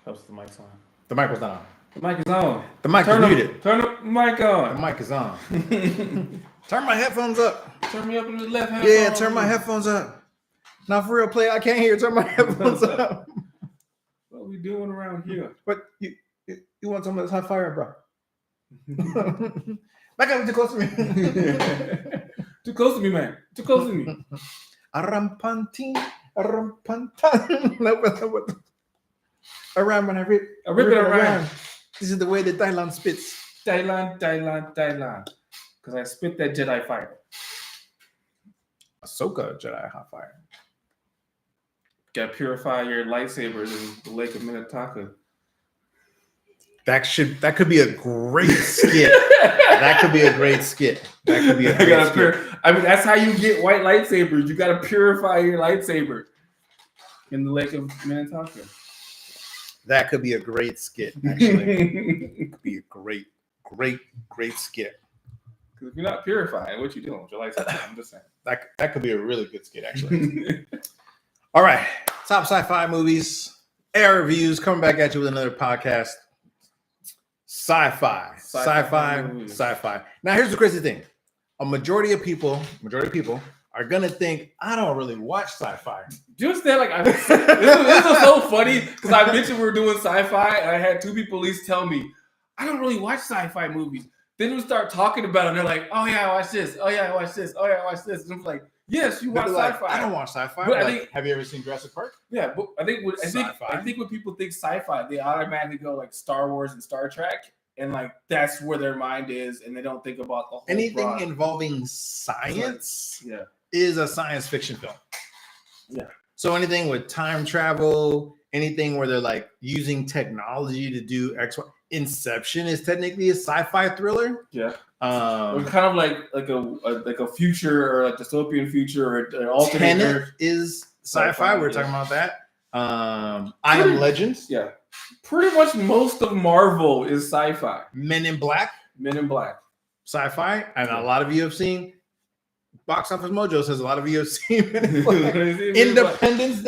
Helps the mic's on. The mic was not on. The mic is on. The mic is muted. Turn the mic on. The mic is on. Turn my headphones up. Turn me up in the left headphones. Yeah, turn my headphones up. Now for real, play. I can't hear. Turn my headphones up. What are we doing around here? What you want some of this hot fire, bro? Back up, too close to me. Too close to me, man. Too close to me. Arampantin. Around when I rip I rip it around. This is the way that Dylan spits. Dylan. Because I spit that Jedi fire. Ahsoka Jedi hot fire. Gotta purify your lightsabers in the lake of Minnetonka. That could be a great skit. That could be a great skit. I mean, that's how you get white lightsabers. You gotta purify your lightsaber in the lake of Minnetonka. That could be a great skit, actually. It could be a great skit. Because if you're not purifying, what you doing with your lightsaber? I'm just saying. That could be a really good skit, actually. All right. Top sci-fi movies, air reviews, coming back at you with another podcast. Sci-fi. Now, here's the crazy thing. A majority of people are gonna think I don't really watch sci-fi. Do you understand? Like, this is so funny because I mentioned we were doing sci-fi, and I had two people at least tell me I don't really watch sci-fi movies. Then we start talking about it, and they're like, "Oh yeah, I watch this. Oh yeah, I watch this. Oh yeah, I watch this." And I'm like, "Yes, you watch sci-fi." I don't watch sci-fi. But I think, have you ever seen Jurassic Park? Yeah, but I think when people think sci-fi, they automatically go like Star Wars and Star Trek. And like that's where their mind is, and they don't think about the whole anything involving science. Is a science fiction film. Yeah. So anything with time travel, anything where they're like using technology to do X, Y. Inception is technically a sci-fi thriller. Yeah. It's kind of like a future or a dystopian future or an alternate. Tenet is sci-fi. We're talking about that. I Am Legend. Yeah. Pretty much most of Marvel is sci-fi. Men in Black. Sci-fi. And a lot of you have seen Box Office Mojo says a lot of you have seen Men in Black. Independence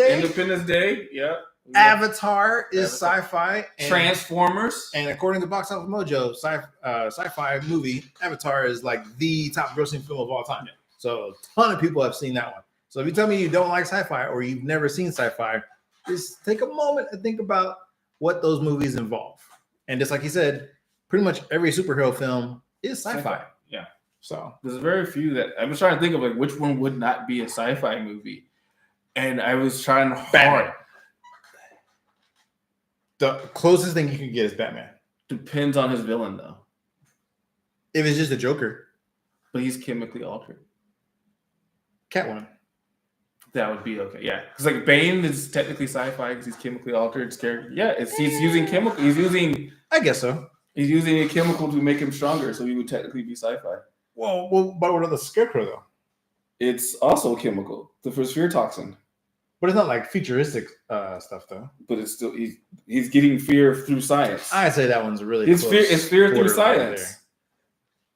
Day. Yeah. Avatar is sci-fi. Transformers. And according to Box Office Mojo, sci-fi movie, Avatar is like the top grossing film of all time. Yeah. So a ton of people have seen that one. So if you tell me you don't like sci-fi or you've never seen sci-fi, just take a moment and think about what those movies involve. And just like he said, pretty much every superhero film is sci-fi. Yeah. So there's very few that I was trying to think of like which one would not be a sci-fi movie. And I was trying hard. Batman. The closest thing you can get is Batman. Depends on his villain though. If it's just a Joker. But he's chemically altered. Catwoman. That would be okay, yeah. Because like Bane is technically sci-fi because he's chemically altered. Yeah, he's using chemical. I guess so. He's using a chemical to make him stronger, so he would technically be sci-fi. Well, but what about the Scarecrow though? It's also a chemical, the fear toxin. But it's not like futuristic stuff though. But it's still he's getting fear through science. I say that one's really it's fear through science. Right.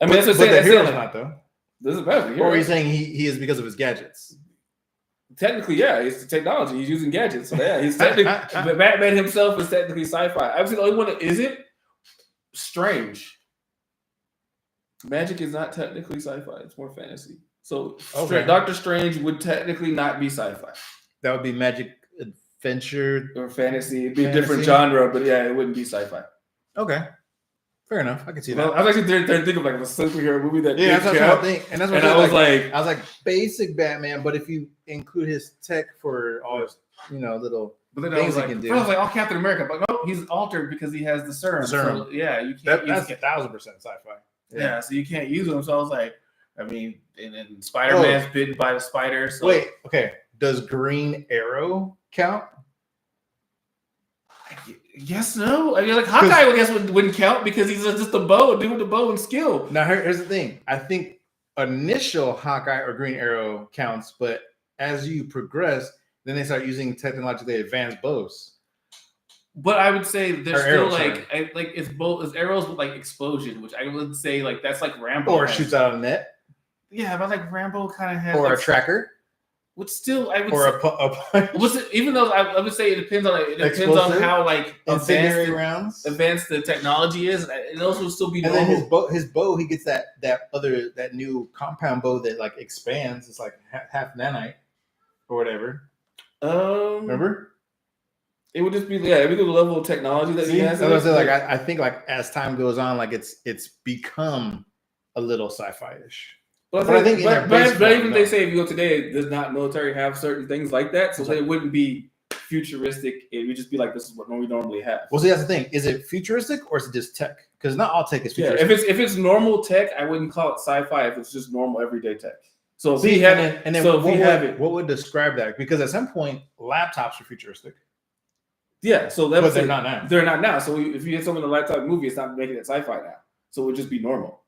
I mean, that's what the hero's not though. Doesn't matter. Or are you saying he is because of his gadgets? Technically, yeah, it's the technology. He's using gadgets. So yeah, he's technically Batman himself is technically sci-fi. I would say the only one that isn't Strange. Magic is not technically sci-fi, it's more fantasy. So Doctor Strange would technically not be sci-fi. That would be magic adventure or fantasy. It'd be a different genre, but yeah, it wouldn't be sci-fi. Okay. Fair enough. I can see that. I was actually trying to think of like a superhero movie that that's what I think. And that's what I was like basic Batman, but if you include his tech for all his, little things he can do. I was like, oh, Captain America, but no, he's altered because he has the serum. So, yeah, you can't. That's 1,000% sci-fi. Yeah, so you can't use them. So I was like, I mean, and then Spider-Man's bitten by the spider. So. Wait, okay. Does Green Arrow count? Yes, no. I mean, like Hawkeye, I guess wouldn't count because he's just a dude with the bow and skill. Now, here's the thing. I think initial Hawkeye or Green Arrow counts, but as you progress, then they start using technologically advanced bows. But I would say there's still it's both it's arrows with like explosion, which I would say like that's like Rambo. Or shoots out a net. Yeah, but like Rambo kind of has or a tracker. Which still, I would or say, a punch. even though I would say it depends on how like incendiary rounds, advanced the technology is. It also still be and normal. then his bow, he gets that new compound bow that like expands. It's like half nanite or whatever. Remember? It would just be every the level of technology that he has. I think like as time goes on, like it's become a little sci-fi-ish. But even they say if you go today, does not military have certain things like that? So it wouldn't be futuristic. It would just be like this is what we normally have. Well, see, that's the thing. Is it futuristic or is it just tech? Because not all tech is futuristic. Yeah, if it's normal tech, I wouldn't call it sci-fi. If it's just normal everyday tech. So what would describe that? Because at some point, laptops are futuristic. Yeah, so but they're not now. They're not now. So if you get someone in a laptop movie, it's not making it sci-fi now. So it would just be normal.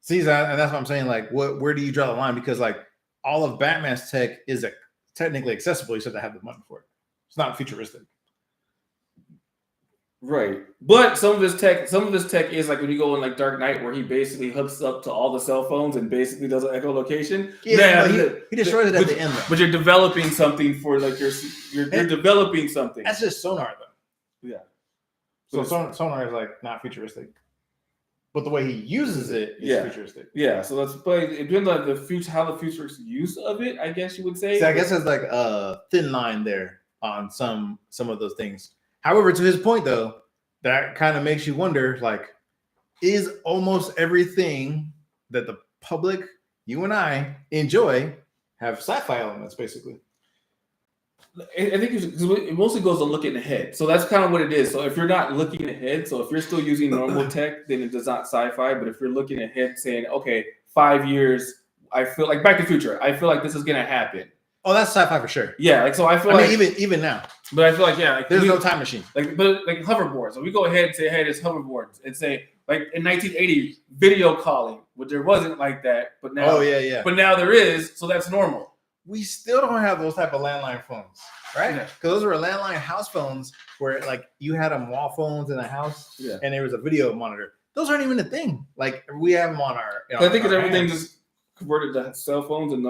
See that, and that's what I'm saying. Like, where do you draw the line? Because like all of Batman's tech is technically accessible. You just have to have the money for it. It's not futuristic, right? But some of his tech is like when you go in like Dark Knight, where he basically hooks up to all the cell phones and basically does an echolocation. Yeah, he destroys it at the end. Though. But you're developing something for like you're developing something. That's just sonar, though. Yeah. So sonar is like not futuristic. But the way he uses it is futuristic. Yeah, so it depends on the future, how the futuristic use of it, I guess you would say. I guess there's like a thin line there on some of those things. However, to his point though, that kind of makes you wonder, like, is almost everything that the public, you and I, enjoy have sci-fi elements, basically? I think it mostly goes on looking ahead. So that's kind of what it is. So if you're not looking ahead, so if you're still using normal tech, then it does not sci-fi. But if you're looking ahead saying, okay, 5 years, I feel like Back to the Future, I feel like this is going to happen. Oh, that's sci-fi for sure. Yeah, like so I feel even now. But I feel like there's no time machine. Like hoverboards. So we go ahead and say, hey, there's hoverboards, and say like in 1980 video calling, which there wasn't like that, but now but now there is, so that's normal. We still don't have those type of landline phones, right? Because those were landline house phones where like you had them wall phones in a house, and there was a video monitor. Those aren't even a thing. Like we have them on our. I think everything just converted to cell phones, and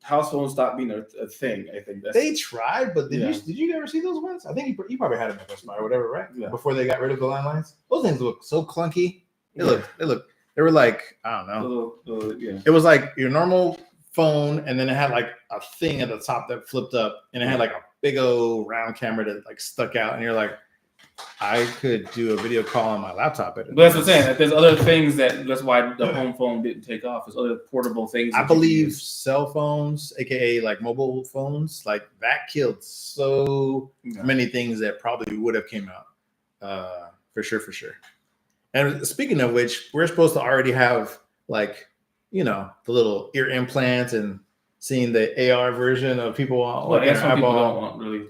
house phones stopped being a thing. I think they tried, but did you ever see those ones? I think you probably had them at Best Buy or whatever, right? Yeah. Before they got rid of the landlines, those things look so clunky. They were like I don't know. It was like your normal phone, and then it had like a thing at the top that flipped up, and it had like a big old round camera that like stuck out, and you're like, I could do a video call on my laptop. But that's what I'm saying. That there's other things that's why the home phone didn't take off. There's other portable things. I believe cell phones, aka like mobile phones, like that killed so many things that probably would have came out. For sure. And speaking of which, we're supposed to already have like, the little ear implants and seeing the AR version of people. Well, I guess some people don't want really,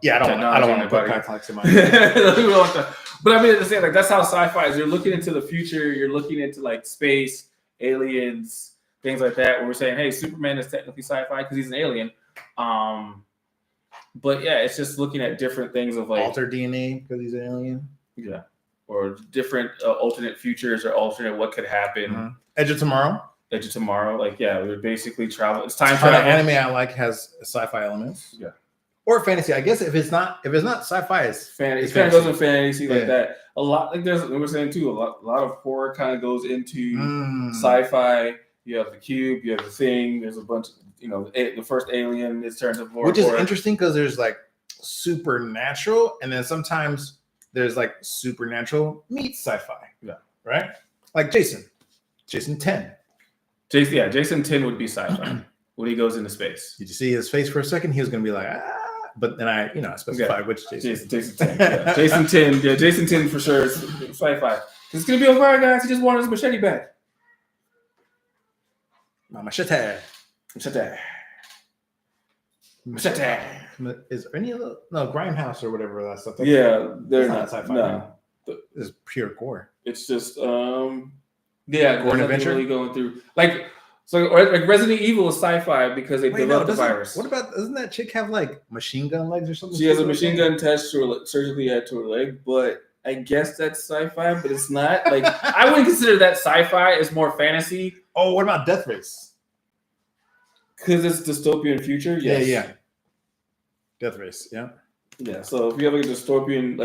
Yeah, I don't want to put contacts in my But I mean, to say like that's how sci-fi is. You're looking into the future. You're looking into like space, aliens, things like that. Where we're saying, hey, Superman is technically sci-fi because he's an alien. But yeah, it's just looking at different things of like alter DNA because he's an alien. Yeah, or different alternate futures or alternate what could happen. Mm-hmm. Edge of Tomorrow. Like, we would basically travel. It's time travel. Anime I like has sci-fi elements. Yeah. Or fantasy. I guess if it's not sci-fi, it's fantasy. It kind of goes in fantasy like that. A lot like we were saying too, a lot of horror kind of goes into sci-fi. You have the Cube, you have the Thing, there's a bunch of the first Alien is turned into horror. Which is interesting because there's like supernatural, and then sometimes there's like supernatural meets sci-fi. Yeah. Right? Like Jason 10. Jason 10 would be sci-fi when he goes into space. Did you see his face for a second? He was going to be like, but then I specified which Jason. Jason 10. Yeah. Jason 10. Yeah, Jason 10 for sure is sci-fi. It's going to be alright, guys. He just wanted his machete back. Machete. Is there any other? No, Grindhouse or whatever that stuff. They're not sci-fi. No. It's pure gore. It's just gore and adventure. Really going through like Resident Evil is sci-fi because they developed the virus. What about doesn't that chick have like machine gun legs or something? She has a machine gun attached to her surgically to her leg, but I guess that's sci-fi, but it's not. Like I wouldn't consider that sci-fi. It's more fantasy. Oh, what about Death Race? Because it's dystopian future. Yes. Yeah. Death Race. Yeah. Yeah. So if you have like a dystopian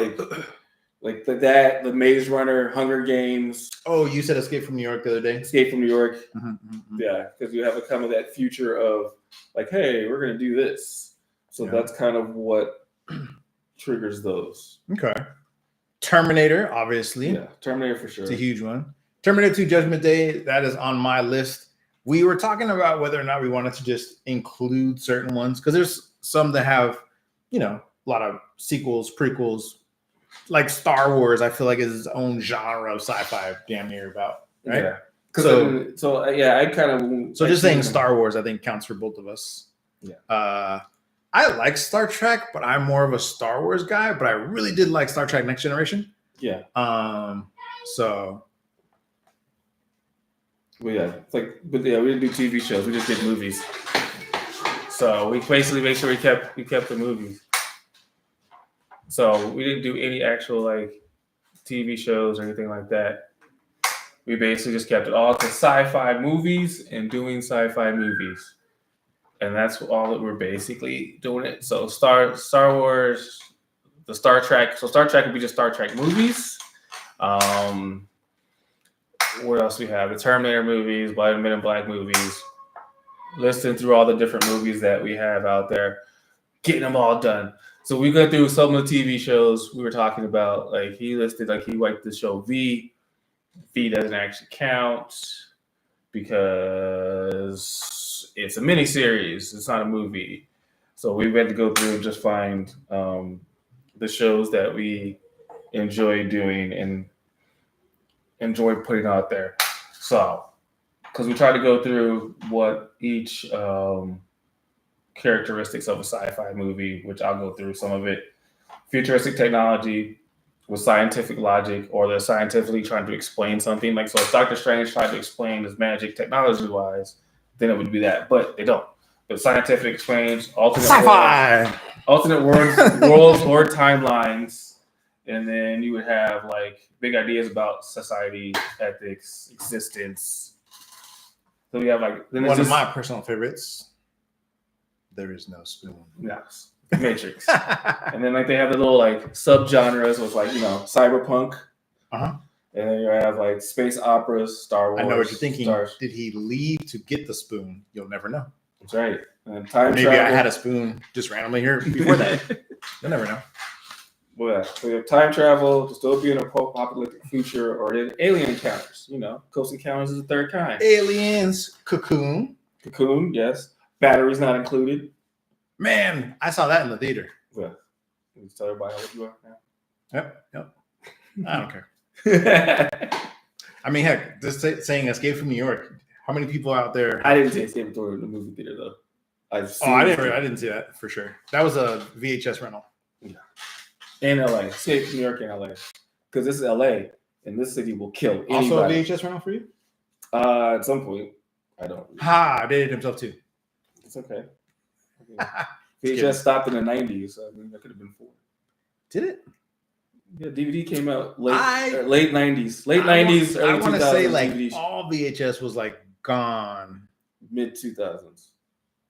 like the Maze Runner, Hunger Games. Oh, you said Escape from New York the other day. Escape from New York. Mm-hmm. Yeah, because you have a kind of that future of like, hey, we're gonna do this. So that's kind of what triggers those. Okay. Terminator, obviously. Yeah, Terminator for sure. It's a huge one. Terminator 2 Judgment Day, that is on my list. We were talking about whether or not we wanted to just include certain ones because there's some that have, a lot of sequels, prequels. Like Star Wars, I feel like is its own genre of sci-fi, damn near about, right? Yeah. I kind of. So just saying Star Wars, I think counts for both of us. Yeah. I like Star Trek, but I'm more of a Star Wars guy. But I really did like Star Trek Next Generation. Yeah. So. Well, yeah, we didn't do TV shows. We just did movies. So we basically made sure we kept the movies. So we didn't do any actual like TV shows or anything like that. We basically just kept it all to sci-fi movies and doing sci-fi movies. And that's all that we're basically doing it. So Star Wars, the Star Trek. So Star Trek would be just Star Trek movies. What else we have? The Terminator movies, Men in Black movies. Listing through all the different movies that we have out there. Getting them all done. So we go through some of the TV shows we were talking about. Like he listed, like he liked the show V. V doesn't actually count because it's a miniseries. It's not a movie. So we had to go through and just find the shows that we enjoy doing and enjoy putting out there. So, because we try to go through what each characteristics of a sci-fi movie, which I'll go through some of it. Futuristic technology with scientific logic, or they're scientifically trying to explain something. Like, so if Doctor Strange tried to explain his magic technology-wise, then it would be that. But they don't. But scientific explains alternate worlds or timelines. And then you would have like big ideas about society, ethics, existence. So we have like one of my personal favorites. There is no spoon. Yes, Matrix. And then like they have the little like subgenres with like cyberpunk. And then you have like space operas, Star Wars. I know what you're thinking. Did he leave to get the spoon? You'll never know. That's right. And time Maybe travel. I had a spoon just randomly here before that. You'll never know. Well, so we have time travel, dystopian or post-apocalyptic future, or then alien encounters. Close Encounters is the third kind. Aliens, Cocoon, yes. Batteries not included. Man, I saw that in the theater. Well, can you tell everybody how old you are now? Yep. I don't care. I mean, heck, just saying Escape from New York. How many people out there? I didn't see Escape from New York in the movie theater though. I didn't see that for sure. That was a VHS rental. Yeah. In LA, Escape from New York in LA, because this is LA, and this city will kill anybody. Also a VHS rental for you? At some point, I don't. I did it himself too. It's okay. VHS stopped in the 90s. So I mean, that could have been 4. Did it? Yeah, DVD came out late 90s. Late 90s, early 2000s. I want to say like DVDs. All VHS was like gone. Mid 2000s.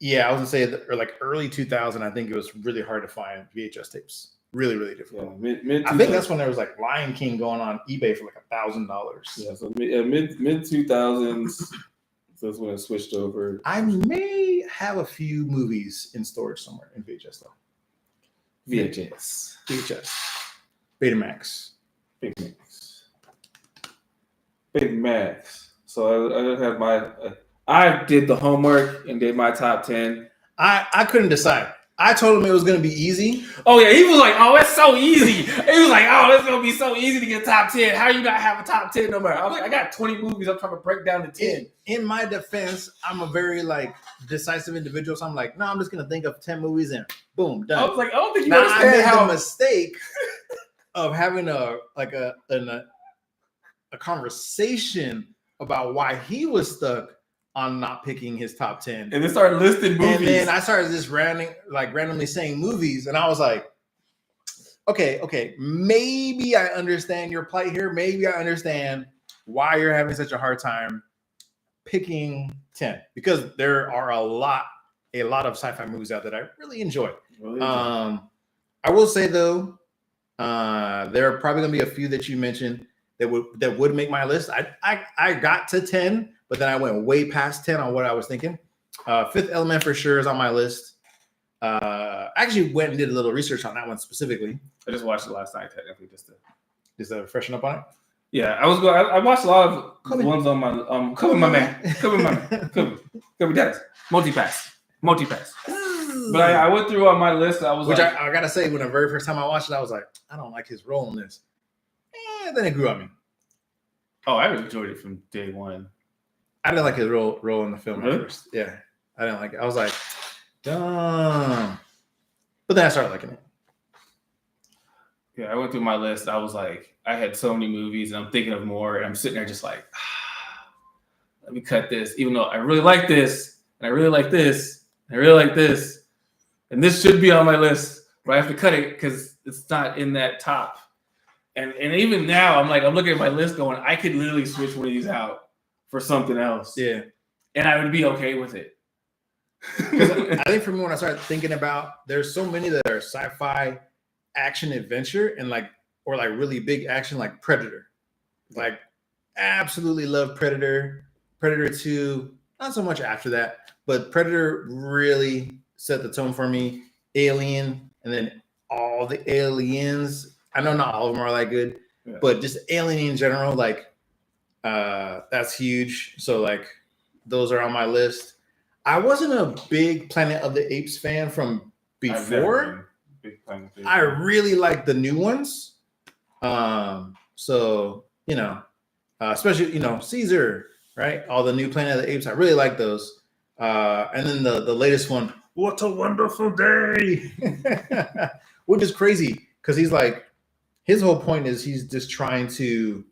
Yeah, I was going to say or like early 2000. I think it was really hard to find VHS tapes. Really, really difficult. Yeah, mid I think that's when there was like Lion King going on eBay for like $1,000. Yeah, so mid 2000s. That's when it switched over. I may have a few movies in storage somewhere in VHS though. VHS. Betamax. So I have I did the homework and did my top 10. I couldn't decide. I told him it was going to be easy. Oh, yeah. He was like, oh, it's so easy. He was like, oh, it's going to be so easy to get top 10. How you not have a top 10 number? I was like, I got 20 movies. I'm trying to break down to 10. In my defense, I'm a very decisive individual. So I'm like, no, I'm just going to think of 10 movies and boom, done. I was like, I don't think you understand I made the mistake of having a conversation about why he was stuck on not picking his top 10. And then started listing movies. And then I started just randomly saying movies. And I was like, okay, maybe I understand your plight here. Maybe I understand why you're having such a hard time picking 10. Because there are a lot a lot of sci-fi movies out that I really enjoy. Really? I will say though, there are probably gonna be a few that you mentioned that would make my list. I got to 10, but then I went way past 10 on what I was thinking. Fifth Element for sure is on my list. I actually went and did a little research on that one specifically. I just watched it last night, technically, just to freshen up on it. Yeah, I watched a lot of ones on my cover my man, cover Dennis, multi-pass. But I went through on my list. I gotta say, when the very first time I watched it, I was like, I don't like his role in this. Then it grew on me. Oh, I enjoyed it from day one. I didn't like his role in the film really? at first. Yeah, I didn't like it. I was like, dumb. But then I started liking it. Yeah, I went through my list. I was like, I had so many movies, and I'm thinking of more, and I'm sitting there just like, let me cut this, even though I really like this, and I really like this, and I really like this, and this should be on my list, but I have to cut it because it's not in that top. And even now, I'm looking at my list going, I could literally switch one of these out for something else. Yeah. And I would be okay with it. I think for me, when I started thinking about, there's so many that are sci-fi, action, adventure, and or really big action, like Predator. Like, absolutely love Predator. Predator 2, not so much after that, but Predator really set the tone for me. Alien, and then all the aliens. I know not all of them are that good, but just Alien in general, that's huge. So those are on my list. I wasn't a big Planet of the Apes fan from before. I really like the new ones. So especially Caesar, right? All the new Planet of the Apes, I really like those. And then the latest one, What a Wonderful Day, which is crazy because he's his whole point is he's just trying to,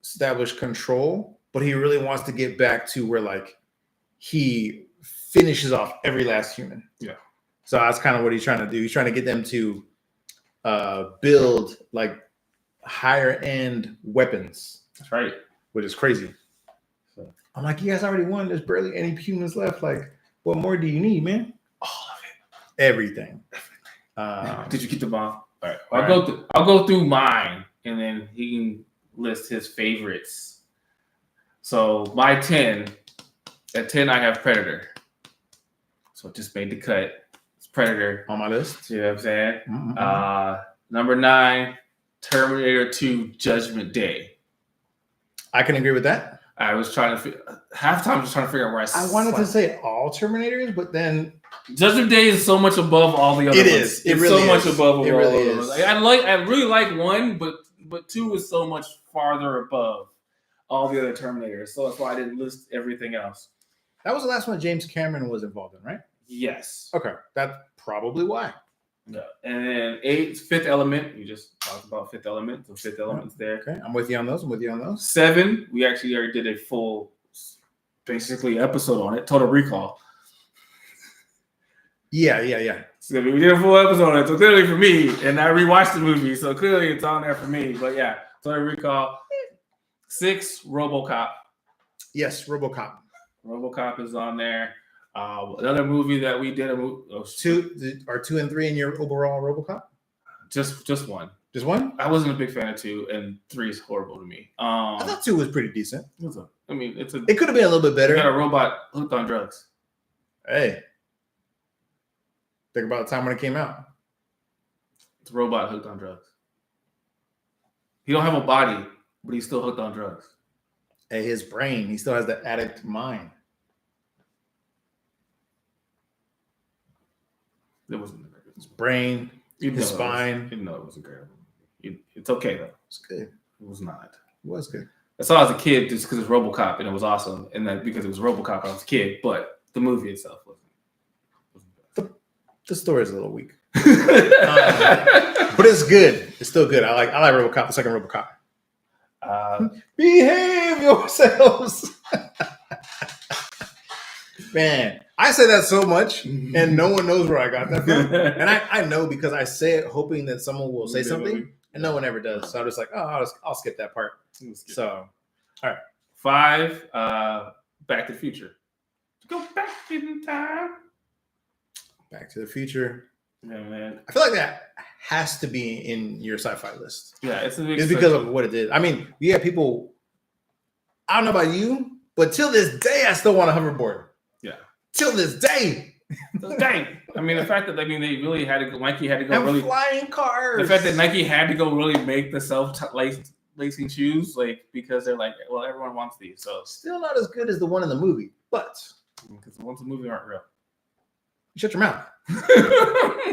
establish control, but he really wants to get back to where he finishes off every last human. Yeah. So that's kind of what he's trying to do. He's trying to get them to build higher end weapons. That's right. Which is crazy. So I'm like, you guys already won. There's barely any humans left. What more do you need, man? All of it. Everything. Did you keep the bomb? All right. I'll go through mine, and then he can list his favorites. So my 10. At 10, I have Predator. So it just made the cut. It's Predator on my list. You know what I'm saying? Mm-hmm. Number 9, Terminator 2: Judgment Day. I can agree with that. I was trying to half time just trying to figure out where I wanted to say all Terminators, but then Judgment Day is so much above all the other ones. It is. It's really so much above. It really is. I really like 1, but 2 is so much farther above all the other Terminators. So that's why I didn't list everything else. That was the last one James Cameron was involved in, right? Yes. Okay, that's probably why. Yeah. And then 8, Fifth Element. You just talked about Fifth Element. So Fifth Element's there. Okay, I'm with you on those. 7, we actually already did a full, basically, episode on it. Total Recall. Yeah. So we did a full episode on it. So clearly for me, and I rewatched the movie, so clearly it's on there for me. But yeah, Total Recall. 6, RoboCop. Yes, RoboCop. RoboCop is on there. Another movie that we did. 2 and 3 in your overall RoboCop? Just one. Just one? I wasn't a big fan of 2, and 3 is horrible to me. I thought 2 was pretty decent. It could have been a little bit better. You got a robot hooked on drugs. Hey, think about the time when it came out. It's a robot hooked on drugs. He don't have a body, but he's still hooked on drugs. Hey, his brain, he still has the addict mind. It wasn't the greatest. His brain, his spine. It wasn't great. It's okay though. It's good. It was not. It was good. I saw it as a kid just because it's RoboCop and it was awesome, and then because it was RoboCop, I was a kid. But the movie itself wasn't. The story is a little weak, but it's good. It's still good. I like RoboCop. The second RoboCop. Behave yourselves. Man, I say that so much, and no one knows where I got that from. And I know because I say it hoping that someone will say something, and no one ever does. So I'm just like, I'll skip that part. So, all right. 5, Back to the Future. Go back in time. Back to the Future. Yeah, man. I feel like that has to be in your sci-fi list. Yeah, it's a big It's because of what it did. I mean, you have people. I don't know about you, but till this day, I still want a hoverboard. Yeah. Till this day. Dang. I mean, the fact that they really had to go. Nike had to go And really. flying cars. The fact that Nike had to go really make the self-lacing shoes, like because they're like, well, everyone wants these, so still not as good as the one in the movie, but because the ones in the movie aren't real. Shut your mouth.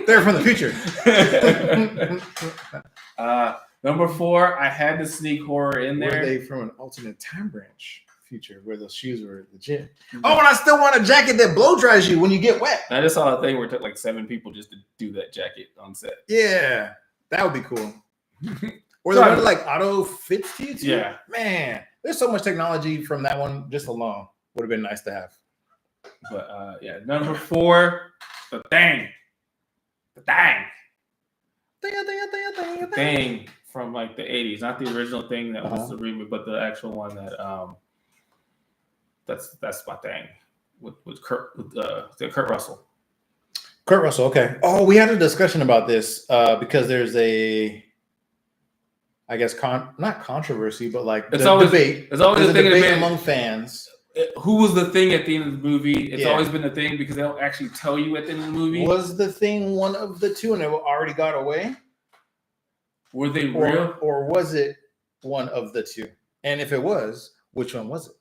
They're from the future. Number 4, I had to sneak horror in there. Were they from an alternate time branch future where those shoes were legit? Oh, and I still want a jacket that blow dries you when you get wet. I just saw a thing where it took like 7 people just to do that jacket on set. Yeah, that would be cool. Or the one that like auto fits you too. Yeah. Man, there's so much technology from that one just alone. Would have been nice to have. But yeah, number 4, the thing from like the 80s, not the original thing that was the remake, but the actual one that that's my thing with Kurt Russell. Kurt Russell, okay. Oh, we had a discussion about this because there's a, I guess, not controversy, but like it's always debate. It's always a debate among fans. Who was the thing at the end of the movie? It's always been the thing because they don't actually tell you at the end of the movie. Was the thing one of the two and it already got away? Were they real? Or was it one of the two? And if it was, which one was it?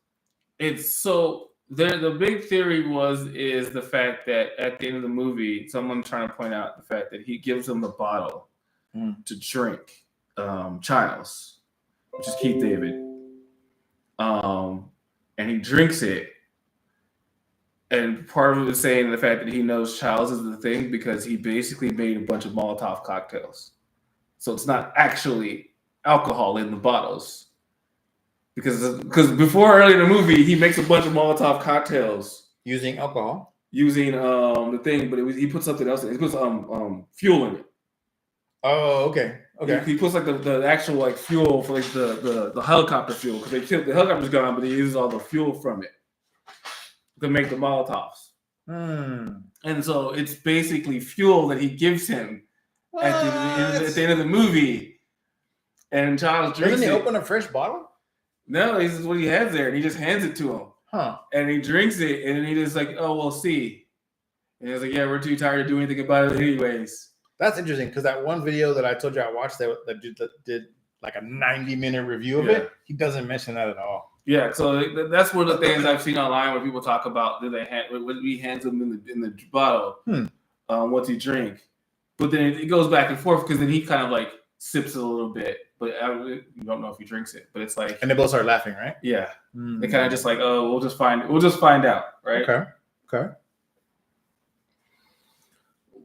It's so the big theory is the fact that at the end of the movie, someone's trying to point out the fact that he gives them the bottle to drink Childs, which is Keith David. And he drinks it. And part of it is saying the fact that he knows Childs is the thing because he basically made a bunch of Molotov cocktails. So it's not actually alcohol in the bottles. Because before early in the movie, he makes a bunch of Molotov cocktails. Using alcohol? Using the thing, but he put something else in it. He puts fuel in it. Oh, okay. Okay. He puts like the actual like fuel for like the helicopter fuel because the helicopter's gone, but he uses all the fuel from it to make the Molotovs. And so it's basically fuel that he gives him at the end of the movie. And Charles drinks Doesn't he open a fresh bottle? No, this is what he has there, and he just hands it to him. Huh. And he drinks it, and he just like, oh, we'll see. And he's like, yeah, we're too tired to do anything about it anyways. That's interesting because that one video that I told you I watched that did like a 90-minute review of it, he doesn't mention that at all. Yeah, so that's one of the things I've seen online where people talk about when he hands him in the bottle, what's he drink? But then it goes back and forth because then he kind of like sips it a little bit, but you don't know if he drinks it. But it's like, and they both start laughing, right? Yeah, they kind of just like, oh, we'll just find out, right? Okay.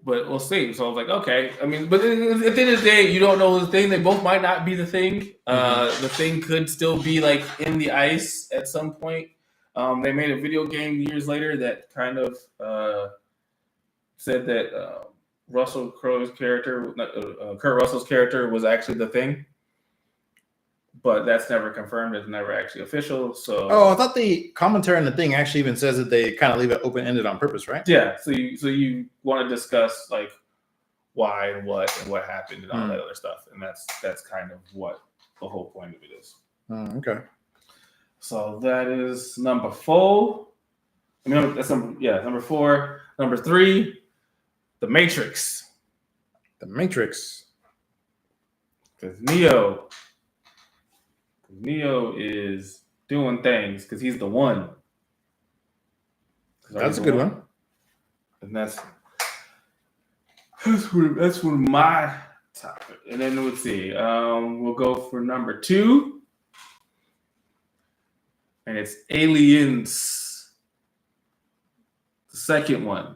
But we'll see. So I was like, okay. I mean, but at the end of the day, you don't know the thing. They both might not be the thing. The thing could still be like in the ice at some point. They made a video game years later that kind of said that Russell Crowe's character, Kurt Russell's character, was actually the thing. But that's never confirmed. It's never actually official. So I thought the commentary on the thing actually even says that they kind of leave it open-ended on purpose, right? Yeah. So you want to discuss like why and what happened and all that other stuff, and that's kind of what the whole point of it is. Okay. So that is number 4. I mean, that's number 4. Number 3, The Matrix. The Matrix. Because Neo is doing things because he's the one. That's a good one. And that's one of my topic. And then let's see. We'll go for number 2. And it's Aliens. The second one.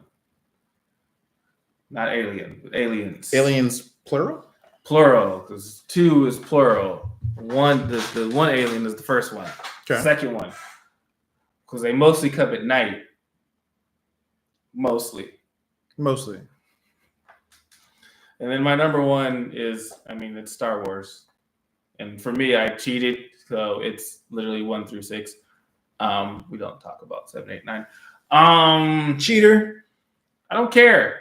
Not Alien, but Aliens. Aliens plural? Plural, because 2 is plural. The one alien is the first one. Okay. The second one, because they mostly come at night. Mostly. And then my number 1 is, it's Star Wars. And for me, I cheated, so it's literally 1 through 6. We don't talk about 7, 8, 9. Cheater. I don't care.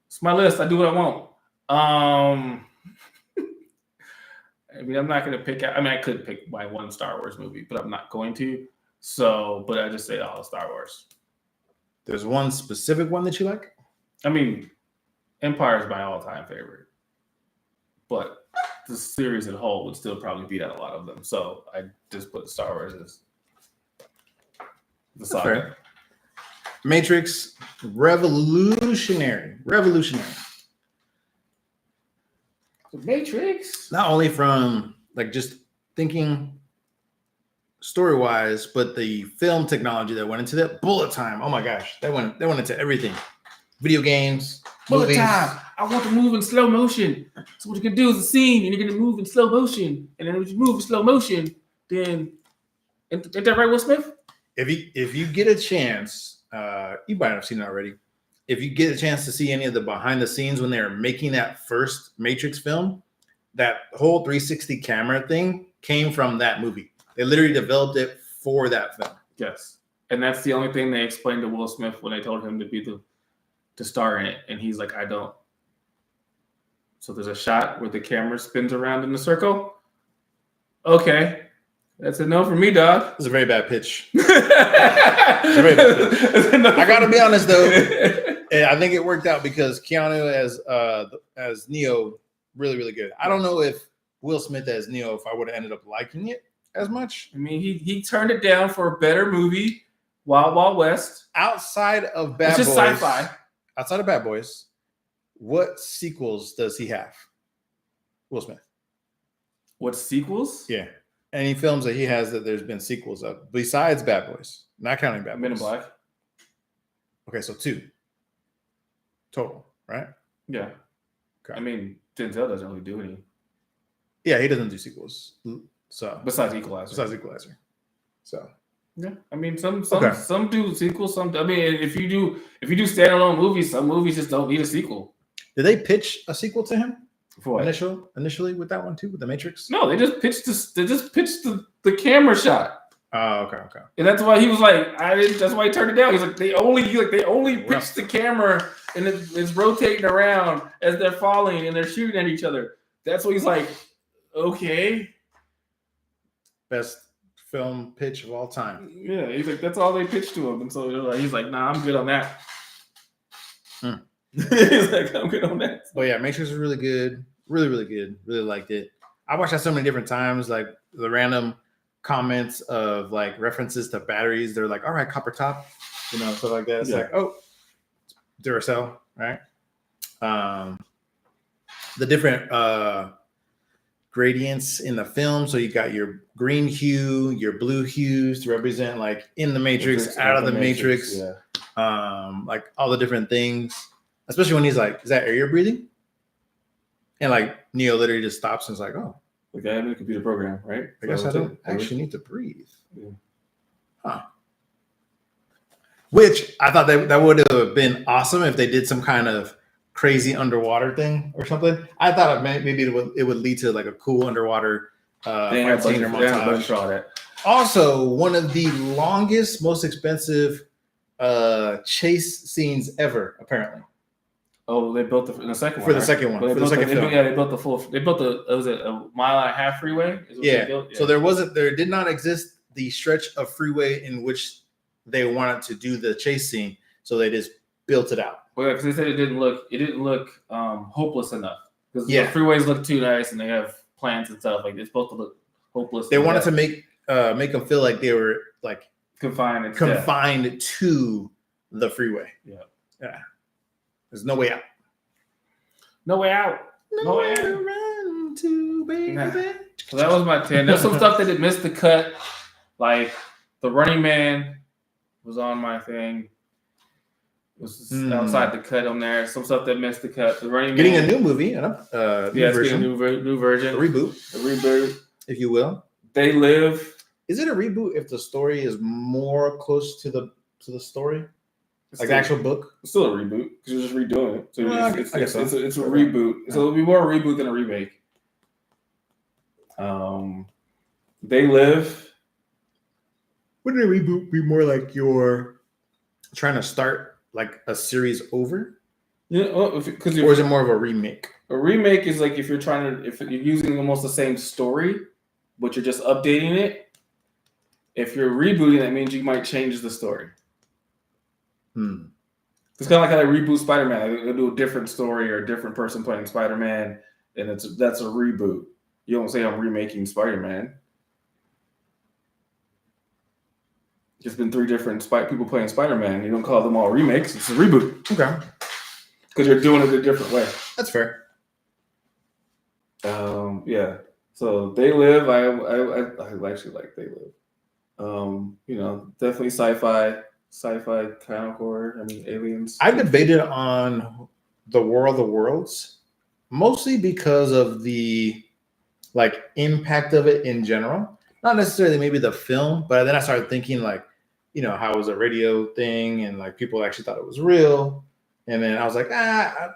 It's my list. I do what I want. I mean, I'm not going to pick out. I mean, I could pick my one Star Wars movie, but I'm not going to. So, but I just say all Star Wars. There's one specific one that you like? I mean, Empire is my all-time favorite, but the series as a whole would still probably beat out a lot of them. So I just put Star Wars as the saga. Fair. Matrix, revolutionary. The Matrix. Not only from like just thinking story-wise, but the film technology that went into that. Bullet time. Oh my gosh, that went into everything. Video games, Bullet movies. time. I want to move in slow motion. So what you're gonna do is a scene, and you're gonna move in slow motion, and then when you move in slow motion, then ain't that right, Will Smith? If you get a chance, you might have seen it already. If you get a chance to see any of the behind the scenes when they were making that first Matrix film, that whole 360 camera thing came from that movie. They literally developed it for that film. Yes, and that's the only thing they explained to Will Smith when they told him to be to star in it, and he's like, I don't. So there's a shot where the camera spins around in a circle. Okay. That's a no for me, dog. It's a very bad pitch. I gotta be honest though, I think it worked out because Keanu as Neo, really, really good. I don't know if Will Smith as Neo, if I would have ended up liking it as much. I mean, he turned it down for a better movie, Wild Wild West. Outside of Bad Boys, sci-fi. Outside of Bad Boys, what sequels does he have? Will Smith. What sequels? Yeah. Any films that he has that there's been sequels of besides Bad Boys, not counting Bad Boys. Men in Black. Okay, so 2 total, right? Yeah. Okay. I mean, Denzel doesn't really do any. Yeah, he doesn't do sequels. So besides Equalizer. So yeah, I mean, some do sequels. Some, I mean, if you do standalone movies, some movies just don't need a sequel. Did they pitch a sequel to him? For what? Initially with that one too, with the Matrix? No, they just pitched the camera shot. Oh, okay. And that's why he was like, that's why he turned it down. He's like, they only pitched the camera and it's rotating around as they're falling and they're shooting at each other. That's why he's like, okay. Best film pitch of all time. Yeah, he's like, that's all they pitched to him. And so he's like, nah, I'm good on that. He's like, I'm good on that. But yeah, Matrix is really good. Really, really good. Really liked it. I watched that so many different times, like the random comments of like references to batteries. They're like, all right, copper top, stuff like that. It's like, oh, Duracell, right? The different gradients in the film. So you got your green hue, your blue hues to represent like in the Matrix, out of the Matrix. Like all the different things. Especially when he's like, is that air you're breathing? And like Neo literally just stops and is like, oh. Like I have a computer program, right? I guess I don't actually need to breathe. Yeah. Huh. Which I thought that would have been awesome if they did some kind of crazy underwater thing or something. I thought maybe it would lead to like a cool underwater fight scene or montage. Also, one of the longest, most expensive chase scenes ever, apparently. Oh, they built the second one. For the second one. For the second film. Yeah, they built the full. They built was it a mile and a half freeway? Yeah. So there did not exist the stretch of freeway in which they wanted to do the chase scene. So they just built it out. Well, because they said it didn't look hopeless enough. Because the freeways look too nice and they have plants and stuff. Like it's supposed to look hopeless. They wanted to make them feel like they were like confined to the freeway. Yeah. There's no way out. No way out. No way to run to, baby. Nah. So that was my 10. There's some stuff that it missed the cut. Like the Running Man was on my thing. It was outside the cut on there. Some stuff that missed the cut. The Running Man. Getting a new movie. New version. New version. A reboot. If you will. They Live. Is it a reboot if the story is more close to the story? Like the actual book? It's still a reboot because you're just redoing it. So I guess it's a reboot. So it'll be more a reboot than a remake. They Live. Wouldn't a reboot be more like your trying to start like a series over? Yeah, well, because Or is it more of a remake? a remake is like if you're using almost the same story, but you're just updating it. If you're rebooting, that means you might change the story. It's kind of like how they reboot Spider-Man. They do a different story or a different person playing Spider-Man, and that's a reboot. You don't say I'm remaking Spider-Man. It's been 3 different people playing Spider-Man. You don't call them all remakes. It's a reboot. Okay. Because you're doing it a different way. That's fair. Yeah. So They Live. I actually like They Live. Definitely sci-fi kind of horror. I mean, aliens. I debated on the War of the Worlds, mostly because of the like impact of it in general. Not necessarily maybe the film, but then I started thinking like, how it was a radio thing and like people actually thought it was real. And then I was like,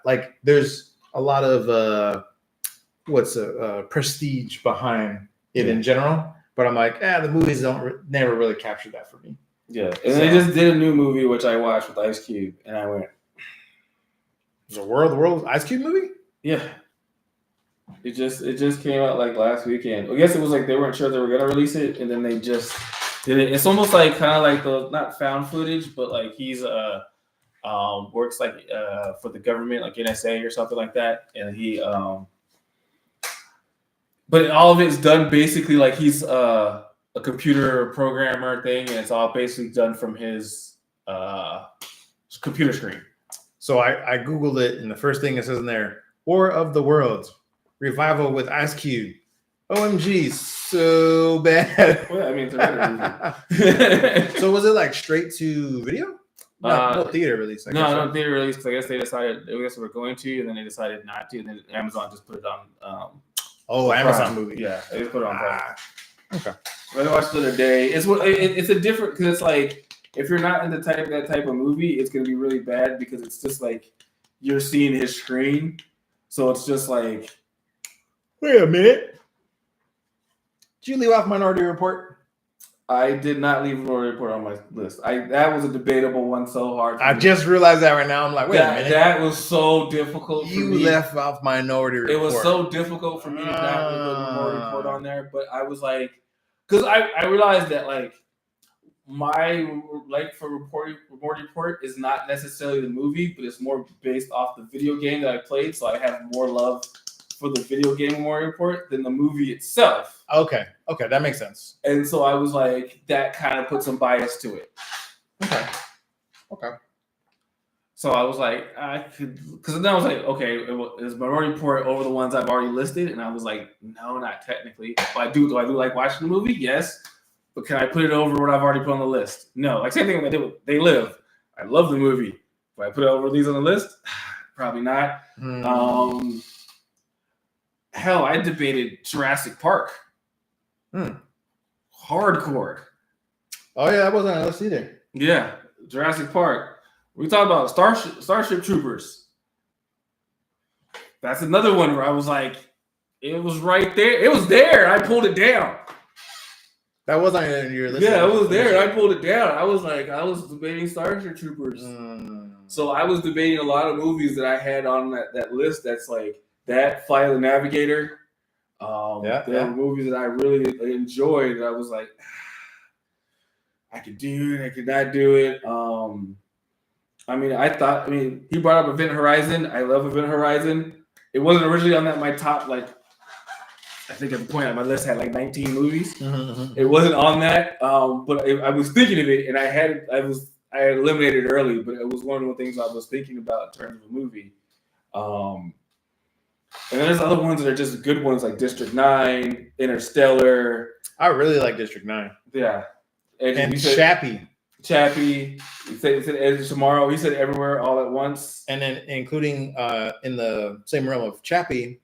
like there's a lot of prestige behind it in general. But I'm like, the movies never really captured that for me. Yeah, and they just did a new movie which I watched with Ice Cube, and I went. The War of the Worlds Ice Cube movie? Yeah. It just came out like last weekend. I guess it was like they weren't sure they were gonna release it, and then they just did it. It's almost like kind of like the not found footage, but like he's works like for the government, like NSA or something like that, and he but all of it's done basically like he's a computer programmer thing, and it's all basically done from his computer screen. So I Googled it, and the first thing it says in there, War of the Worlds, revival with Ice Cube. OMG, so bad. Well, I mean, it's a movie. So was it like straight to video? No theater release. No theater release, because I guess they decided, they were going to, and then they decided not to, and then Amazon just put it on. Amazon movie. Yeah, they just put it on Prime. Okay. I watched the other day. It's a different, because it's like if you're not in that type of movie, it's gonna be really bad because it's just like you're seeing his screen, so it's just like. Wait a minute. Did you leave off Minority Report? I did not leave Minority Report on my list. That was a debatable one so hard. I just realized that right now. I'm like, wait a minute. That was so difficult for me. You left off Minority Report. It was so difficult for me to not put Minority Report on there, but I was like, because I realized that like my like for Minority Report is not necessarily the movie, but it's more based off the video game that I played, so I have more love for the video game Minority Report than the movie itself. Okay, that makes sense. And so I was like, that kind of put some bias to it. Okay. So I was like, because then I was like, okay, is Minority Report over the ones I've already listed? And I was like, no, not technically. But do I like watching the movie? Yes. But can I put it over what I've already put on the list? No. Like same thing I did with They Live. I love the movie. Do I put it over these on the list? Probably not. Hell, I debated Jurassic Park. Hardcore. Oh yeah, that wasn't on the list either. Yeah, Jurassic Park. We talk about Starship Troopers. That's another one where I was like, it was right there. It was there. I pulled it down. That wasn't on your list. Yeah, it was there. I pulled it down. I was debating Starship Troopers. So I was debating a lot of movies that I had on that list. That's like that, Flight of the Navigator. There were movies that I really enjoyed that I was like, I could do it, I could not do it. He brought up Event Horizon. I love Event Horizon. It wasn't originally on my top, like, I think at the point on my list had like 19 movies. It wasn't on that, but I was thinking of it, and I had eliminated it early, but it was one of the things I was thinking about in terms of a movie. And there's other ones that are just good ones like District 9, Interstellar. I really like District 9. Yeah. And Chappie. He said Edge of Tomorrow. He said Everywhere All at Once. And then including in the same realm of Chappie,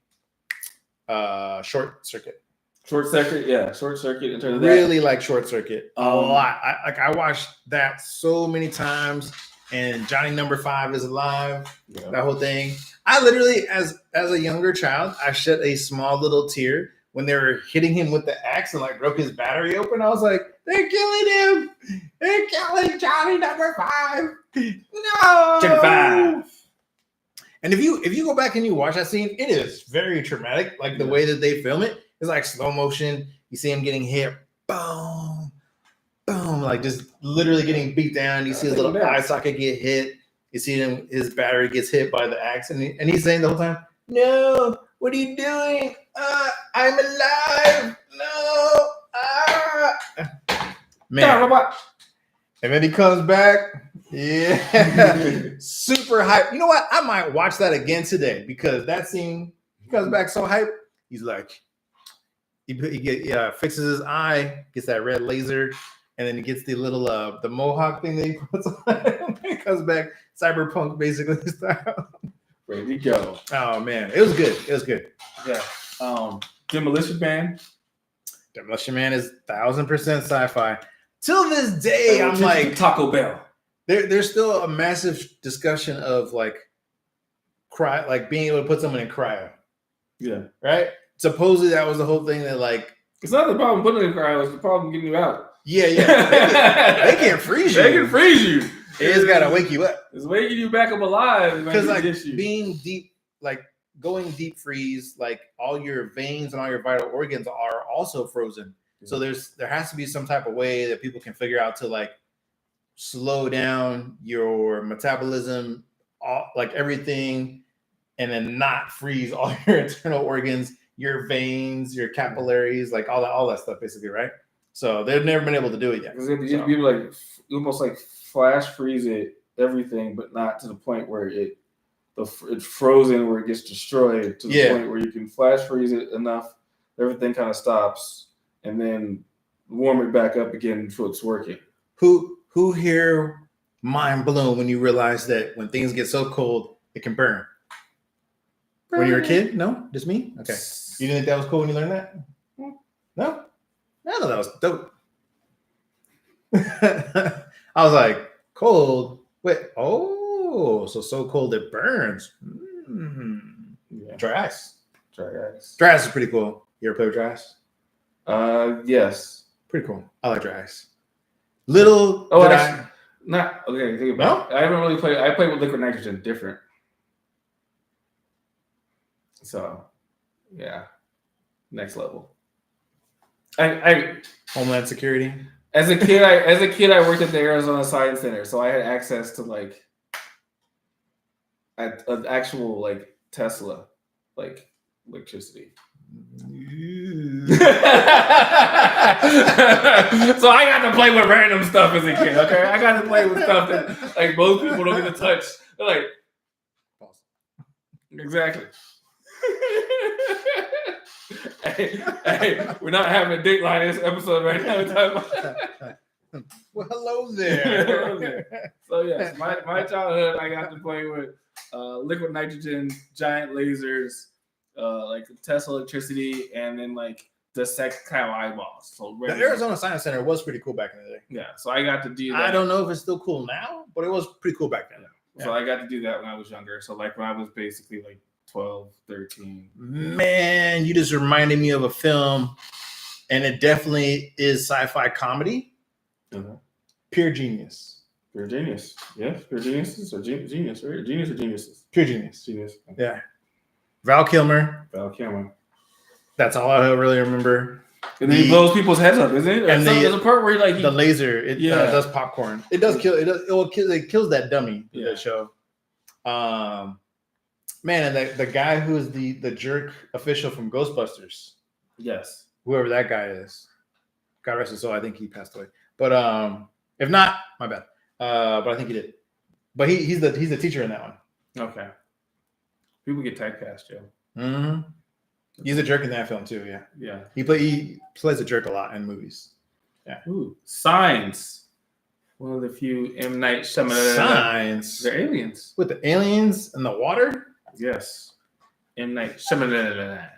Short Circuit. Short Circuit, yeah. Short Circuit in terms of really like Short Circuit a lot. I watched that so many times. And Johnny Number 5 is alive. Yeah. That whole thing. I literally, as a younger child, I shed a small little tear when they were hitting him with the axe and like broke his battery open, I was like, they're killing him. They're killing Johnny number 5. No. Check 5. And if you go back and you watch that scene, it is very traumatic. Like the way that they film it is like slow motion. You see him getting hit, boom, boom, like just literally getting beat down. You see his little eye socket get hit. You see him, his battery gets hit by the axe, and he's saying the whole time, "No, what are you doing? I'm alive. No, man." And then he comes back. Yeah, super hype. You know what? I might watch that again today because that scene, he comes back so hype. He's like, he fixes his eye, gets that red laser, and then he gets the little the mohawk thing that he puts on. He comes back, cyberpunk basically style. Ready to go. Oh man, it was good. It was good. Yeah. Demolition Man. Demolition Man is 1000% sci-fi. Till this day, I'm like Taco Bell. There's still a massive discussion of like being able to put someone in cryo. Yeah. Right? Supposedly that was the whole thing that like it's not the problem putting it in cryo, it's the problem getting you out. Yeah. They can't freeze you. They can freeze you. They just gotta wake you up. It's waking you back up alive. Because like being deep, like going deep freeze, like all your veins and all your vital organs are also frozen. So there has to be some type of way that people can figure out to like slow down your metabolism, like everything, and then not freeze all your internal organs, your veins, your capillaries, like all that stuff, basically, right? So they've never been able to do it yet. It'd be like almost like flash freeze it, everything, but not to the point where it's frozen, where it gets destroyed, to the point where you can flash freeze it enough, everything kind of stops, and then warm it back up again until it's working. Who here mind blown when you realize that when things get so cold, it can burn? When you were a kid? No? Just me? Okay. You didn't think that was cool when you learned that? No? I thought that was dope. I was like, cold? Wait, so cold it burns. Yeah. Dry ice. Dry ice is pretty cool. You ever play with dry ice? Yes. Pretty cool. I like dry ice. Think about it. I haven't really played. I played with liquid nitrogen, different. So, yeah, next level. I Homeland Security. As a kid, I worked at the Arizona Science Center, so I had access to like an actual like Tesla, like electricity. So I got to play with random stuff as a kid. Okay, I got to play with stuff that like most people don't get to touch. They're like, exactly. hey, we're not having a Dateline this episode right now. Well, hello there. So yes, my childhood, I got to play with liquid nitrogen, giant lasers. Like Tesla electricity, and then like the sex cow eyeballs. So the Arizona Science Center was pretty cool back in the day. Yeah, so I got to do that. I don't know if it's still cool now, but it was pretty cool back then. Yeah. So I got to do that when I was younger. So like when I was basically like 12, 13. Man, you just reminded me of a film, and it definitely is sci-fi comedy. Uh-huh. Pure Genius. Pure Genius. Yeah, Pure Geniuses or Genius, right? Genius or Geniuses? Pure Genius. Genius. Okay. Yeah. Val Kilmer. That's all I really remember. And then he blows people's heads up, isn't it? And there's a part where like the laser, it does popcorn. It does kill. It kills that dummy in that show. Man, and the guy who is the jerk official from Ghostbusters. Yes. Whoever that guy is. God rest his soul. I think he passed away. But if not, my bad. But I think he did. But he's the teacher in that one. Okay. People get typecast, Joe. Mm-hmm. He's a jerk in that film too. Yeah. Yeah. He plays a jerk a lot in movies. Yeah. Ooh, Signs. One of the few M. Night Shyamalan. Signs. They're aliens. With the aliens in the water? Yes. M. Night Shyamalan.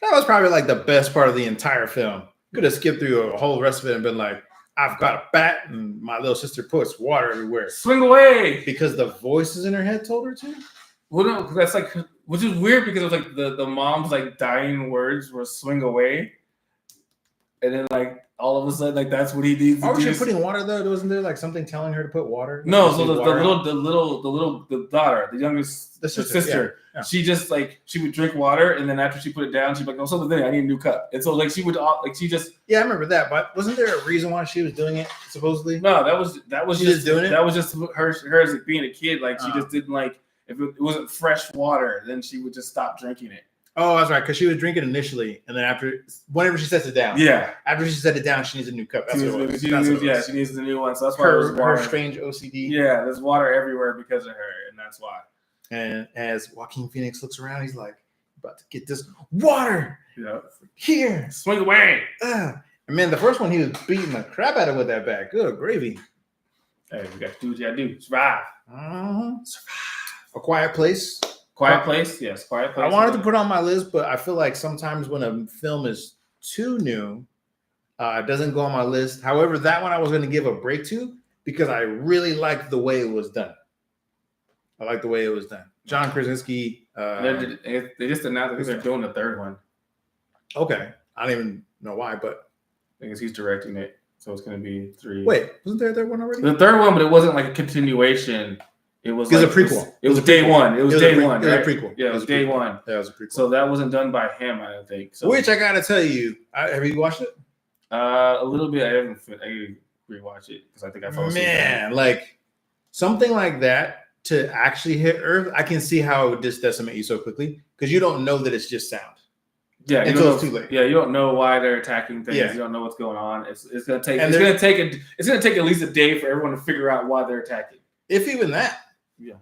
That was probably like the best part of the entire film. Could have skipped through a whole rest of it and been like, I've got a bat and my little sister puts water everywhere. Swing away. Because the voices in her head told her to? Well, no, 'cause that's like, which is weird because it was like the mom's like dying words were swing away, and then like all of a sudden like that's what he needs Why to was do. she putting water though? Wasn't there like something telling her to put water? No, Like, so leave water out? the daughter, the youngest, The sister, yeah. she just like she would drink water, and then after she put it down, she'd be like, "Oh, so the thing, I need a new cup." And so like she would like she just Yeah, I remember that. But wasn't there a reason why she was doing it? Supposedly, no, that was She just just doing it? That was just her as like, being a kid. Like she Uh-huh. just didn't like if it wasn't fresh water, then she would just stop drinking it. Oh, that's right. Because she was drinking initially, and then after, whenever she sets it down, Yeah, after she set it down, she needs a new cup. That's what it was. she That's what it needs, was. she needs the new one. So that's why there's Her water. strange OCD. Yeah, there's water everywhere because of her, and that's why. And as Joaquin Phoenix looks around, he's like, "About to get this water Yeah, here." swing away. And man, the first one he was beating the crap out of with that bat. Good gravy. Hey, we got to do what you got to do. Survive. A Quiet Place. Quiet Place, yes, Quiet Place. I wanted to put it on my list, but I feel like sometimes when a film is too new, it doesn't go on my list. However, that one I was going to give a break to because I really liked the way it was done. I like the way it was done. John Krasinski. They just announced that they're doing the third one. Okay, I don't even know why, but I guess he's directing it, so it's going to be 3. wait, wasn't there a third one already? The third one, but it wasn't like a continuation. It was like a prequel. It was day one. It was day one. It was a right? prequel. Yeah, it was day one. Yeah, it was a prequel. So that wasn't done by him, I don't think. So, Which I gotta tell you, have you watched it? a little bit. I haven't. I rewatch it because I think I fell asleep. Man, like something like that to actually hit Earth, I can see how it would just decimate you so quickly because you don't know that it's just sound. Yeah, until it's too late. Yeah, you don't know why they're attacking things. Yeah. You don't know what's going on. It's gonna take. And It's gonna take at least a day for everyone to figure out why they're attacking. If even that. Yeah.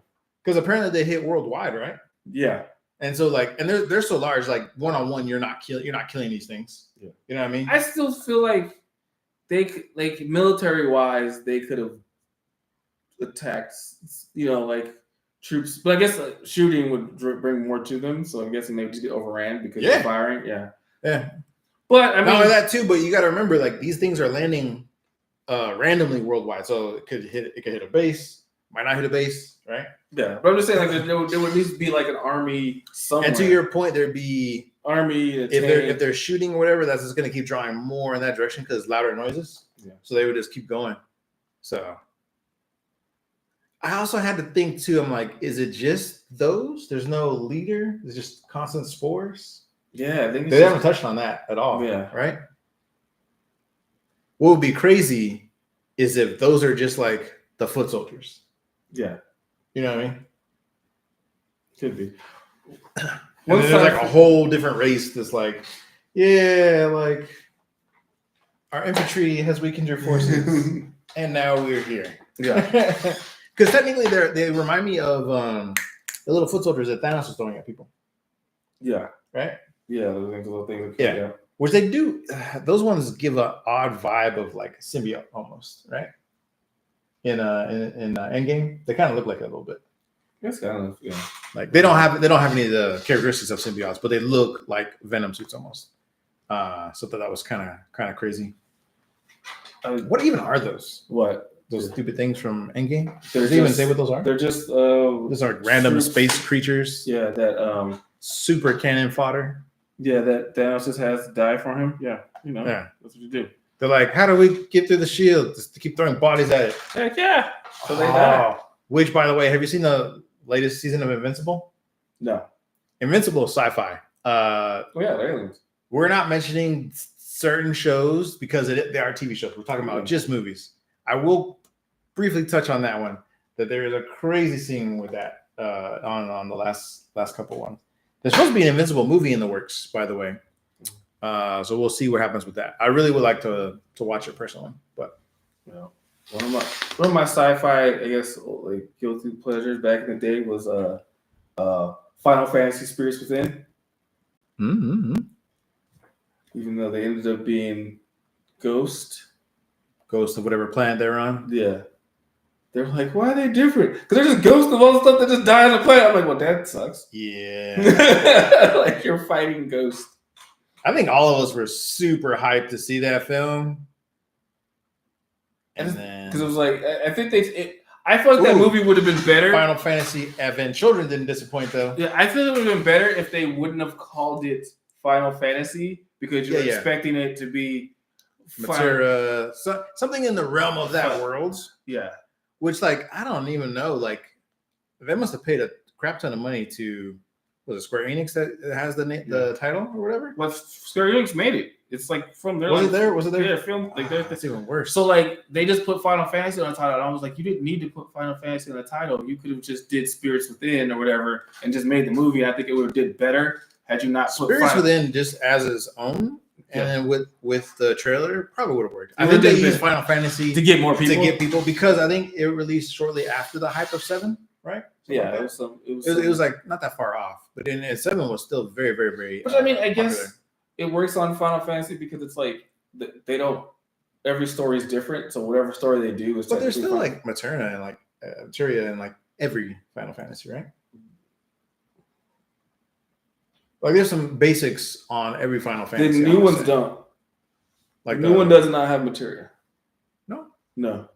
Because apparently they hit worldwide, right? Yeah. And so like, and they're so large, like one-on-one, you're not killing these things. Yeah. You know what I mean? I still feel like they could, like military wise, they could have attacked, like troops. But I guess shooting would bring more to them. So I'm guessing they just get overran because they're firing. Yeah. Yeah. But I mean, not only that too, but you got to remember, like these things are landing randomly worldwide. So it could hit a base, might not hit a base, right? Yeah. But I'm just saying, like there would at least be like an army somewhere. And to your point, there'd be army. If they're shooting or whatever, that's just going to keep drawing more in that direction because it's louder noises. Yeah. So they would just keep going. So I also had to think too. I'm like, is it just those? There's no leader. It's just constant spores. Yeah, I think they haven't touched on that at all. Yeah. Right. What would be crazy is if those are just like the foot soldiers. Yeah. You know what I mean? Could be. And there's like a whole different race that's like, yeah, like our infantry has weakened your forces, and now we're here. Yeah. Because technically they remind me of the little foot soldiers that Thanos was throwing at people. Yeah. Right? Yeah, those little things. Yeah. Which they do. Those ones give an odd vibe of like symbiote almost, right? In Endgame, they kind of look like it a little bit. Yes, kind of. Yeah. Like they don't have any of the characteristics of symbiotes, but they look like Venom suits almost. So that was kind of crazy. What even are those? What? Those stupid things from Endgame? Does they even say what those are? They're just those are random space creatures. Yeah, that super cannon fodder. Yeah, that Thanos just has to die for him. Yeah, yeah, that's what you do. They're like, how do we get through the shield? Just to keep throwing bodies at it. Heck yeah. So they die. Which, by the way, have you seen the latest season of Invincible? No. Invincible is sci-fi. Yeah, aliens. We're not mentioning certain shows because they are TV shows. We're talking about just movies. I will briefly touch on that one. That there is a crazy scene with that on the last couple ones. There's supposed to be an Invincible movie in the works, by the way. So we'll see what happens with that. I really would like to watch it personally, but one of my sci-fi, I guess, like guilty pleasures back in the day was Final Fantasy Spirits Within. Mm-hmm. Even though they ended up being ghost of whatever planet they're on. Yeah. They're like, why are they different? Because they're just ghosts of all the stuff that just die on the planet. I'm like, well, that sucks. Yeah. Like you're fighting ghosts. I think all of us were super hyped to see that film. And because it was like, I think I feel like that movie would have been better. Final Fantasy Advent Children didn't disappoint though. Yeah, I think it would have been better if they wouldn't have called it Final Fantasy because you're expecting it to be something in the realm of that world. Yeah. Which, like, I don't even know. Like, they must have paid a crap ton of money to, was it Square Enix that has the title or whatever? Well, Square Enix made it. It's like from there. Was it there? Yeah, film. Like that's even worse. So like they just put Final Fantasy on the title. And I was like, you didn't need to put Final Fantasy on the title. You could have just did Spirits Within or whatever and just made the movie. I think it would have did better had you not put Spirits Within just as its own. And then with the trailer, probably would have worked. I think they used Final Fantasy to get more people. To get people because I think it released shortly after the hype of 7, right? Yeah, like it was like not that far off, but then 7 was still very, very, very. Which I mean, I guess it works on Final Fantasy because it's like they don't. Every story is different, so whatever story they do is. But there's still like Materna and like Materia and like every Final Fantasy, right? Like there's some basics on every Final Fantasy. The new ones don't. Like the new one does not have materia. No.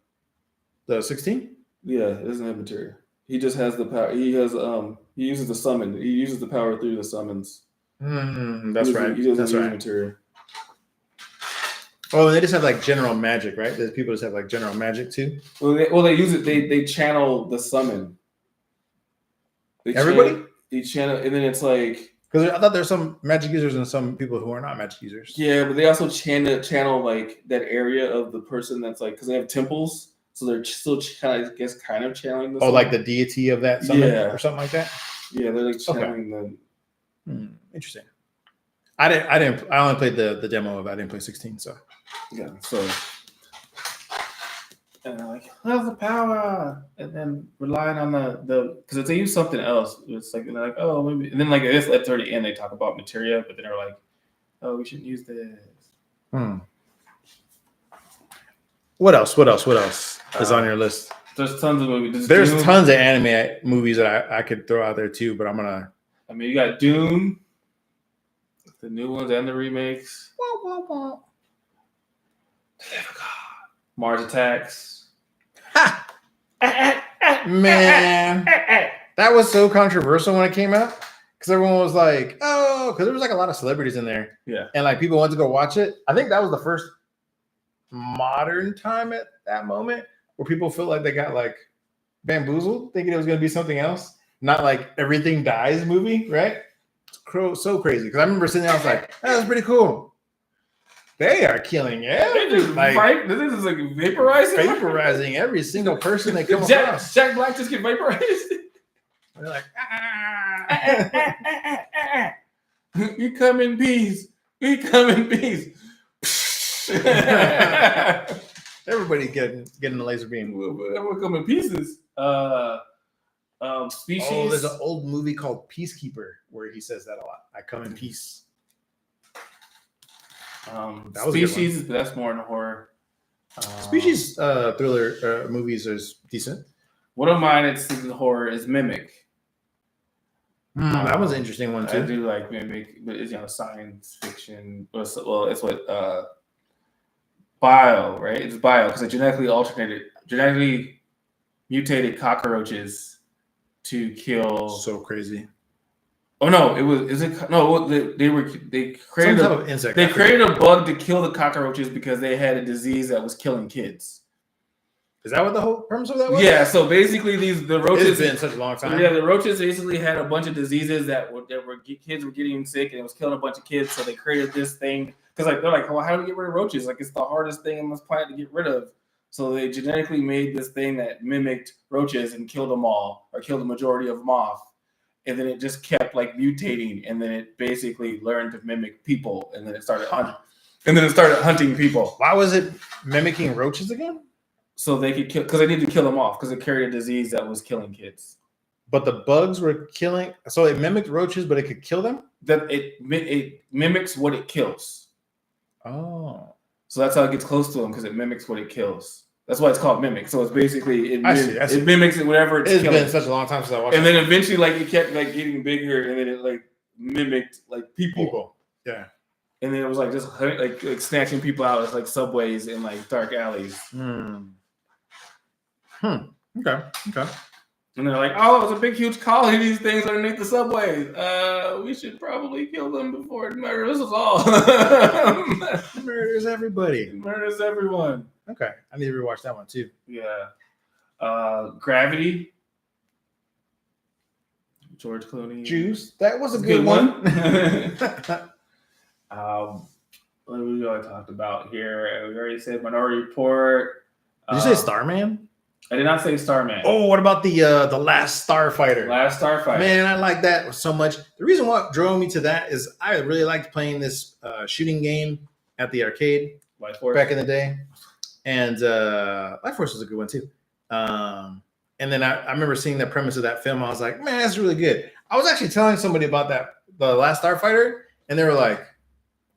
The 16? Yeah, it doesn't have materia. He just has the power. He has he uses the summon. He uses the power through the summons. That's right. He doesn't use materia. Oh, and they just have like general magic, right? There's people just have like general magic too. Well, they use it. They channel the summon. Everybody? They channel, and then it's like. Because I thought there's some magic users and some people who are not magic users. Yeah, but they also channel like that area of the person that's like because they have temples, so they're still kind of channeling. Oh, like the deity of that summon or something like that. Yeah, they're like channeling them. Interesting. I only played the demo of it. I didn't play 16, so yeah. So and they're like, "How's the power?" And then relying on the because if they use something else, it's like and they're like, "Oh, maybe." And then like this at the end, they talk about materia, but then they're like, "Oh, we shouldn't use this." What else is on your list? There's tons of movies. There's tons of anime movies that I could throw out there too, but I'm gonna. I mean, you got Dune, the new ones and the remakes. Mars Attacks. Man, that was so controversial when it came out because everyone was like, "Oh," because there was like a lot of celebrities in there. Yeah, and like people wanted to go watch it. I think that was the first modern time at that moment where people felt like they got like bamboozled, thinking it was going to be something else, not like Everything Dies movie, right? It's so crazy because I remember sitting there, I was like, "That was pretty cool." They are killing everything. Like, this is like vaporizing every single person they come across. Jack Black just get vaporized. They're like, we come in peace. We come in peace. Everybody getting the laser beam. Everyone come in pieces. Species. Oh, there's an old movie called Peacekeeper where he says that a lot. I come in peace. Species, but that's more in horror. Species thriller movies is decent. One of mine, it's in horror, is Mimic. That was an interesting one too. I do like Mimic, but it's science fiction. Well, it's what bio, right? It's bio because it genetically mutated cockroaches to kill. So crazy. Oh no! They created some type of insect. They created a bug to kill the cockroaches because they had a disease that was killing kids. Is that what the whole premise of that was? Yeah. So basically, the roaches. It's been such a long time. Yeah, the roaches basically had a bunch of diseases kids were getting sick and it was killing a bunch of kids. So they created this thing because they're like, well, how do we get rid of roaches? Like it's the hardest thing on this planet to get rid of. So they genetically made this thing that mimicked roaches and killed them all, or killed the majority of them off. And then it just kept like mutating, and then it basically learned to mimic people, and then it started hunting people. Why was it mimicking roaches again? So they could kill because they needed to kill them off because it carried a disease that was killing kids. But the bugs were killing, so it mimicked roaches, but it could kill them. That it mimics what it kills. Oh, so that's how it gets close to them because it mimics what it kills. That's why it's called Mimic. So it's basically I see. It mimics it whatever it's killing. Been such a long time since I watched. And then eventually, like it kept like getting bigger, and then it like mimicked like people. Yeah. And then it was like just like snatching people out of like subways and like dark alleys. Okay. And they're like, oh, it's a big, huge colony of these things underneath the subway. We should probably kill them before it murders us all. Murders everybody. It murders everyone. Okay. I need to rewatch that one too. Yeah. Gravity. George Clooney. Juice. That was a good one. What did we already talked about here? We already said Minority Report. Did you say Starman? I did not say Starman. Oh, what about the Last Starfighter? Last Starfighter. Man, I like that so much. The reason what drove me to that is I really liked playing this shooting game at the arcade Life Force. back in the day. And Life Force was a good one too. And then I remember seeing the premise of that film. I was like, man, that's really good. I was actually telling somebody about the Last Starfighter, and they were like,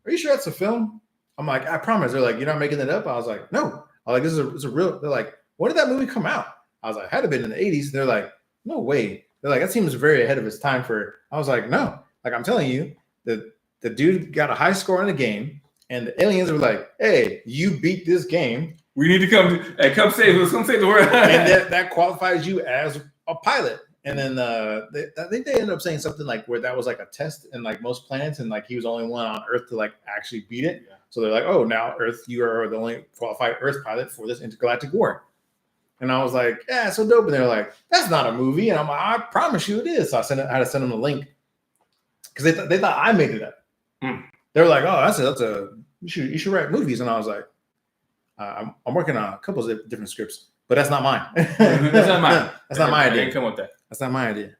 are you sure that's a film? I'm like, I promise. They're like, you're not making it up? I was like, no. I was like, it's a real. They're like, when did that movie come out? I was like, had to been in the 80s. They're like, no way. They're like, that seems very ahead of its time for. I was like, no. Like, I'm telling you, the dude got a high score in the game, and the aliens were like, hey, you beat this game. We need to come save us. Come save the world. And that qualifies you as a pilot. And then I think they ended up saying something like where that was like a test in like most planets, and like he was the only one on Earth to like actually beat it. Yeah. So they're like, oh, now Earth, you are the only qualified Earth pilot for this intergalactic war. And I was like, yeah, so dope. And they're like, that's not a movie. And I'm like, I promise you it is. So I had to send them the link because they thought I made it up. They were like, oh, that's a you should write movies. And I was like, I'm working on a couple of different scripts, but that's not mine. That's not mine. That's not my idea. I didn't come with that. That's not my idea.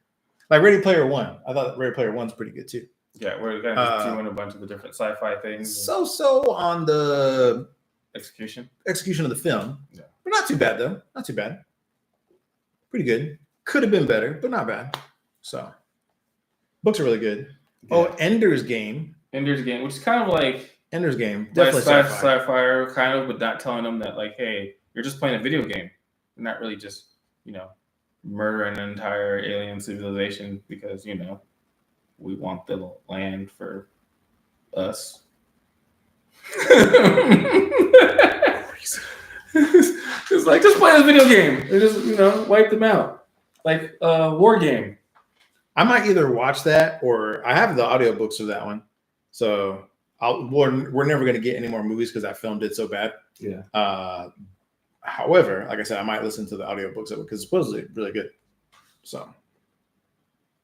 Like Ready Player One. I thought Ready Player One's pretty good too. Yeah, we're going to do a bunch of the different sci-fi things. So on the execution of the film. Yeah. But not too bad though. Not too bad. Pretty good. Could have been better, but not bad. So books are really good. Yeah. Oh, Ender's Game, which is kind of like Ender's Game. Definitely sci-fi kind of, but not telling them that like, hey, you're just playing a video game. You're not really just, murdering an entire alien civilization because, we want the land for us. It's like, just play a video game and just, wipe them out. Like a war game. I might either watch that or I have the audiobooks of that one. So we're never going to get any more movies because that film did so bad. Yeah. However, like I said, I might listen to the audiobooks of it because it's supposedly really good. So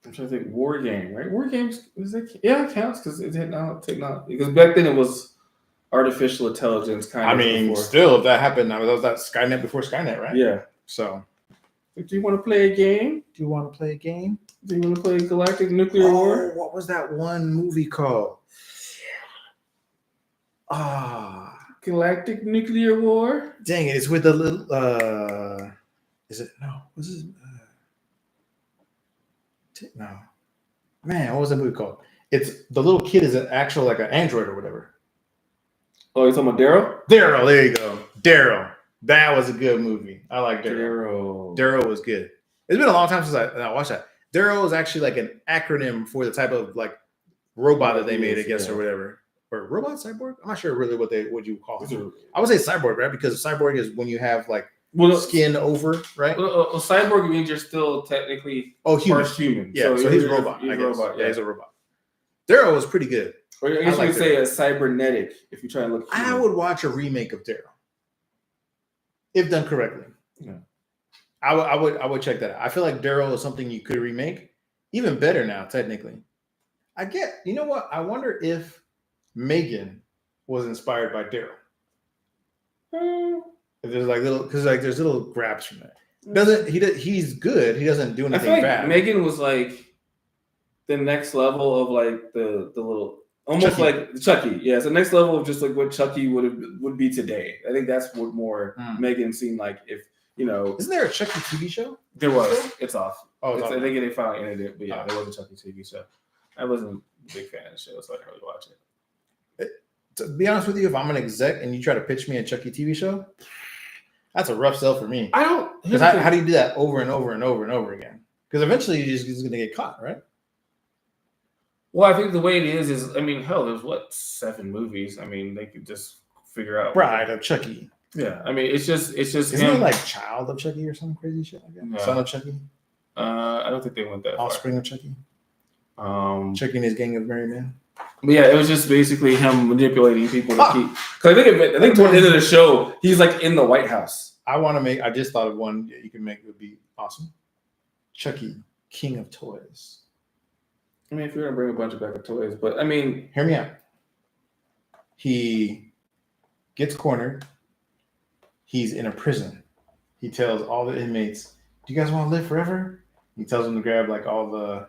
I'm trying to think. War game, right? War games, it counts because it had not because back then it was artificial intelligence kind of. I mean, before. Still, if that happened, that was that Skynet before Skynet, right? Yeah. So, do you want to play a game? Do you want to play Galactic Nuclear War? What was that one movie called? Galactic Nuclear War? Dang it, it's with the little is it no, was it no. Man, what was that movie called? It's the little kid is an actual like an android or whatever. Oh, you're talking about Daryl? Daryl, there you go. Daryl. That was a good movie. I like Daryl. Daryl was good. It's been a long time since I watched that. Daryl is actually like an acronym for the type of like robot that they made, I guess, or whatever. Or robot cyborg? I'm not sure really what you call it. I would say cyborg, right? Because cyborg is when you have like skin over, right? Well, cyborg means you're still technically human. Yeah, so he's a robot. I guess. Yeah, he's a robot. Daryl was pretty good. Or I guess you could say a cybernetic if you try to look. Human. I would watch a remake of Daryl if done correctly. Yeah. I would check that out. I feel like Daryl is something you could remake, even better now, technically. You know what? I wonder if Megan was inspired by Daryl. If there's like there's little grabs from that. He's good. He doesn't do anything bad. Megan was like the next level of like the little almost Chucky. Like Chucky. Yeah, it's the next level of just like what Chucky would be today. I think that's what more Megan seemed like if Isn't there a Chucky TV show? There was. It's off. Oh, I think they finally ended it, but yeah, there was a Chucky TV show. I wasn't a big fan of the show, so I didn't really watch it. To be honest with you, if I'm an exec and you try to pitch me a Chucky TV show, that's a rough sell for me. I don't. Because how do you do that over and over and over and over again? Because eventually you're just going to get caught, right? Well, I think the way it is, I mean, hell, there's 7 movies? I mean, they could just figure out. Bride of Chucky. Yeah, I mean, it's just Isn't him. it like child of Chucky or some crazy shit like that? No. Son of Chucky, I don't think they went that offspring of Chucky, far. Chucky and his gang of merry men. But yeah, it was just basically him manipulating people to keep. Because I think toward the end of the show, he's like in the White House. I just thought of one you can make would be awesome. Chucky, King of Toys. I mean, if you're gonna bring a bunch of back of toys, but I mean, hear me out. He gets cornered. He's in a prison. He tells all the inmates, "Do you guys want to live forever?" He tells them to grab like all the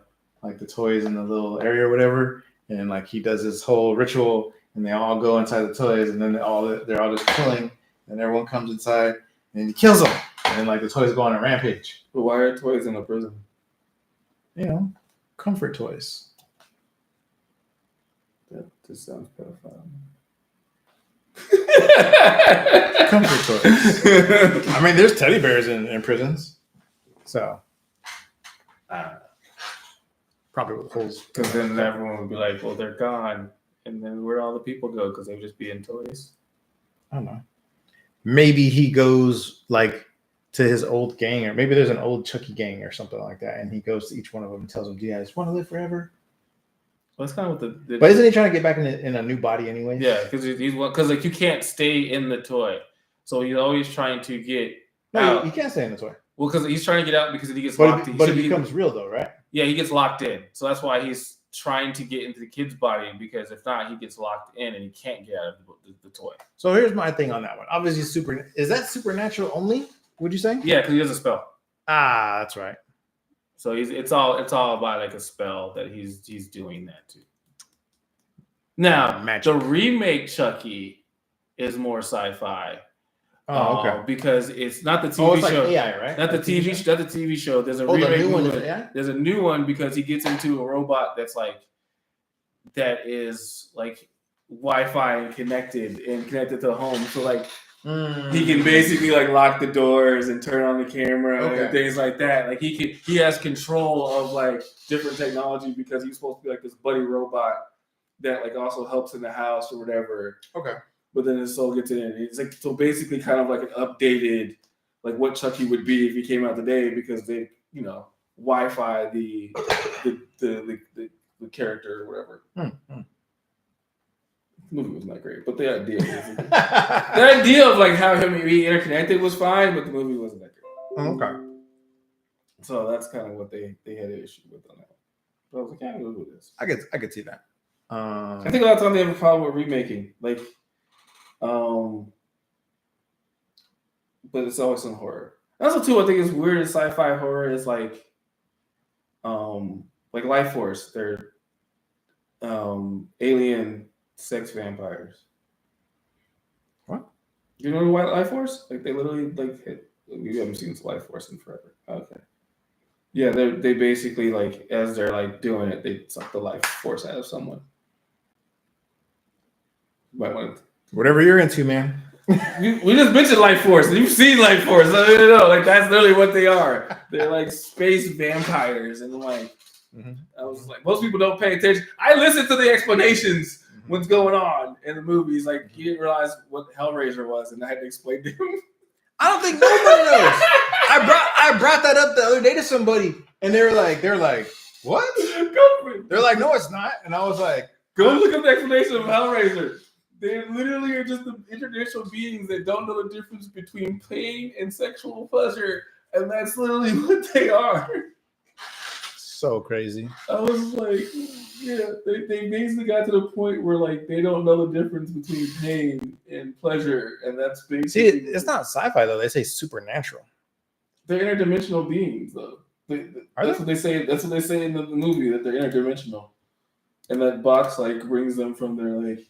toys in the little area or whatever, and like he does this whole ritual, and they all go inside the toys, and then they're all just chilling, and everyone comes inside, and he kills them, and then like the toys go on a rampage. But why are toys in a prison? You know, comfort toys. That just sounds pedophile. Comfort toys. I mean, there's teddy bears in prisons, so probably with holes. Because then everyone would be like, "Well, they're gone," and then where'd all the people go? Because they'd just be in toys. I don't know. Maybe he goes like to his old gang, or maybe there's an old Chucky gang or something like that, and he goes to each one of them and tells them, "Do you guys want to live forever?" Well, that's kind of what the But isn't he trying to get back in a new body anyway? Yeah, because like you can't stay in the toy, so he's always trying to get out. You can't stay in the toy. Well, because he's trying to get out because if he gets But locked in. But it becomes real though, right? Yeah, he gets locked in, so that's why he's trying to get into the kid's body, because if not, he gets locked in and he can't get out of the toy. So here's my thing on that one. Obviously, is that supernatural only? Would you say? Yeah, because he has a spell. Ah, that's right. So it's all by like a spell that he's doing that too. Now, the remake Chucky is more sci-fi. Oh, okay. Because it's not the TV show. Like AI, right? Not the TV show. There's a remake. The new one is AI? There's a new one because he gets into a robot that is like Wi-Fi and connected to the home. So like he can basically like lock the doors and turn on the camera and things like that. Like he has control of like different technology because he's supposed to be like this buddy robot that like also helps in the house or whatever. Okay. But then his soul gets in. It's like so basically kind of like an updated like what Chucky would be if he came out today, because they, Wi-Fi the character or whatever. The movie was not great, but the idea of like how him be interconnected was fine, but the movie wasn't that great. Okay. So that's kind of what they had an issue with on that one. But I was like, yeah, we'll do this. I could see that. I think a lot of times they have a problem with remaking, like, but it's always some horror. Also, too, I think it's weird in sci-fi horror is like Life Force. They're alien sex vampires. What? You know what Life Force? Like they literally you haven't seen Life Force in forever. Okay. Yeah, they basically like as they're like doing it, they suck the life force out of someone. Whatever you're into, man. We just mentioned Life Force. You've seen Life Force. I don't know. Like that's literally what they are. They're like space vampires, and like I was like, most people don't pay attention. I listened to the explanations. What's going on in the movies? Like he didn't realize what Hellraiser was, and I had to explain to him. I don't think nobody knows. I brought that up the other day to somebody, and they're like, what? They're like, no, it's not. And I was like, go look up the explanation of Hellraiser. They literally are just the interdimensional beings that don't know the difference between pain and sexual pleasure, and that's literally what they are. So crazy. I was like, yeah, they basically got to the point where like they don't know the difference between pain and pleasure, and that's basically. See, it's not sci-fi though. They say supernatural. They're interdimensional beings, though. That's what they say. That's what they say in the movie, that they're interdimensional, and that box like brings them from their like.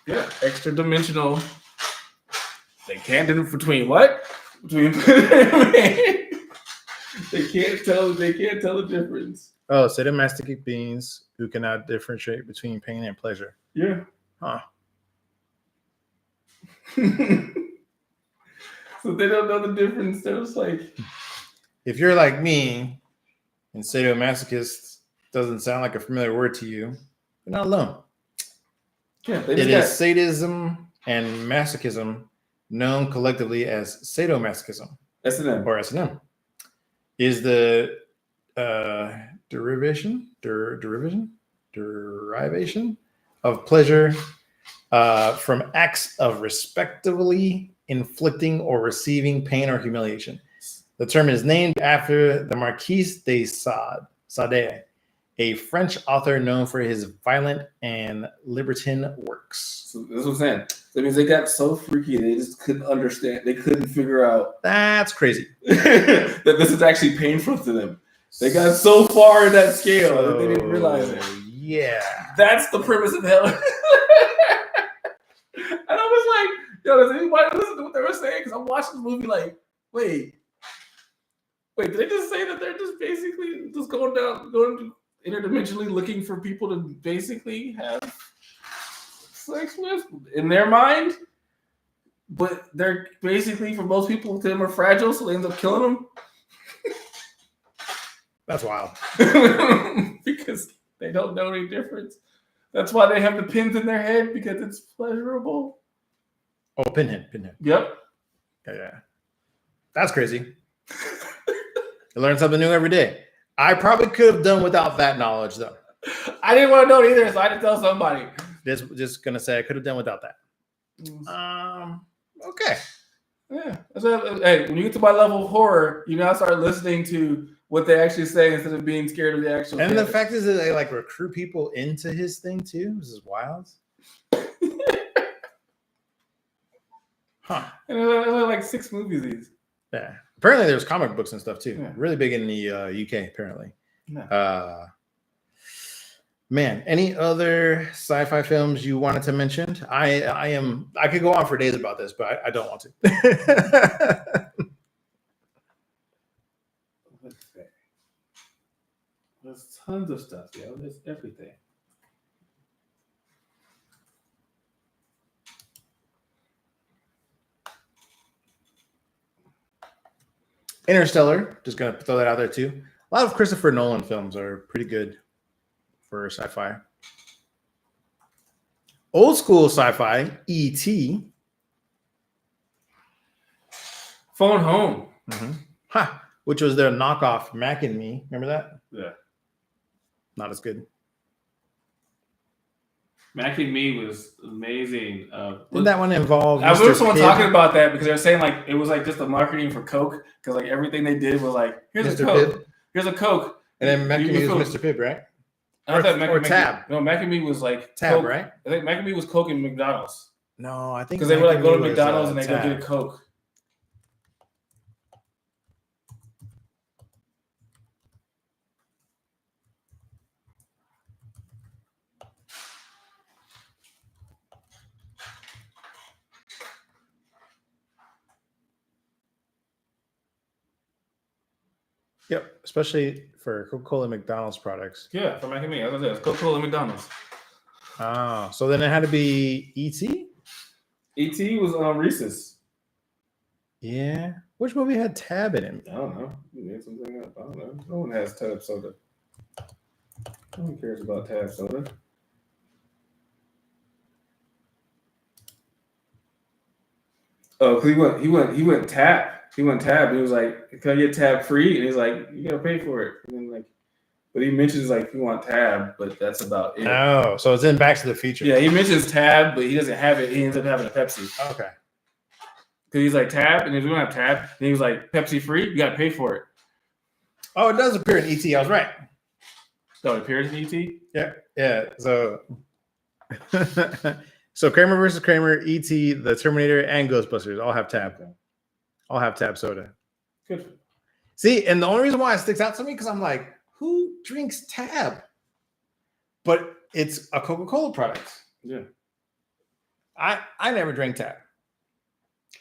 Yeah, extra dimensional. They can't do between what? Between they can't tell the difference. Oh, sadomasochistic beings who cannot differentiate between pain and pleasure. Yeah. Huh. So they don't know the difference. They're just like, if you're like me and sadomasochist doesn't sound like a familiar word to you, you're not alone. Yeah, it is sadism and masochism, known collectively as sadomasochism S&M. or S&M, is the derivation of pleasure from acts of respectively inflicting or receiving pain or humiliation. The term is named after the Marquis de Sade, a French author known for his violent and libertine works. So that's what I'm saying. That means they got so freaky they just couldn't understand. They couldn't figure out That's crazy. that this is actually painful to them. They got so far in that scale that they didn't realize it. Yeah. That's the premise of hell. And I was like, yo, does anybody listen to what they were saying? Because I'm watching the movie like, wait, did they just say that they're just basically just going interdimensionally looking for people to basically have sex with in their mind? But they're basically, for most people, to them are fragile, so they end up killing them. That's wild. Because they don't know any difference. That's why they have the pins in their head, because it's pleasurable. Oh, pinhead. Yep. Yeah. That's crazy. You learn something new every day. I probably could have done without that knowledge, though. I didn't want to know it either, so I had to tell somebody. Just gonna say I could have done without that. Okay. Yeah. Hey, when you get to my level of horror, you now start listening to what they actually say instead of being scared of the actual. And the fact is that they like recruit people into his thing too. This is wild. Huh. And there's like 6 movies. Yeah. Apparently there's comic books and stuff too. Yeah. Really big in the UK apparently. Yeah. Man, any other sci-fi films you wanted to mention? I could go on for days about this, but I don't want to. There's tons of stuff, yo. There's everything. Interstellar, just gonna throw that out there too. A lot of Christopher Nolan films are pretty good for sci-fi. Old school sci-fi, E.T. Phone Home. Mm-hmm. Which was their knockoff Mac and Me. Remember that? Yeah. Not as good. Mac and Me was amazing. Didn't that one involve? I remember someone talking about that because they were saying like it was like just the marketing for Coke, because like everything they did was like, here's Mr. a Coke, Pibb? here's a Coke. And then Mac and Me was Mr. Pibb, right? I thought Or Tab. No, Mac and Me was like Tab, Coke. right? I think Mac and Me was Coke and McDonald's. No, I think because they would like go to was, McDonald's and they Tab. go get a Coke. Yep, especially for Coca-Cola and McDonald's products. Yeah, for Mac and Me. As I said, it's Coca-Cola and McDonald's. Oh, so then it had to be E.T.? E.T. was on Reese's. Yeah. Which movie had Tab in it? I don't know. You made something up. I don't know. No one has Tab soda. No one cares about Tab soda. Oh, because he went Tab. He went Tab. And he was like, "Can I get Tab free?" And he's like, "You gotta pay for it." And then like, but he mentions like, "You want Tab," but that's about it. Oh, so it's in Back to the Future. Yeah, he mentions Tab, but he doesn't have it. He ends up having a Pepsi. Okay. Because he's like Tab, and if you don't have Tab, and he was like, "Pepsi free, you gotta pay for it." Oh, it does appear in E.T. I was right. So it appears in ET. Yeah. So, so Kramer versus Kramer, E.T., the Terminator, and Ghostbusters all have Tab. All have Tab soda. Good. See, and the only reason why it sticks out to me because I'm like, who drinks Tab? But it's a Coca-Cola product. Yeah. I never drank Tab.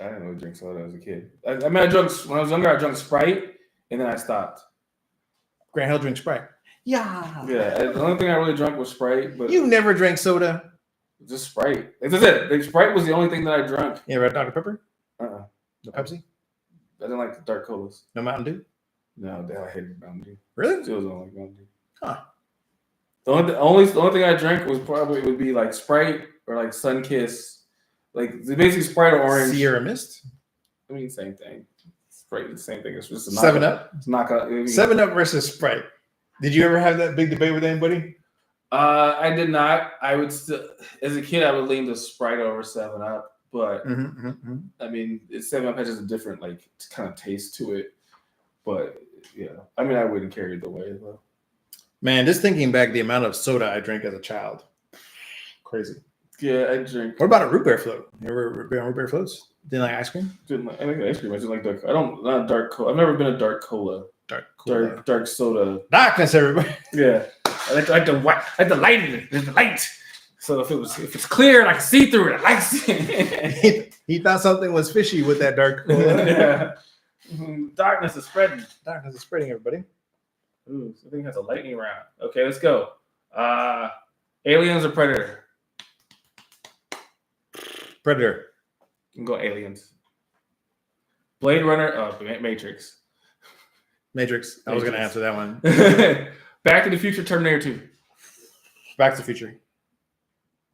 I didn't really drink soda as a kid. I mean, I drank when I was younger. I drank Sprite, and then I stopped. Grant Hill drinks Sprite. Yeah. Yeah. The only thing I really drank was Sprite. But You never drank soda. just Sprite. That's it. Like, Sprite was the only thing that I drank. Yeah, Red Dr. Pepper? No Pepsi? I didn't like the dark colas. No Mountain Dew? No, I hated Mountain Dew. Really? Still don't like Mountain Dew. Huh. The only thing I drank would be like Sprite or like Sunkiss Like it's basically Sprite or orange. Sierra Mist. I mean, same thing. Sprite, the same thing. It's just a 7 Up. It's knockout. I mean, 7 Up versus Sprite. Did you ever have that big debate with anybody? I did not. I would still, as a kid, I would lean to Sprite over 7 Up, but I mean, 7 Up has just a different like kind of taste to it. But yeah, I mean, I wouldn't carry it the way though. Man, just thinking back, the amount of soda I drank as a child, crazy. Yeah, I drink. What about a root beer float? You ever been on root beer floats? Didn't like ice cream? Didn't like, I like ice cream. I just like dark. I don't not dark cola. I've never been a dark cola. Dark soda. Darkness, everybody. Yeah, I like the light in it. There's the light. So if it's clear and I can see through it, I like it. He thought something was fishy with that dark cola. Yeah. Darkness is spreading. Darkness is spreading, everybody. Ooh, I think it has a lightning round. Okay, let's go. Aliens or Predator? Predator. You can go Aliens. Blade Runner. Oh, Matrix. Matrix. I was going to answer that one. Back to the Future, Terminator 2. Back to the Future.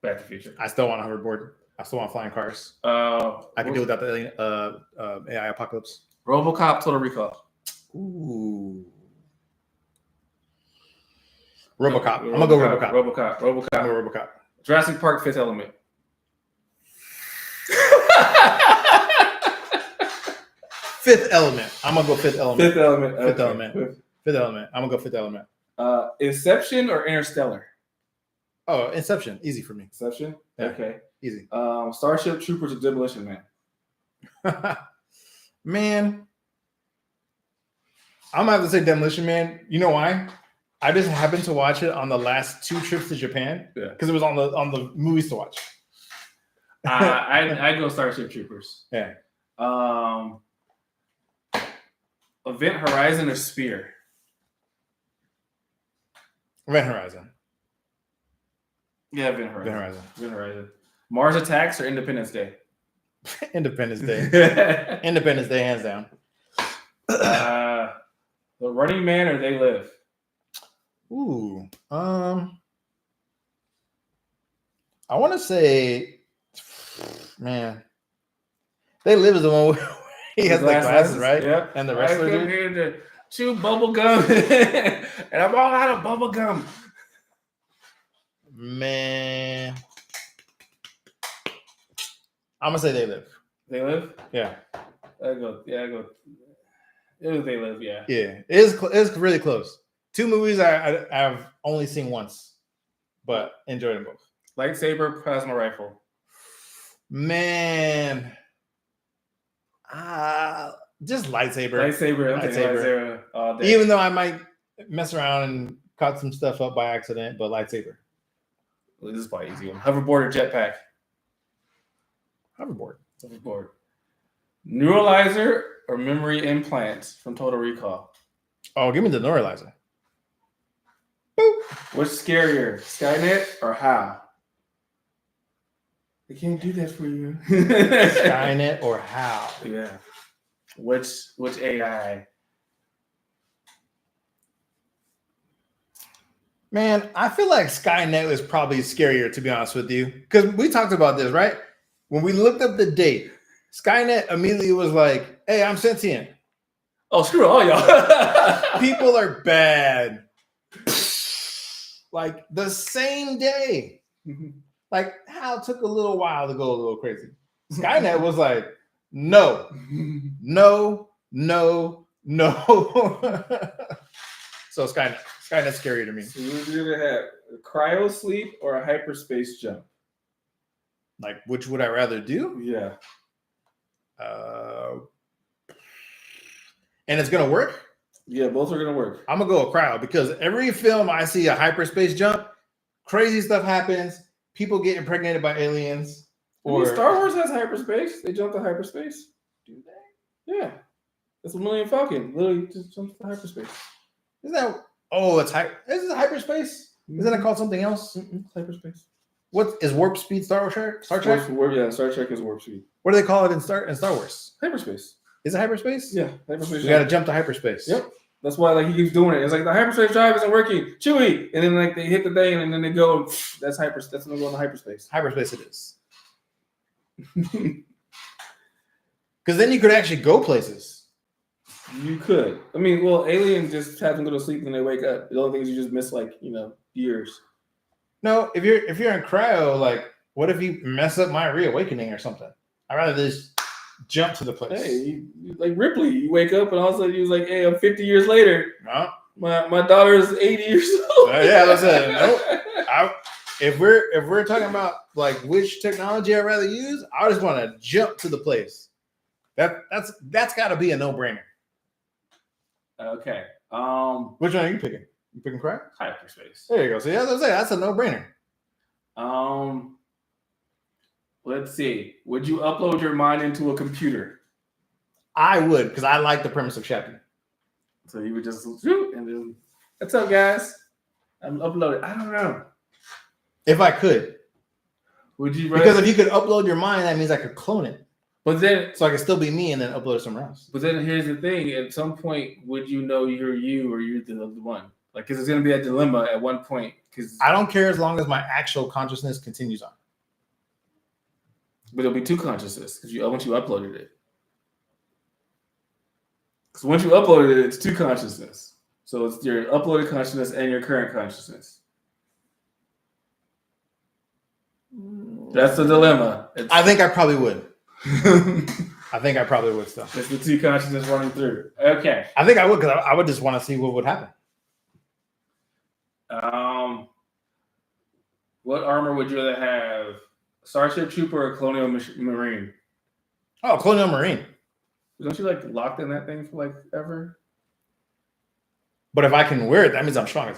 Back to the Future. I still want a hoverboard. I still want flying cars. I can deal without the alien, AI apocalypse. RoboCop, Total Recall. Ooh. RoboCop. I'm gonna go RoboCop. RoboCop. I'm gonna go RoboCop. Jurassic Park, Fifth Element. Fifth Element. I'm gonna go Fifth Element. Fifth Element. Fifth Element. Fifth Element. I'm gonna go Fifth Element. Inception or Interstellar? Oh, Inception. Easy for me. Inception. Yeah. Okay. Easy. Starship Troopers or Demolition Man? Man, I'm gonna have to say Demolition Man. You know why? I just happened to watch it on the last 2 trips to Japan because it was on the movies to watch. I go Starship Troopers. Yeah. Event Horizon or Spear? Event Horizon. Yeah, Event Horizon. Event Horizon. Event Horizon. Mars Attacks or Independence Day? Independence Day. Independence Day, hands down. The Running Man or They Live? Ooh. I want to say, man, They Live is the one where he has the glasses, right? Yep. And the wrestler I come here to chew bubble gum, and I'm all out of bubble gum. Man, I'm gonna say They Live. They Live? Yeah. I go. It was They Live. Yeah. Yeah. It's really close. 2 movies I've only seen once, but enjoyed them both. Lightsaber, plasma rifle. Man, just lightsaber. Lightsaber all day. Even though I might mess around and cut some stuff up by accident, but lightsaber. Well, this is probably an easy one. Hoverboard or jetpack? Hoverboard. Hoverboard. Neuralizer or memory implants from Total Recall? Oh, give me the neuralizer. Boop. What's scarier, Skynet or HAL? They can't do that for you. Skynet or HAL? Yeah. Which AI? Man, I feel like Skynet is probably scarier, to be honest with you. Because we talked about this, right? When we looked up the date, Skynet immediately was like, hey, I'm sentient. Oh, screw all y'all. People are bad. Like the same day. Like Hal took a little while to go a little crazy. Skynet was like, no. So Skynet's scarier to me. So you're gonna have a cryo sleep or a hyperspace jump? Like, which would I rather do? Yeah. And it's gonna work? Yeah, both are gonna work. I'm gonna go a cryo because every film I see a hyperspace jump, crazy stuff happens. People get impregnated by aliens. Or Star Wars has hyperspace. They jump to hyperspace. Do they? Yeah. That's Millennium Falcon. Literally just jumps to hyperspace. Isn't that? Oh, it's Is it hyperspace? Isn't it called something else? Hyperspace. What is warp speed? Star Trek? Star Trek is warp speed. What do they call it in Star Wars? Hyperspace. Is it hyperspace? Yeah, hyperspace. We got to jump to hyperspace. Yep. That's why he keeps doing it. It's like the hyperspace drive isn't working. Chewie, and then they hit the thing, and then they go. That's when they go into hyperspace. Hyperspace it is. Because then you could actually go places. You could. I mean, well, aliens just have them go to sleep and they wake up. The only thing is you just miss years. No, if you're in cryo, like, what if you mess up my reawakening or something? I'd rather just jump to the place. Hey, you like Ripley, you wake up and all of a sudden you was like, hey, I'm 50 years later. No. My daughter is 80 years old. Yeah, that's it. Nope. If we're talking about like which technology I'd rather use, I just want to jump to the place. That's got to be a no-brainer. Okay. Which one are you picking? You picking cryo? Hyperspace. There you go. So yeah, that's a no-brainer. Let's see. Would you upload your mind into a computer? I would, because I like the premise of Chappie. So you would just shoot and then, what's up, guys? I'm uploaded. I don't know. If I could. Would you? Because if you could upload your mind, that means I could clone it. But then, so I could still be me and then upload it somewhere else. But then here's the thing: at some point, would you know you're you or you're the one? Like, because it's going to be a dilemma at one point. Because I don't care as long as my actual consciousness continues on. But it'll be two consciousness because once you uploaded it. Because once you uploaded it, it's two consciousness. So it's your uploaded consciousness and your current consciousness. That's the dilemma. I think I probably would. I think I probably would still. It's the two consciousness running through. Okay. I think I would because I would just want to see what would happen. What armor would you rather have? Starship Trooper or Colonial Marine? Oh, Colonial Marine. Don't you like locked in that thing for like ever? But if I can wear it, that means I'm strong.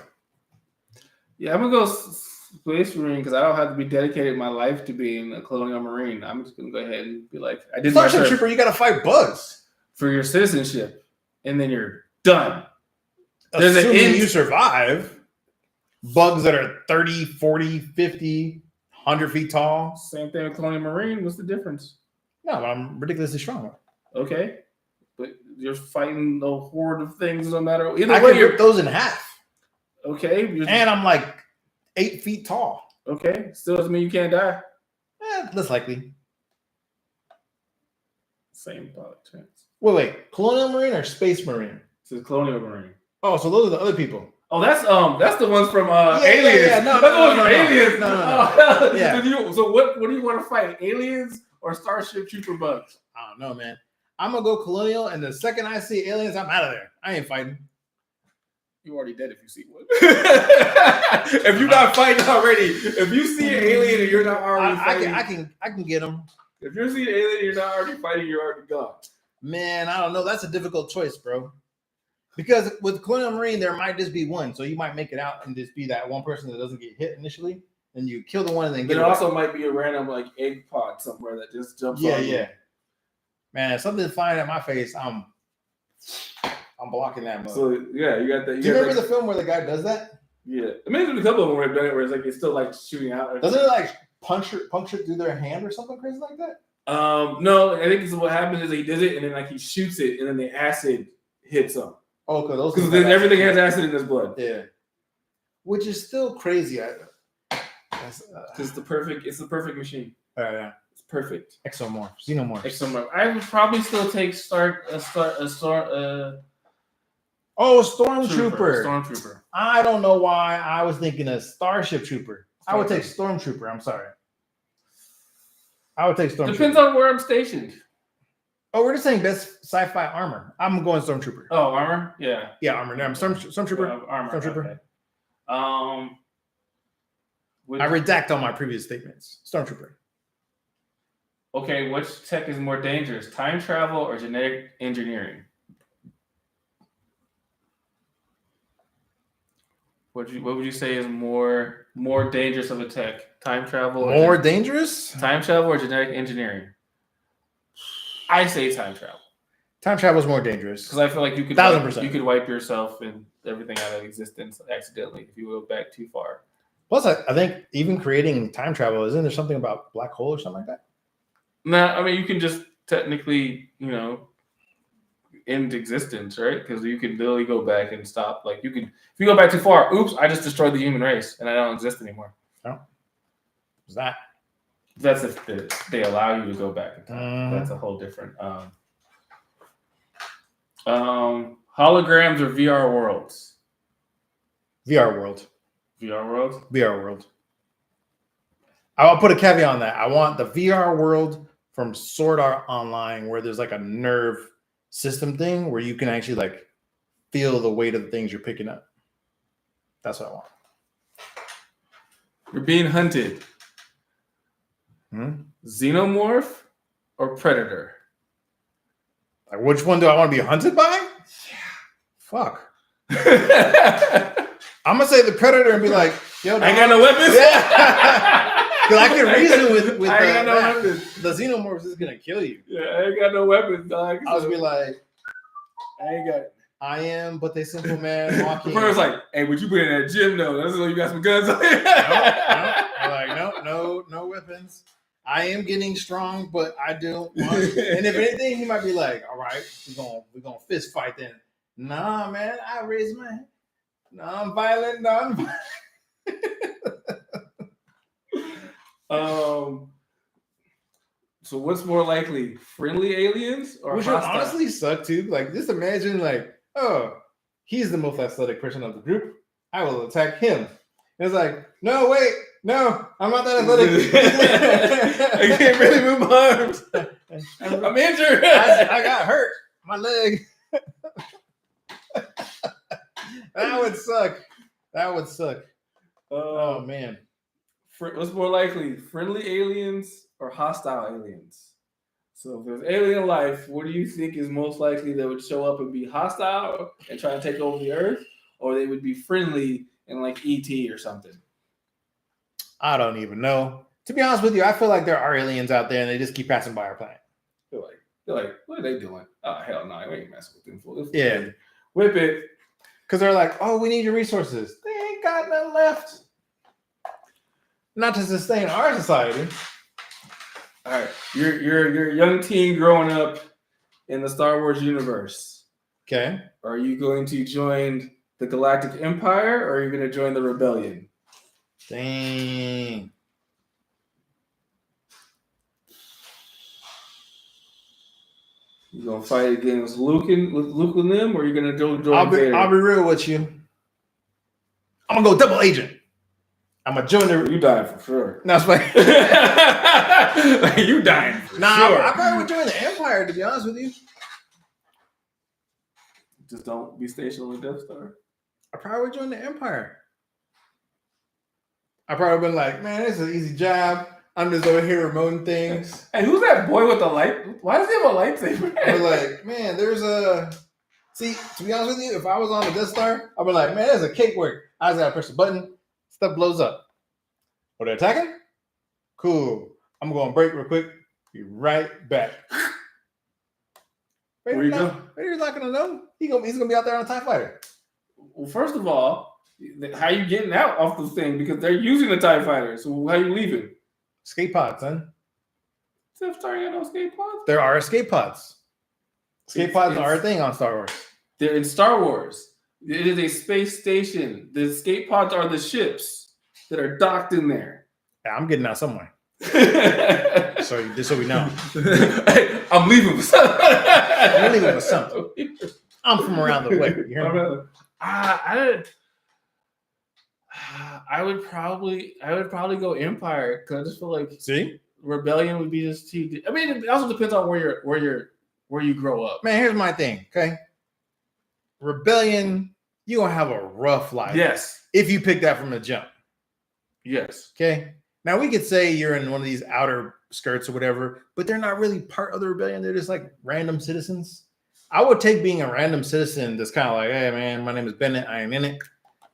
Yeah, I'm gonna go Space Marine because I don't have to be dedicated my life to being a Colonial Marine. I'm just gonna go ahead and be like, I did Starship Trooper. You gotta fight bugs for your citizenship, and then you're done. There's assuming you survive. Bugs that are 30, 40, 50, 100 feet tall. Same thing with Colonial Marine. What's the difference? No, but I'm ridiculously strong. Okay. But you're fighting a horde of things no matter. Either I way, can rip those in half. Okay. And I'm like 8 feet tall. Okay. Still doesn't mean you can't die. Less likely. Same probably chance. Wait. Colonial Marine or Space Marine? It's Colonial Marine. Oh, so those are the other people. Oh, that's the ones from Aliens. Yeah. No, that's the ones from Aliens. No. Yeah. So what do you want to fight? Aliens or Starship Trooper bugs? I don't know, man. I'm gonna go Colonial, and the second I see aliens, I'm out of there. I ain't fighting. You already dead if you see one. If you're not fighting already, if you see an alien and you're not already fighting, I can get them. If you're seeing an alien and you're not already fighting, you're already gone. Man, I don't know. That's a difficult choice, bro. Because with Colonial Marine, there might just be one, so you might make it out and just be that one person that doesn't get hit initially, and you kill the one and then get. There also might be a random like egg pod somewhere that just jumps. on you. Man, if something's flying at my face, I'm blocking that mug. So yeah, you got that. Do you remember the film where the guy does that? Yeah, I mean, there's a couple of them where I've done it where it's like it's still like shooting out. Doesn't it like puncture through their hand or something crazy like that? No, I think what happens is he does it and then like he shoots it and then the acid hits him. Oh, because everything has acid in his blood. Yeah, which is still crazy. It's the perfect machine. Yeah. Perfect. Exomorph. Xenomorph. Exomorph. I would probably still take Stormtrooper. Stormtrooper. I don't know why I was thinking a Starship Trooper. I would take Stormtrooper. I'm sorry. I would take Stormtrooper. Depends on where I'm stationed. Oh, we're just saying best sci-fi armor. I'm going Stormtrooper. Oh, armor? Yeah. Yeah, armor. No, I'm Stormtrooper. Armor. Stormtrooper. Okay. I redact all my previous statements. Stormtrooper. Okay, which tech is more dangerous, time travel or genetic engineering? What would you say is more dangerous of a tech? Time travel? More dangerous? Time travel or genetic engineering? I say time travel. Time travel is more dangerous because I feel like you could 1000%. You could wipe yourself and everything out of existence accidentally if you go back too far. Plus, I think even creating time travel, isn't there something about black hole or something like that? Nah, I mean you can just technically, end existence, right? Because you can literally go back and stop. Like if you go back too far, oops, I just destroyed the human race and I don't exist anymore. No, what's that? That's if they allow you to go back in time. Mhm. That's a whole different. Holograms or VR worlds? VR world. VR worlds. VR world. I'll put a caveat on that. I want the VR world from Sword Art Online, where there's like a nerve system thing where you can actually like feel the weight of the things you're picking up. That's what I want. You're being hunted. Xenomorph or predator? Like, which one do I want to be hunted by? Yeah. Fuck. I'm gonna say the predator and be like, yo, I ain't got no weapons. Yeah. Because I can reason with I ain't got no weapons. The xenomorphs is gonna kill you. Yeah, I ain't got no weapons, dog. I'll just be like, I ain't got it. I am but a simple man walking. The first like, hey, would you put in that gym though? That's why you got some guns on it. I'm like, no weapons. I am getting strong, but I don't want. And if anything, he might be like, all right, we're gonna fist fight then. Nah, man, I raise my hand. Non-violent. So what's more likely, friendly aliens or Which would hostile? honestly suck too. Like, just imagine, like, oh, he's the most athletic person of the group. I will attack him. And it's like, no, wait, no, I'm not that athletic. I can't really move my arms. I'm injured. I got hurt. My leg. That would suck. That would suck. Oh man. What's more likely, friendly aliens or hostile aliens? So if there's alien life, what do you think is most likely that would show up and be hostile and try to take over the Earth, or they would be friendly and like ET or something? I don't even know. To be honest with you, I feel like there are aliens out there and they just keep passing by our planet. They're like, what are they doing? Oh hell no, we ain't messing with them fools. Yeah. Whip it. Because they're like, oh, we need your resources. They ain't got nothing left. Not to sustain our society. All right, you're a young teen growing up in the Star Wars universe. Okay. Are you going to join the Galactic Empire or are you going to join the Rebellion? Dang. You gonna fight against Luke and them, or are you gonna join Vader? I'll be real with you. I'm gonna go double agent. I'm gonna join the. You dying for sure. No, it's fine. You dying for Nah, sure. I probably would join the Empire, to be honest with you. Just don't be stationed on the Death Star. I probably would join the Empire. I probably been like, man, this is an easy job. I'm just over here remoting things. Hey, who's that boy with the light? Why does he have a lightsaber? I was like, man, there's a. See, to be honest with you, if I was on the Death Star, I'd be like, man, there's a cake work. I just gotta press the button, stuff blows up. Oh, they're attacking? Cool. I'm going to break real quick. Be right back. Vader's not going to know. He's gonna be out there on a TIE fighter. Well, first of all, how you getting out off the thing? Because they're using the TIE fighter. So how you leaving? Escape pods, son. Death Star got no escape pods? There are escape pods. Escape pods are a thing on Star Wars. They're in Star Wars. It is a space station. The escape pods are the ships that are docked in there. Yeah, I'm getting out somewhere. So just so we know. Hey, I'm leaving with something. I'm leaving with something. I'm from around the way. You hear me? I would probably go Empire because I just feel like See? Rebellion would be just too. I mean, it also depends on where you grow up. Man, here's my thing, okay? Rebellion, you're gonna have a rough life. Yes. If you pick that from the jump. Yes. Okay. Now we could say you're in one of these outer skirts or whatever, but they're not really part of the rebellion. They're just like random citizens. I would take being a random citizen that's kind of like, hey man, my name is Bennett, I am in it,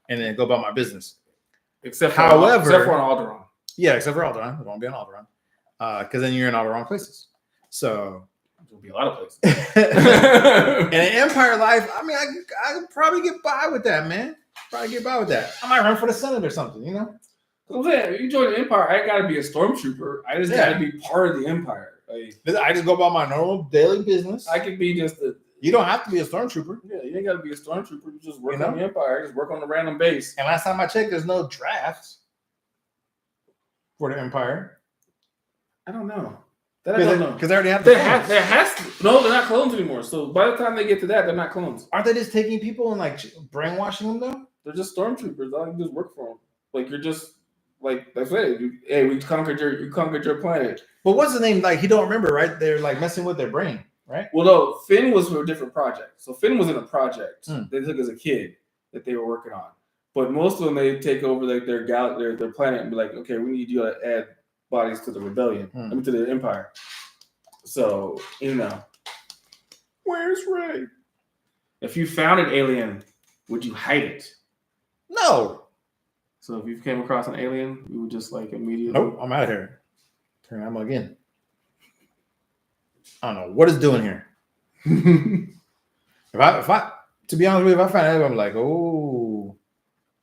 and then go about my business. Except for Alderaan. Yeah, except for Alderaan. It won't be on Alderaan. Because then you're in all the wrong places. So there'll be a lot of places. in an Empire life, I mean, I could probably get by with that, man. Probably get by with that. I might run for the Senate or something, you know? I'm saying, if you join the Empire, I gotta be a stormtrooper. I just gotta be part of the Empire. Like, I just go about my normal daily business. I could be just a. You don't have to be a stormtrooper. Yeah, you ain't gotta be a stormtrooper. You just work on the Empire. Just work on the random base. And last time I checked, there's no drafts for the Empire. I don't know. That I don't know. Because they already have the clones. There has to. No, they're not clones anymore. So by the time they get to that, they're not clones. Aren't they just taking people and like brainwashing them though? They're just stormtroopers. All you do is work for them. Like you're just like that's it. Hey, you conquered your planet. But what's the name? Like he don't remember, right? They're like messing with their brain, right? Well, no, Finn was for a different project. So Finn was in a project they took as a kid that they were working on. But most of them they take over like their planet and be like, okay, we need you to add bodies to the rebellion, to the Empire. So where's Rey? If you found an alien, would you hide it? No. So if you came across an alien, you would just like immediately. Nope, I'm out of here. Turn ammo again. I don't know what it's doing here. if I, to be honest with you, if I find out, I'm like, oh,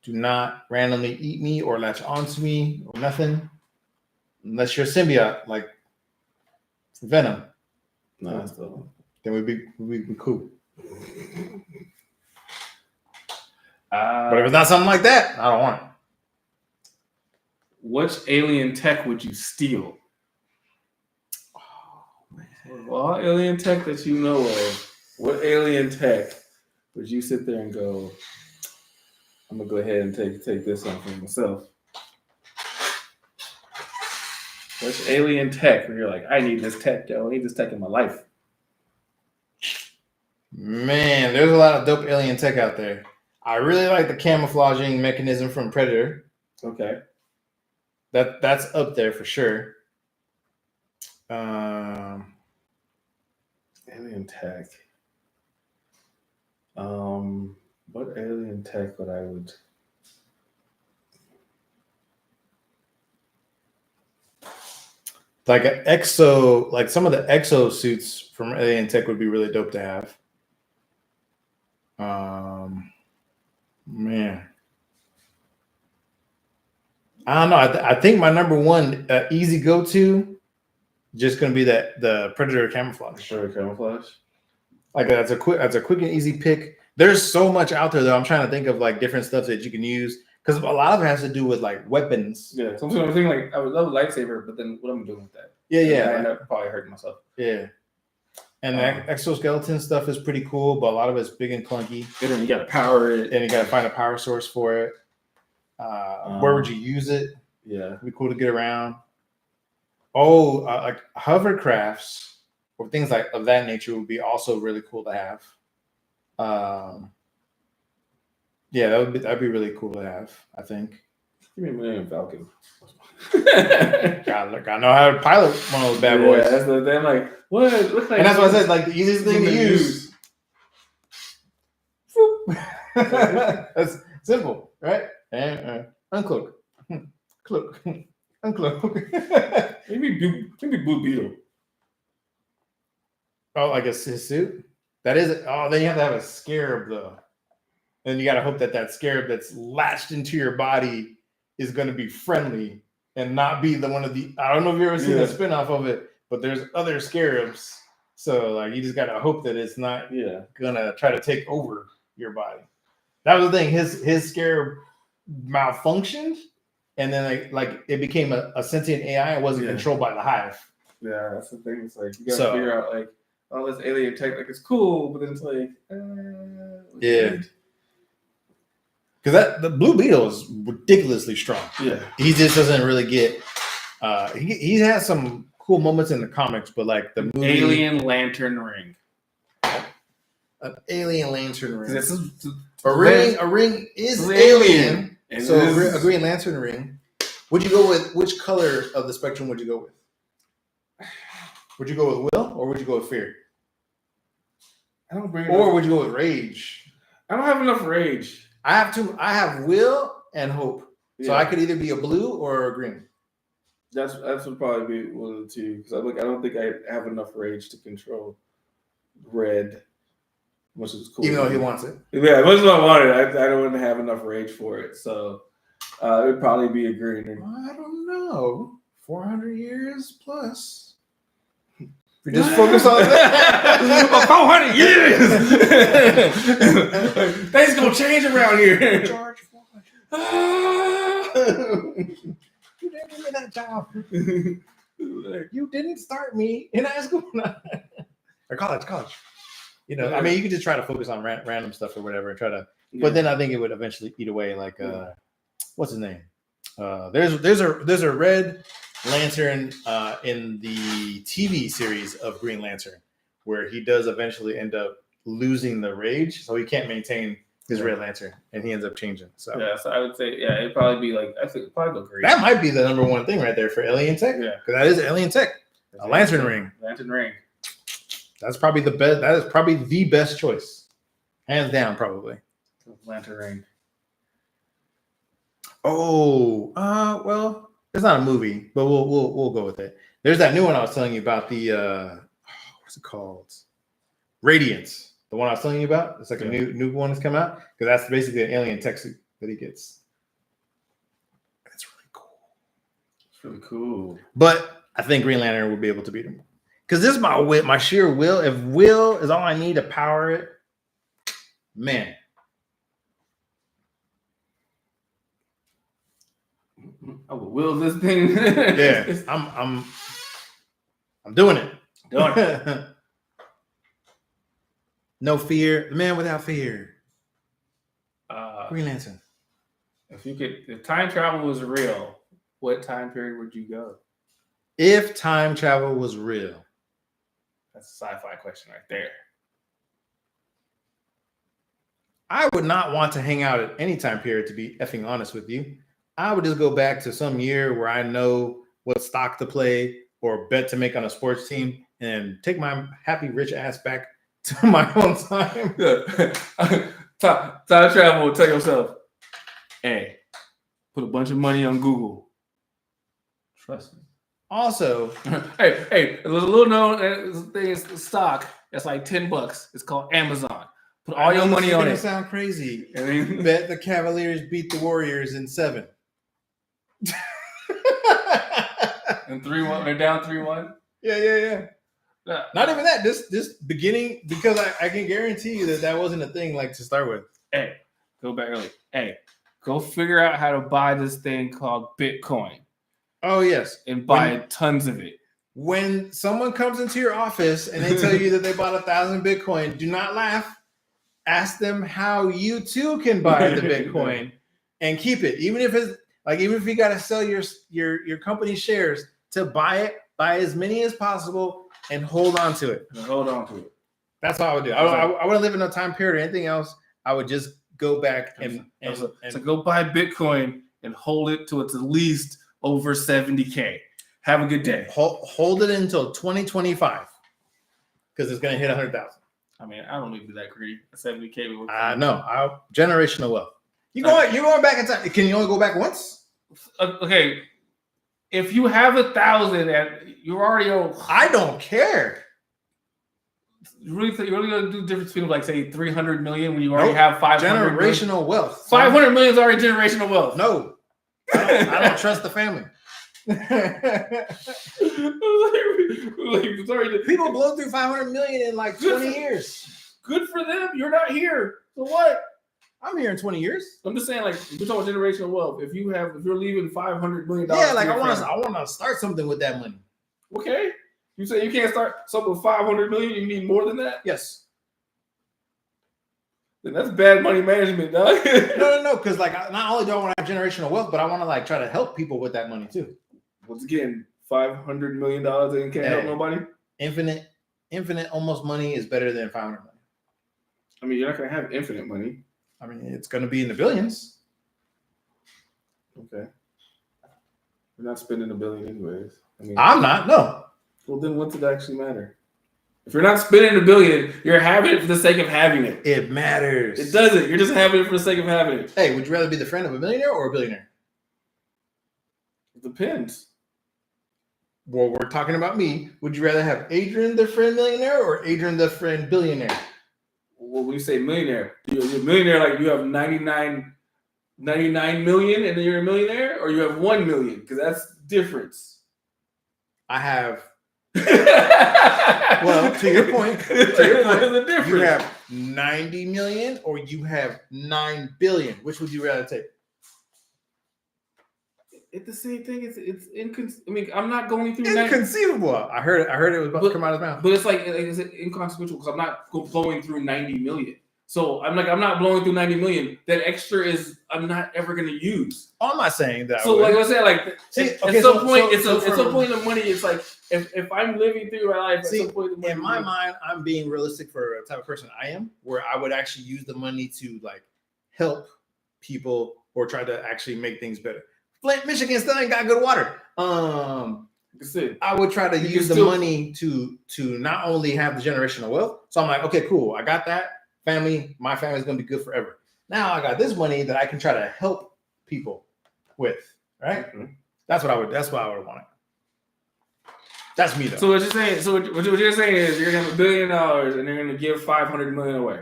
do not randomly eat me or latch onto me or nothing, unless you're a symbiote like Venom. No, still. Then we'd be cool. But if it's not something like that, I don't want it. Which alien tech would you steal? All alien tech that you know of, what alien tech would you sit there and go, I'm gonna go ahead and take this on for myself? Which alien tech where you're like, I need this tech, yo. I need this tech in my life. Man, there's a lot of dope alien tech out there. I really like the camouflaging mechanism from Predator. Okay. That's up there for sure. Alien tech. What alien tech would I would? Like an exo, like some of the exo suits from alien tech would be really dope to have. Man, I don't know. I think my number one easy go to just gonna be the Predator camouflage. Sure, camouflage. Like that's a quick and easy pick. There's so much out there though. I'm trying to think of like different stuff that you can use because a lot of it has to do with like weapons. Yeah, so I'm thinking like I would love a lightsaber, but then what am I doing with that? Yeah. I end up probably hurting myself. Yeah. And the exoskeleton stuff is pretty cool, but a lot of it's big and clunky. And then you got to power it. And you got to find a power source for it. Where would you use it? Yeah. It'd be cool to get around. Like hovercrafts or things like of that nature would be also really cool to have. Yeah, that'd be really cool to have, I think. Give me a Millennium Falcon. Gotta know how to pilot one of those bad boys. That's the thing. Like, what? And that's what I said. Like the easiest thing to use. That's simple, right? And uncloak, cloak, uncloak. maybe Blue Beetle. Oh, I guess his suit. That is it. Oh, then you have to have a scarab though. And you got to hope that scarab that's latched into your body is going to be friendly and not be the one of the. I don't know if you've ever seen a spinoff of it, but there's other scarabs. So like you just got to hope that it's not gonna try to take over your body. That was the thing. His scarab malfunctioned, and then like it became a sentient AI. It wasn't controlled by the hive. Yeah, that's the thing. It's like you got to figure out like all this alien tech. Like it's cool, but then it's like Because the Blue Beetle is ridiculously strong. Yeah, he just doesn't really get. He has some cool moments in the comics, but like the movie, Alien Lantern Ring. An alien lantern ring. A ring is alien. So a Green Lantern ring. Would you go with which color of the spectrum would you go with? Would you go with will or would you go with fear? Or would you go with rage? I don't have enough rage. I have will and hope. So I could either be a blue or a green. That's would probably be one of the two because I don't think I have enough rage to control red. Which is cool. Even though he wants it. Yeah, much as I want it, I don't want to have enough rage for it. So it would probably be a green. I don't know. 400 years plus. We just focus on that. 400 years. Things gonna change around here. Charge 400. You didn't give me that job. You didn't start me in high school or college. You know, I mean, you could just try to focus on random stuff or whatever and try to. Yeah. But then I think it would eventually eat away. Like, what's his name? There's a Red Lantern in the TV series of Green Lantern where he does eventually end up losing the rage, so he can't maintain his Red Lantern, and he ends up changing. So so I would say it'd probably be like I think probably go green. That might be the number one thing right there for alien tech. Yeah, because that is alien tech. A lantern ring. Lantern ring. That's probably the best. That is probably the best choice, hands down, probably. Lantern ring. Oh, well, it's not a movie, but we'll go with it. There's that new one I was telling you about. The what's it called? Radiance. The one I was telling you about. It's like a new one that's come out because that's basically an alien tech suit that he gets. It's really cool. It's really cool. But I think Green Lantern will be able to beat him. Because this is my sheer will. If will is all I need to power it, man. I will will this thing. Yeah, I'm doing it. Doing it. No fear. The man without fear. Green Lantern. If time travel was real, what time period would you go? If time travel was real. That's a sci-fi question right there. I would not want to hang out at any time period, to be effing honest with you. I would just go back to some year where I know what stock to play or bet to make on a sports team and take my happy rich ass back to my own time. Time travel, tell yourself, hey, put a bunch of money on Google. Trust me. Also, hey, there's a little known thing is stock. That's like $10. It's called Amazon. Put all your money on it. Sound crazy. I mean, bet the Cavaliers beat the Warriors in 7. And 3-1. They're down 3-1. Yeah. Not even that. This beginning, because I can guarantee you that wasn't a thing like to start with. Hey, go back early. Hey, go figure out how to buy this thing called Bitcoin. Oh, yes. And buy tons of it. When someone comes into your office and they tell you that they bought 1,000 Bitcoin, do not laugh. Ask them how you too can buy the Bitcoin and keep it. Even if you got to sell your company shares to buy it, buy as many as possible and hold on to it. That's what I would do. I wouldn't live in a time period or anything else. I would just go back and go buy Bitcoin and hold it till it's at least over 70K. Have a good day. Hold it until 2025 because it's going to hit 100,000. I mean, I don't need to be that greedy. 70K. No, generational wealth. You're going back in time. Can you only go back once? Okay. If you have 1,000 and you're already old, I don't care. You're really going to do the difference between like say 300 million when you already have 500 generational million? Wealth. 500 million is already generational wealth. No, I don't trust the family. People blow through 500 million in like 20 years. Good for them. You're not here. So what? I'm here in 20 years. I'm just saying, like, we're talking about generational wealth. If you're leaving $500 million, yeah, like I want to start something with that money. Okay, you say you can't start something with 500 million. You need more than that. Yes. Then that's bad money management, dog. No. Because like, not only do I want to have generational wealth, but I want to like try to help people with that money too. Once again, $500 million and can't help nobody. Infinite almost money is better than 500 million. I mean, you're not gonna have infinite money. I mean, it's going to be in the billions. Okay. We're not spending $1 billion anyways. I mean, I'm not. No. Well, then what's it actually matter? If you're not spending $1 billion, you're having it for the sake of having it. It matters. It doesn't. You're just having it for the sake of having it. Hey, would you rather be the friend of a millionaire or a billionaire? It depends. Well, we're talking about me. Would you rather have Adrian the friend millionaire or Adrian the friend billionaire? Well, when you say millionaire, you're a millionaire like you have 99 million and then you're a millionaire, or you have 1 million? Because that's the difference. I have. Well, to your point, the difference. You have 90 million or you have 9 billion. Which would you rather take? it's the same thing. It's I mean, I'm not going through inconceivable. I heard it was about to come out of his mouth. But it's like it's inconsequential because I'm not blowing through 90 million. So I'm not blowing through 90 million. That extra is I'm not ever gonna use. I'm not saying that. So like I said, like at some point, at some point the money, it's like if I'm living through my life, at some point the money. In my mind, I'm being realistic for a type of person I am, where I would actually use the money to like help people or try to actually make things better. Flint, Michigan still ain't got good water. I would try to use the money to not only have the generational wealth. So I'm like, okay, cool. I got that. My family's gonna be good forever. Now I got this money that I can try to help people with. Right? Mm-hmm. That's what I would want. That's me though. So what you're saying? So what you're saying is you're gonna have $1 billion and they're gonna give 500 million away.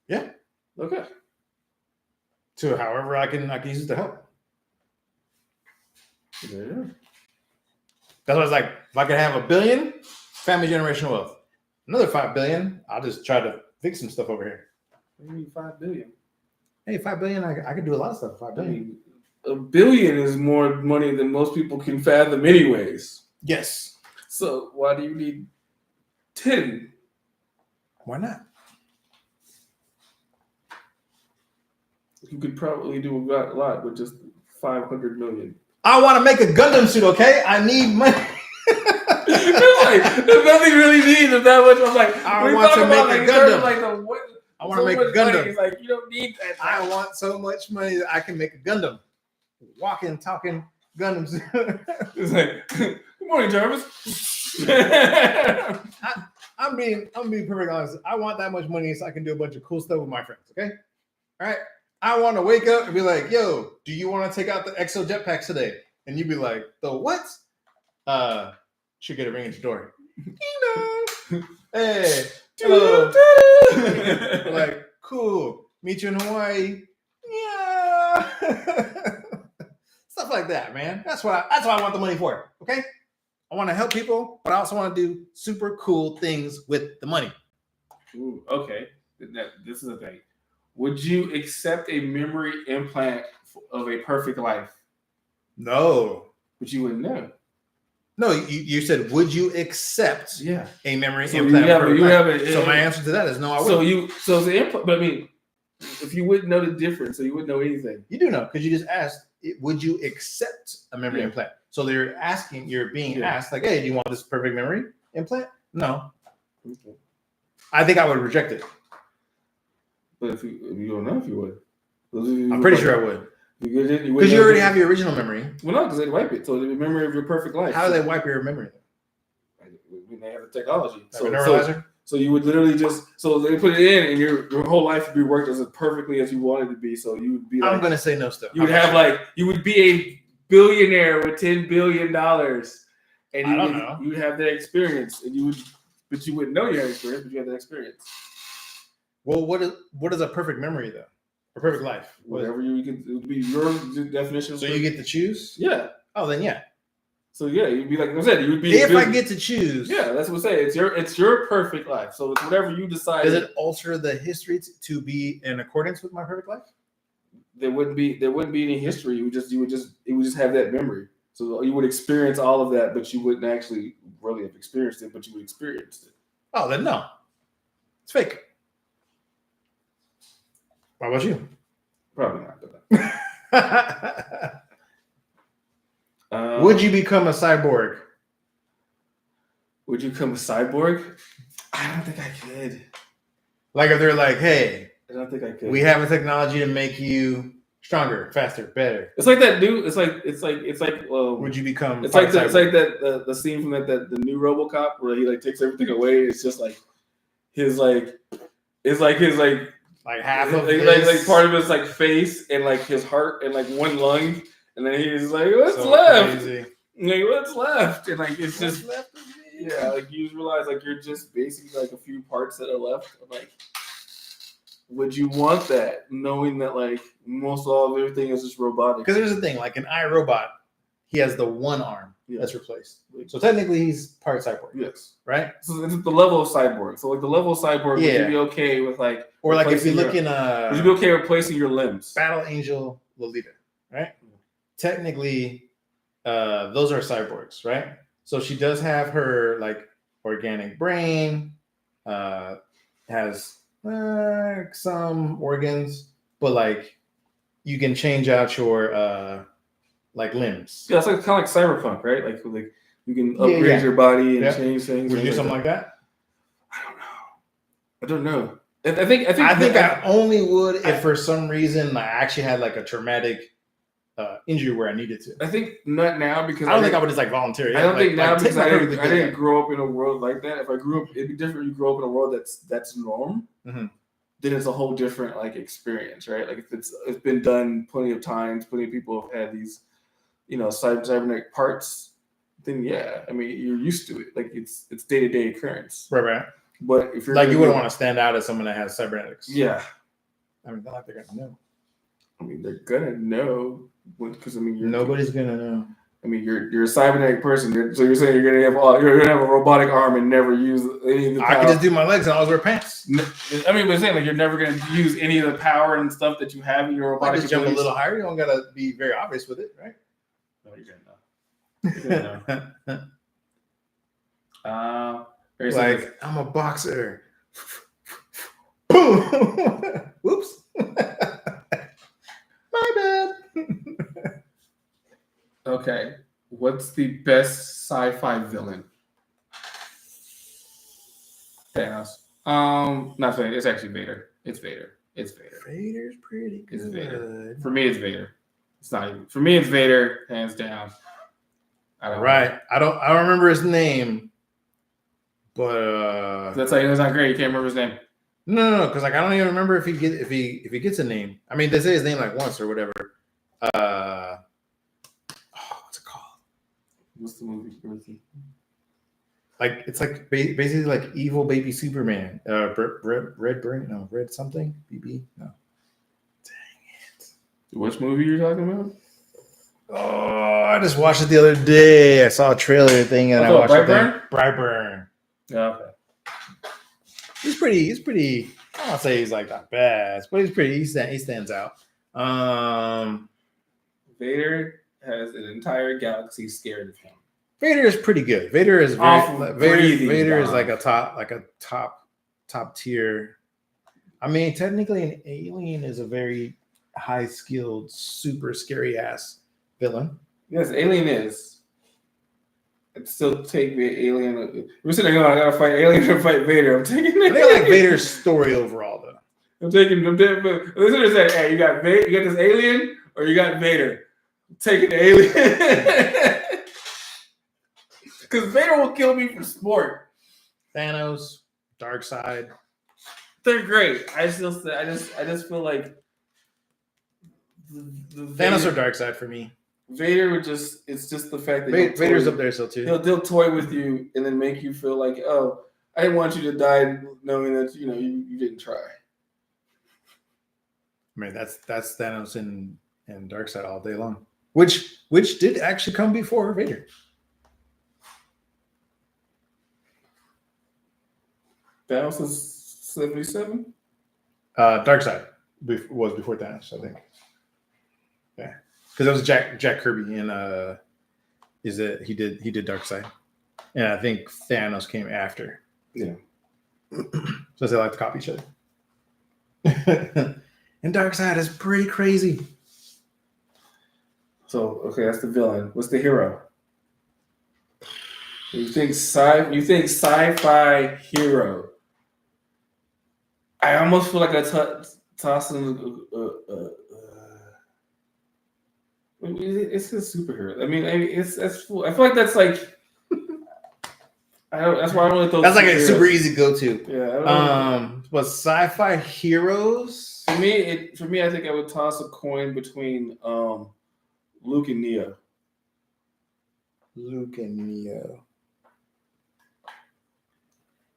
Yeah. Okay. So however I can use it to help. Yeah. That's why it's like if I could have $1 billion, family generational wealth. Another $5 billion, I'll just try to fix some stuff over here. What do you mean $5 billion? Hey, $5 billion, I could do a lot of stuff. $5 billion. I mean, $1 billion is more money than most people can fathom, anyways. Yes. So why do you need 10? Why not? You could probably do a lot with just 500 million. I want to make a Gundam suit, okay? I need money. There's nothing really needed that much. I'm like, I want to make a Gundam. I want to make a Gundam. It's like you don't need that. I want so much money that I can make a Gundam. Walking, talking Gundams. It's like, good morning, Jarvis. I'm being perfectly honest. I want that much money so I can do a bunch of cool stuff with my friends. Okay, all right. I want to wake up and be like, "Yo, do you want to take out the Exo jetpacks today?" And you'd be like, "The what?" Should get a ring at your door. Hey, hello. Like, cool. Meet you in Hawaii. Yeah. Stuff like that, man. That's what I want the money for. Okay. I want to help people, but I also want to do super cool things with the money. Ooh, okay. This is the thing. Would you accept a memory implant of a perfect life? No. But you wouldn't know. No, you said, would you accept a memory so implant? So my answer to that is no, I wouldn't. So the implant, but I mean, if you wouldn't know the difference, so you wouldn't know anything. You do know, because you just asked, would you accept a memory implant? So you're being asked, like, hey, do you want this perfect memory implant? No. Okay. I think I would reject it. But if you don't know if you would. I'm pretty sure I would. Because you already have your original memory. Well, no, because they'd wipe it. So the memory of your perfect life. How do they wipe your memory? When they have the technology. So you would literally so they put it in and your whole life would be worked as perfectly as you wanted to be. So you would be like, I'm going to say no stuff. You would have you would be a billionaire with $10 billion. And you would have that experience. But you wouldn't know you had experience, but you had that experience. Well, what is a perfect memory though? A perfect life. Whatever it would be your definition. So you get to choose? Yeah. Oh, then yeah. So yeah, you'd be like I said, you would be. If I get to choose. Yeah, that's what I'm saying. It's your perfect life. So it's whatever you decide. Does it alter the history to be in accordance with my perfect life? There wouldn't be any history. It would just have that memory. So you would experience all of that, but you wouldn't actually really have experienced it, but you would experience it. Oh, then no. It's fake. How about you? Probably not. Would you become a cyborg? Would you become a cyborg? I don't think I could. Like if they're like, hey, I don't think I could. We have a technology to make you stronger, faster, better. It's like that dude. It's like. Would you become? It's like that. The scene from the new RoboCop where he takes everything away. It's just his half of his, part of his face and his heart and one lung, and then he's like, what's left? What's left? And it's just you realize you're just basically a few parts that are left. Would you want that, knowing that most all of everything is just robotic? Because there's the thing, an iRobot, he has the one arm that's replaced. So technically, he's part cyborg. Yes. Right. So it's the level of cyborg. So the level of cyborg, would you be okay with or if you look in would you be okay replacing your limbs? Battle Angel Lolita, right? technically, those are cyborgs, right? So she does have her like organic brain, has some organs, but like you can change out your like limbs. Yeah, it's like kind of like cyberpunk, right? Like you can upgrade your body and change things. Would you do something like that? I don't know. I think I only would if for some reason I actually had like a traumatic injury where I needed to. I think not now because I don't think I would just like volunteer. I don't think now because I didn't grow up in a world like that. If I grew up, it'd be different. You grow up in a world that's norm. Mm-hmm. Then it's a whole different like experience, right? Like if it's been done plenty of times, plenty of people have had these, cybernetic parts. Then yeah, I mean you're used to it. Like it's day-to-day occurrence. Right. But if you're like you wouldn't want to stand out as someone that has cybernetics. Yeah. I mean, they're gonna know. I mean, they're gonna know because nobody's gonna know. I mean, you're a cybernetic person, so you're saying you're gonna have a robotic arm and never use any of the power. I can just do my legs and always wear pants. I mean, but saying like you're never gonna use any of the power and stuff that you have in your robotic. Just jump a little higher. You don't gotta be very obvious with it, right? No, you're gonna know. Like I'm a boxer. Boom. Whoops. My bad. Okay. What's the best sci-fi villain? Thanos. Not Vader. It's actually Vader. It's Vader. Vader's pretty good. It's Vader. For me, it's Vader. It's not even. For me, it's Vader, hands down. I don't remember his name, but that's not great. You can't remember his name. No, because like I don't even remember if he gets a name. I mean, they say his name like once or whatever. What's it called? What's the movie? Like it's like basically like evil baby Superman. Red something. BB. No. Dang it. Which movie are you talking about? Oh, I just watched it the other day. I saw a trailer thing and I watched it. Brightburn. Yeah. Okay. He's pretty. I don't say he's like the best, but he's pretty. He stands out. Vader has an entire galaxy scared of him. Vader is pretty good. Vader is Vader is like a top tier. I mean, technically, an alien is a very high skilled, super scary ass villain. Yes, alien is. I'd still take the alien. We're sitting there going, I gotta fight alien to fight Vader. I'm taking it. I like Vader's story overall, though. I'm taking. Listen to say, hey, you got this alien, or you got Vader. I'm taking the alien because Vader will kill me for sport. Thanos, Darkseid, they're great. I just feel like the Thanos or Darkseid for me. Vader it's just the fact that Vader's up there still too. He'll toy with you and then make you feel like, oh, I didn't want you to die knowing that you didn't try. I mean that's Thanos and Darkseid all day long. Which did actually come before Vader. Thanos is 77? Darkseid was before Thanos, I think. Yeah. Because it was Jack Kirby and he did Darkseid. And I think Thanos came after. Yeah. So they like to copy each other. And Darkseid is pretty crazy. So okay, that's the villain. What's the hero? You think sci-fi hero. I almost feel like I tossing it's a superhero. I mean, I feel like that's like that's why I really thought that's like a super easy go-to. Yeah. But sci-fi heroes for me, I think I would toss a coin between Luke and Neo.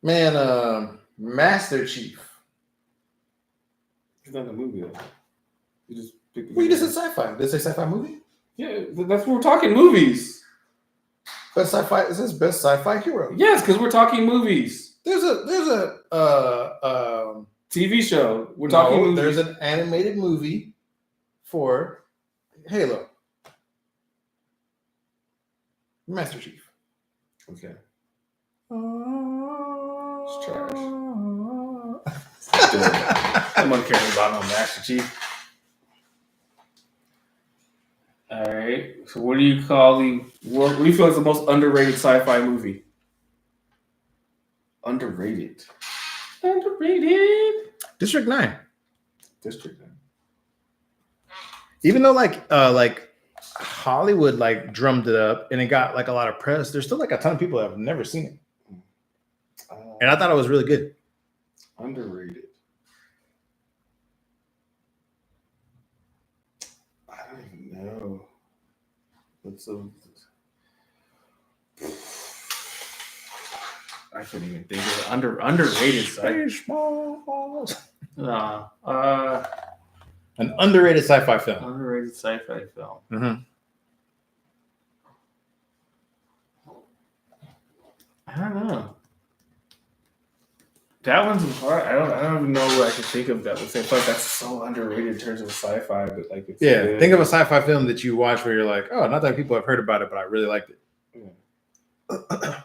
Man, Master Chief. He's not in a movie though. You just picked. You just said sci-fi. Did they say sci-fi movie? Yeah, that's what we're talking movies. Best sci-fi. Is this best sci-fi hero? Yes, because we're talking movies. There's a TV show. Talking movies. There's an animated movie for Halo. Master Chief. Okay. It's trash. Someone cares about no Master Chief. All right. So, what do you call what do you feel is the most underrated sci-fi movie? Underrated. District 9. District 9. Even though like Hollywood like drummed it up and it got like a lot of press, there's still like a ton of people that have never seen it. And I thought it was really good. Underrated. I don't even know. I couldn't even think of it. Underrated. Spaceballs. An underrated sci-fi film. Underrated sci-fi film. Mm-hmm. I don't know. That one's hard. I don't even know what I can think of that would say. But that's so underrated in terms of sci-fi. But like, it's good. Think of a sci-fi film that you watch where you're like, oh, not that people have heard about it, but I really liked it. Yeah.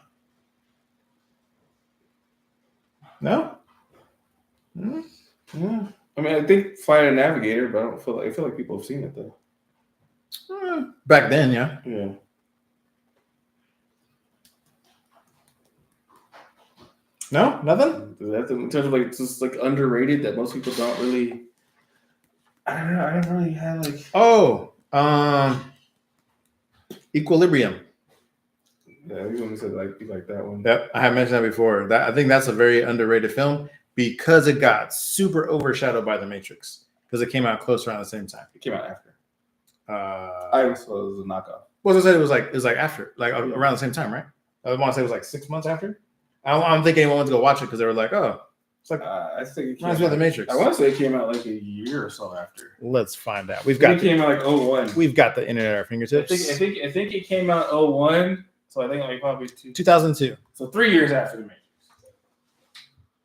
No. Mm-hmm. Yeah. I mean, I think Flight of the Navigator, but I feel like people have seen it though. Back then, yeah. Yeah. No, nothing. That's in terms of like just like underrated that most people don't really. I don't know. I don't really have like. Oh, Equilibrium. Yeah, you only said like you like that one. Yep, I have mentioned that before. I think that's a very underrated film because it got super overshadowed by The Matrix because it came out close around the same time. It came out after. I suppose it was a knockoff. Well, I said it was like after, like around the same time, right? I want to say it was like 6 months after. I'm thinking anyone went to go watch it because they were like, oh, it's like I think it reminds me of The Matrix. I want to say it came out like a year or so after. Let's find out. It came out like 01. We've got the internet at our fingertips. I think it came out 01. So I think like probably 2002. So 3 years after The Matrix.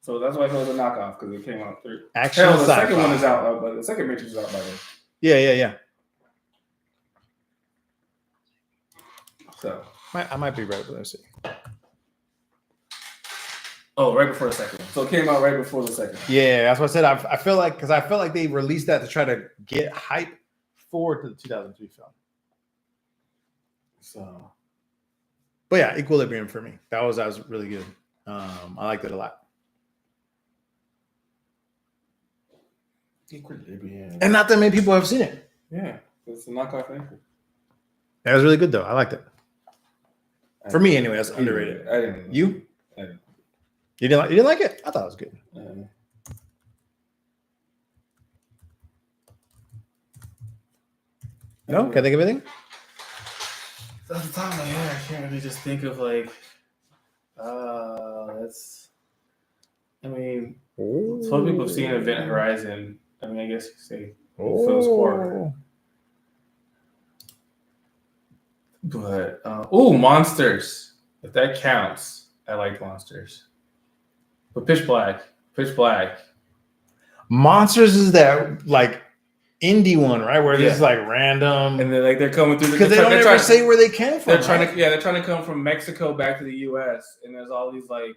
So that's why I thought it was a knockoff because it came out 3. Action the sci-fi. second one is out, but the second Matrix is out by then. Yeah. So I might be right, but let's see. Oh, right before the second one. So it came out right before the second one. Yeah, that's what I said. I feel like they released that to try to get hype forward to the 2003 film. So, but yeah, Equilibrium for me. That was really good. I liked it a lot. Equilibrium. And not that many people have seen it. Yeah, it's a knockoff anchor. That was really good though. I liked it. For me, anyway, that's underrated. I didn't. You? I didn't. You didn't like it? I thought it was good. No? Can I think of anything? At the top of my head, I can't really just think of like. That's. I mean, some people have seen Event Horizon. I mean, I guess you could say film's horror. But Monsters. If that counts, I like Monsters. But Pitch Black. Monsters is that like indie one, right? Where it's like random, and they're coming through because they don't ever say where they came from. They're trying to come from Mexico back to the U.S. and there's all these like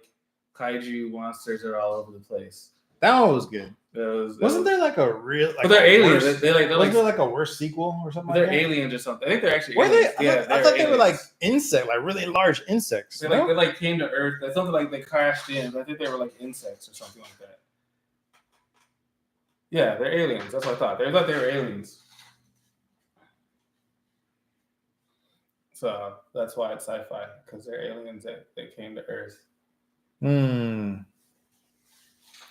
kaiju monsters that are all over the place. That one was good. Wasn't there like a real? Like, but they're aliens. Wasn't there like a worse sequel or something? They're aliens or something. I think they're actually. Were aliens. they? I thought they were like insects, like really large insects. They came to Earth. That's something like they crashed in. But I think they were like insects or something like that. Yeah, they're aliens. That's what I thought. They thought they were aliens. So that's why it's sci-fi, because they're aliens that came to Earth.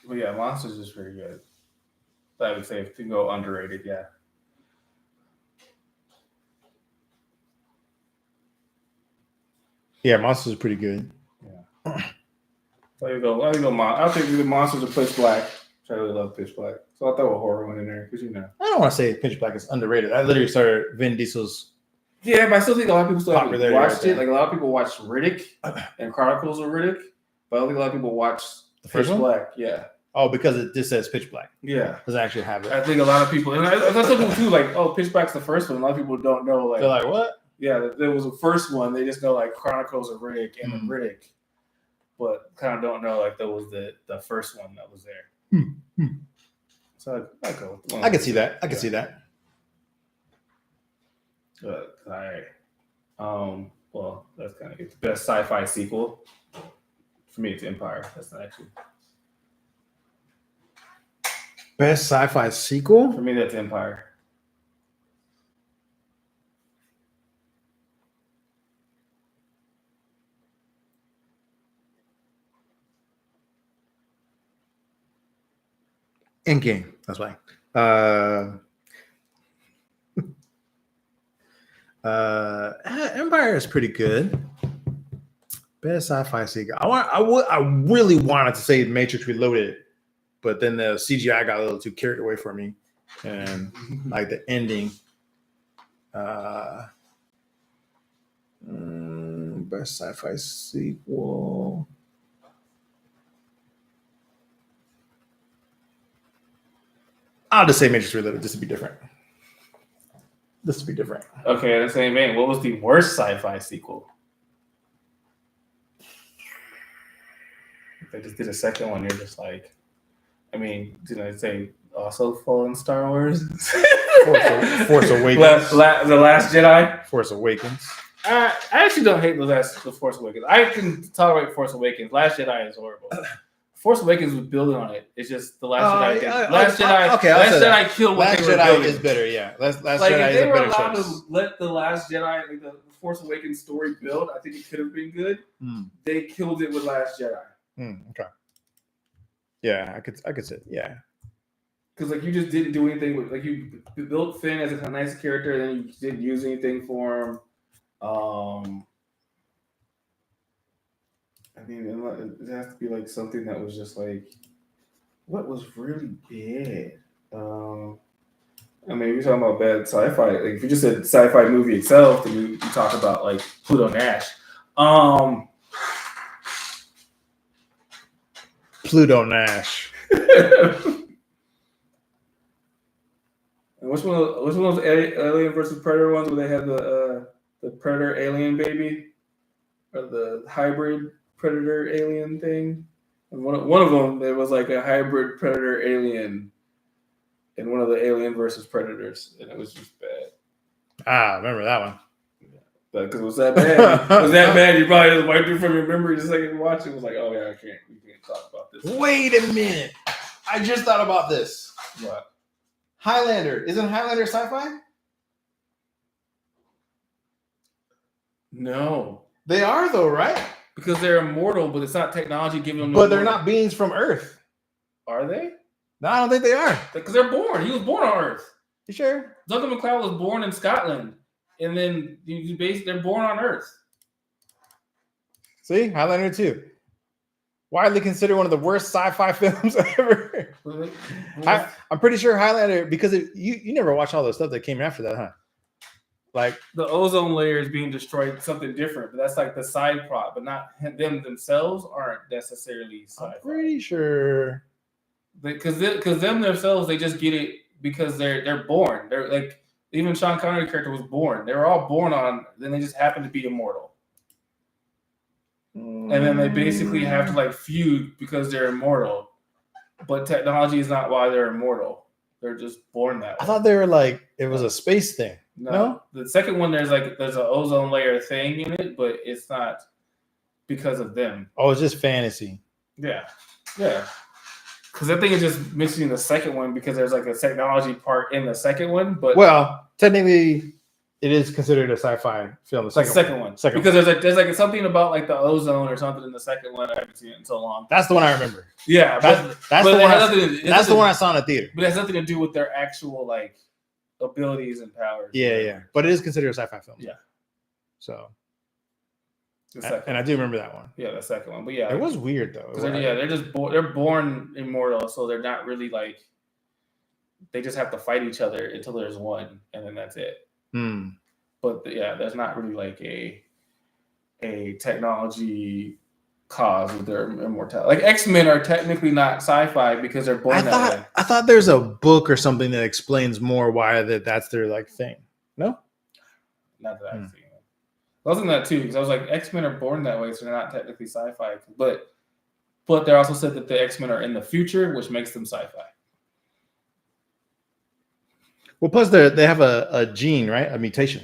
But yeah, Monsters is pretty good. I would say if you go underrated, yeah. Yeah, Monsters is pretty good. Yeah. I'll take the Monsters of Pitch Black. I really love Pitch Black. So I'll throw a horror one in there because I don't want to say Pitch Black is underrated. I literally started Vin Diesel's. Yeah, but I still think a lot of people still haven't watched it. Right. Like a lot of people watched Riddick and Chronicles of Riddick, but I don't think a lot of people watched the first Pitch one? Black. Yeah. Oh, because it just says Pitch Black. Yeah. Doesn't actually have it. I think a lot of people, and I thought people too, like, oh, Pitch Black's the first one. A lot of people don't know. Like, they're like, what? Yeah, there was the first one. They just know like Chronicles of Riddick and Riddick, but kind of don't know like that was the first one that was there. So I go. With I can see that. I can see that. All right. Well, that's kind of the best sci-fi sequel. For me, it's Empire. That's not actually. Best sci-fi sequel? For me, that's Empire. Endgame. That's why. Empire is pretty good. Best sci-fi sequel. I really wanted to say Matrix Reloaded, but then the CGI got a little too carried away from me, and like the ending. Best sci-fi sequel. I'll just say Matrix Reloaded just to be different. Okay, in the same vein, what was the worst sci-fi sequel? If they just did a second one, you're just like, I mean, did I say also Fallen Star Wars? Force Awakens. The Last Jedi. Force Awakens. I actually don't hate the Force Awakens. I can tolerate Force Awakens. Last Jedi is horrible. Force Awakens was building on it. It's just the Last Jedi. Last Jedi killed what Last they were Jedi building. is better, yeah. Last like Jedi if is they a were better allowed choice. to let the Last Jedi, like the Force Awakens story build, I think it could have been good. They killed it with Last Jedi. Okay. Yeah, I could say, yeah. Because like you just didn't do anything with like you built Finn as a nice character, and then you didn't use anything for him. I mean, it has to be like something that was just like, what was really bad? I mean, you're talking about bad sci-fi. Like if you just said sci-fi movie itself, then you talk about like Pluto Nash. Pluto Nash. And which one of those Alien versus Predator ones where they had the Predator alien baby, or the hybrid Predator alien thing? And one of them, there was like a hybrid Predator alien in one of the Alien versus Predators, and it was just bad. I remember that one. Because it was that bad. It was that bad. You probably just wiped it from your memory just like you watch it. It was like, oh yeah, we can't talk about this. Wait a minute. I just thought about this. What? Highlander. Isn't Highlander sci-fi? No. They are though, right? Because they're immortal, but it's not technology giving them. But they're not beings from Earth. Are they? No, I don't think they are. Because they're born. He was born on Earth. You sure? Duncan MacLeod was born in Scotland, and then they're born on Earth. See, Highlander 2. Widely considered one of the worst sci-fi films ever. I'm pretty sure Highlander, because you never watched all the stuff that came after that, huh? Like the ozone layer is being destroyed, something different, but that's like the side plot, but not them themselves aren't necessarily sci-fi. I'm pretty sure. Because them themselves, they just get it because they're born. They're like, even Sean Connery character was born. They were all born on, then they just happen to be immortal. And then they basically have to like feud because they're immortal. But technology is not why they're immortal. They're just born that way. I thought they were like, it was a space thing. No? The second one, there's an ozone layer thing in it, but it's not because of them. Oh, it's just fantasy. Yeah. Because I think it's just missing the second one because there's like a technology part in the second one. But well, technically, it is considered a sci-fi film. The second one. Because there's like something about like the ozone or something in the second one. I haven't seen it in so long. That's the one I remember. Yeah, that's the one I saw in the theater. But it has nothing to do with their actual like abilities and powers. Yeah. But it is considered a sci-fi film. Yeah. So. And I do remember that one. Yeah, the second one. But yeah, it was weird though. They're just they're born immortal, so they're not really like. They just have to fight each other until there's one, and then that's it. But there's not really like a technology cause of their immortality. Like X-Men are technically not sci-fi because they're born that way. I thought there's a book or something that explains more why that's their like thing. No, not that I've seen. I was in that too because I was like, X-Men are born that way, so they're not technically sci-fi. But they also said that the X-Men are in the future, which makes them sci-fi. Well, plus they have a gene, right? A mutation.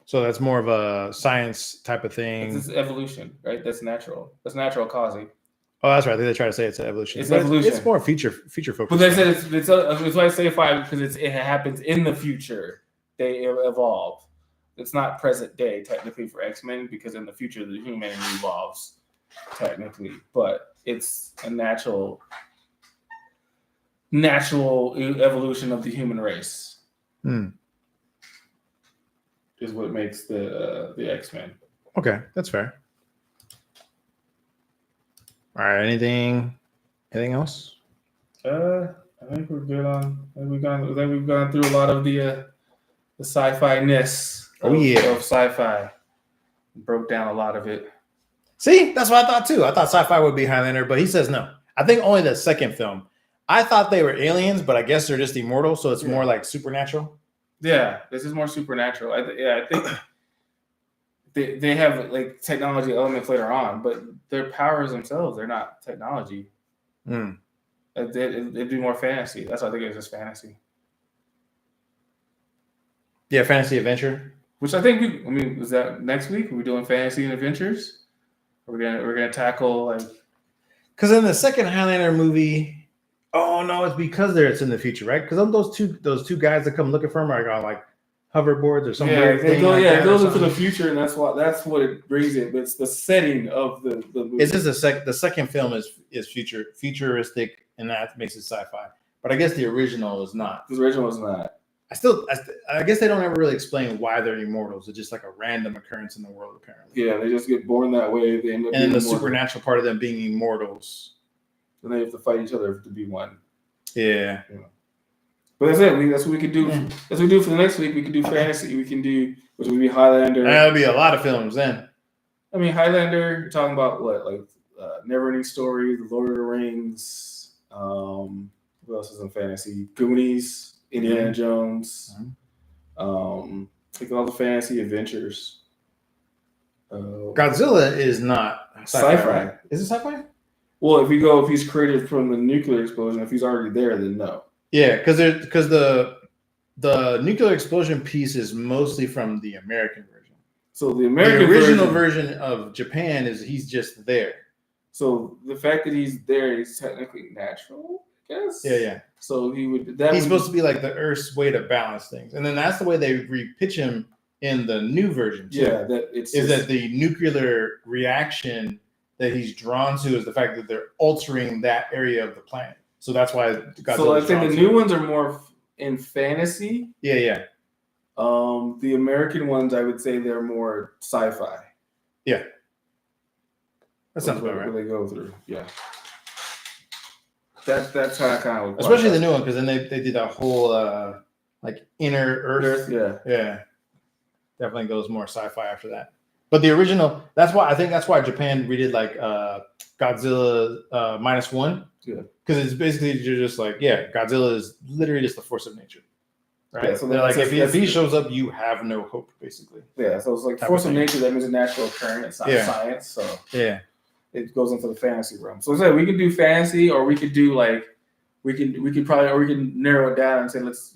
So that's more of a science type of thing. This is evolution, right? That's natural. That's natural causing. Oh, that's right. I think they try to say it's evolution. It's evolution. It's more feature focused. But they said it's why I say sci-fi because it happens in the future. They evolve. It's not present day technically for X-Men because in the future the human evolves technically, but it's a natural evolution of the human race. Is what makes the X-Men. Okay, that's fair. All right, anything else? I think we're good on. I think we've gone through a lot of the sci-fi-ness of sci-fi. Broke down a lot of it. See, that's what I thought too. I thought sci-fi would be Highlander, but he says no. I think only the second film. I thought they were aliens, but I guess they're just immortal, so it's more like supernatural. Yeah, this is more supernatural. I think they have like technology elements later on, but their powers themselves, they're not technology. It'd be more fantasy. That's why I think it's just fantasy. Yeah, fantasy adventure. Which I think was that next week? Are we doing fantasy and adventures? We're gonna tackle like because in the second Highlander movie. Oh no, it's because it's in the future, right? Because those two guys that come looking for him are on like hoverboards or something. It goes into the future, and that's what it brings it. But it's the setting of the movie. Is this the second film is futuristic, and that makes it sci-fi. But I guess the original is not. The original is not. I guess they don't ever really explain why they're immortals. It's just like a random occurrence in the world, apparently. Yeah, they just get born that way. They end up and then the supernatural part of them being immortals. And they have to fight each other to be one. Yeah. But that's it. That's what we could do. That's what we do for the next week. We can do fantasy. We can do, which would be Highlander. That'll be a lot of films then. I mean, Highlander, you're talking about what? Like Neverending Story, The Lord of the Rings. What else is in fantasy? Goonies, Indiana Jones. Like all the fantasy adventures. Godzilla is not sci-fi. Right? Is it sci-fi? Well, if he's created from the nuclear explosion, if he's already there, then no. Yeah, because the nuclear explosion piece is mostly from the American version. So the original version of Japan is he's just there. So the fact that he's there is technically natural, I guess. Yeah. So he's supposed to be like the Earth's way to balance things, and then that's the way they repitch him in the new version too. Yeah, that the nuclear reaction that he's drawn to is the fact that they're altering that area of the planet. So that's why I think the new ones are more in fantasy. Yeah. The American ones, I would say they're more sci-fi. Yeah. That sounds about right. What they go through. Yeah. That's how I kind of especially the new one, because then they did a whole like inner Earth. Yeah. Definitely goes more sci-fi after that. But the original, that's why Japan redid like Godzilla -1. Yeah. Because it's basically you're just like, Godzilla is literally just the force of nature. Right. Yeah, so they're like, if he shows up, you have no hope, basically. Yeah, so it's like force of nature, that means a natural occurrence, not science. So it goes into the fantasy realm. So we could do fantasy, or we could do like we can narrow it down and say let's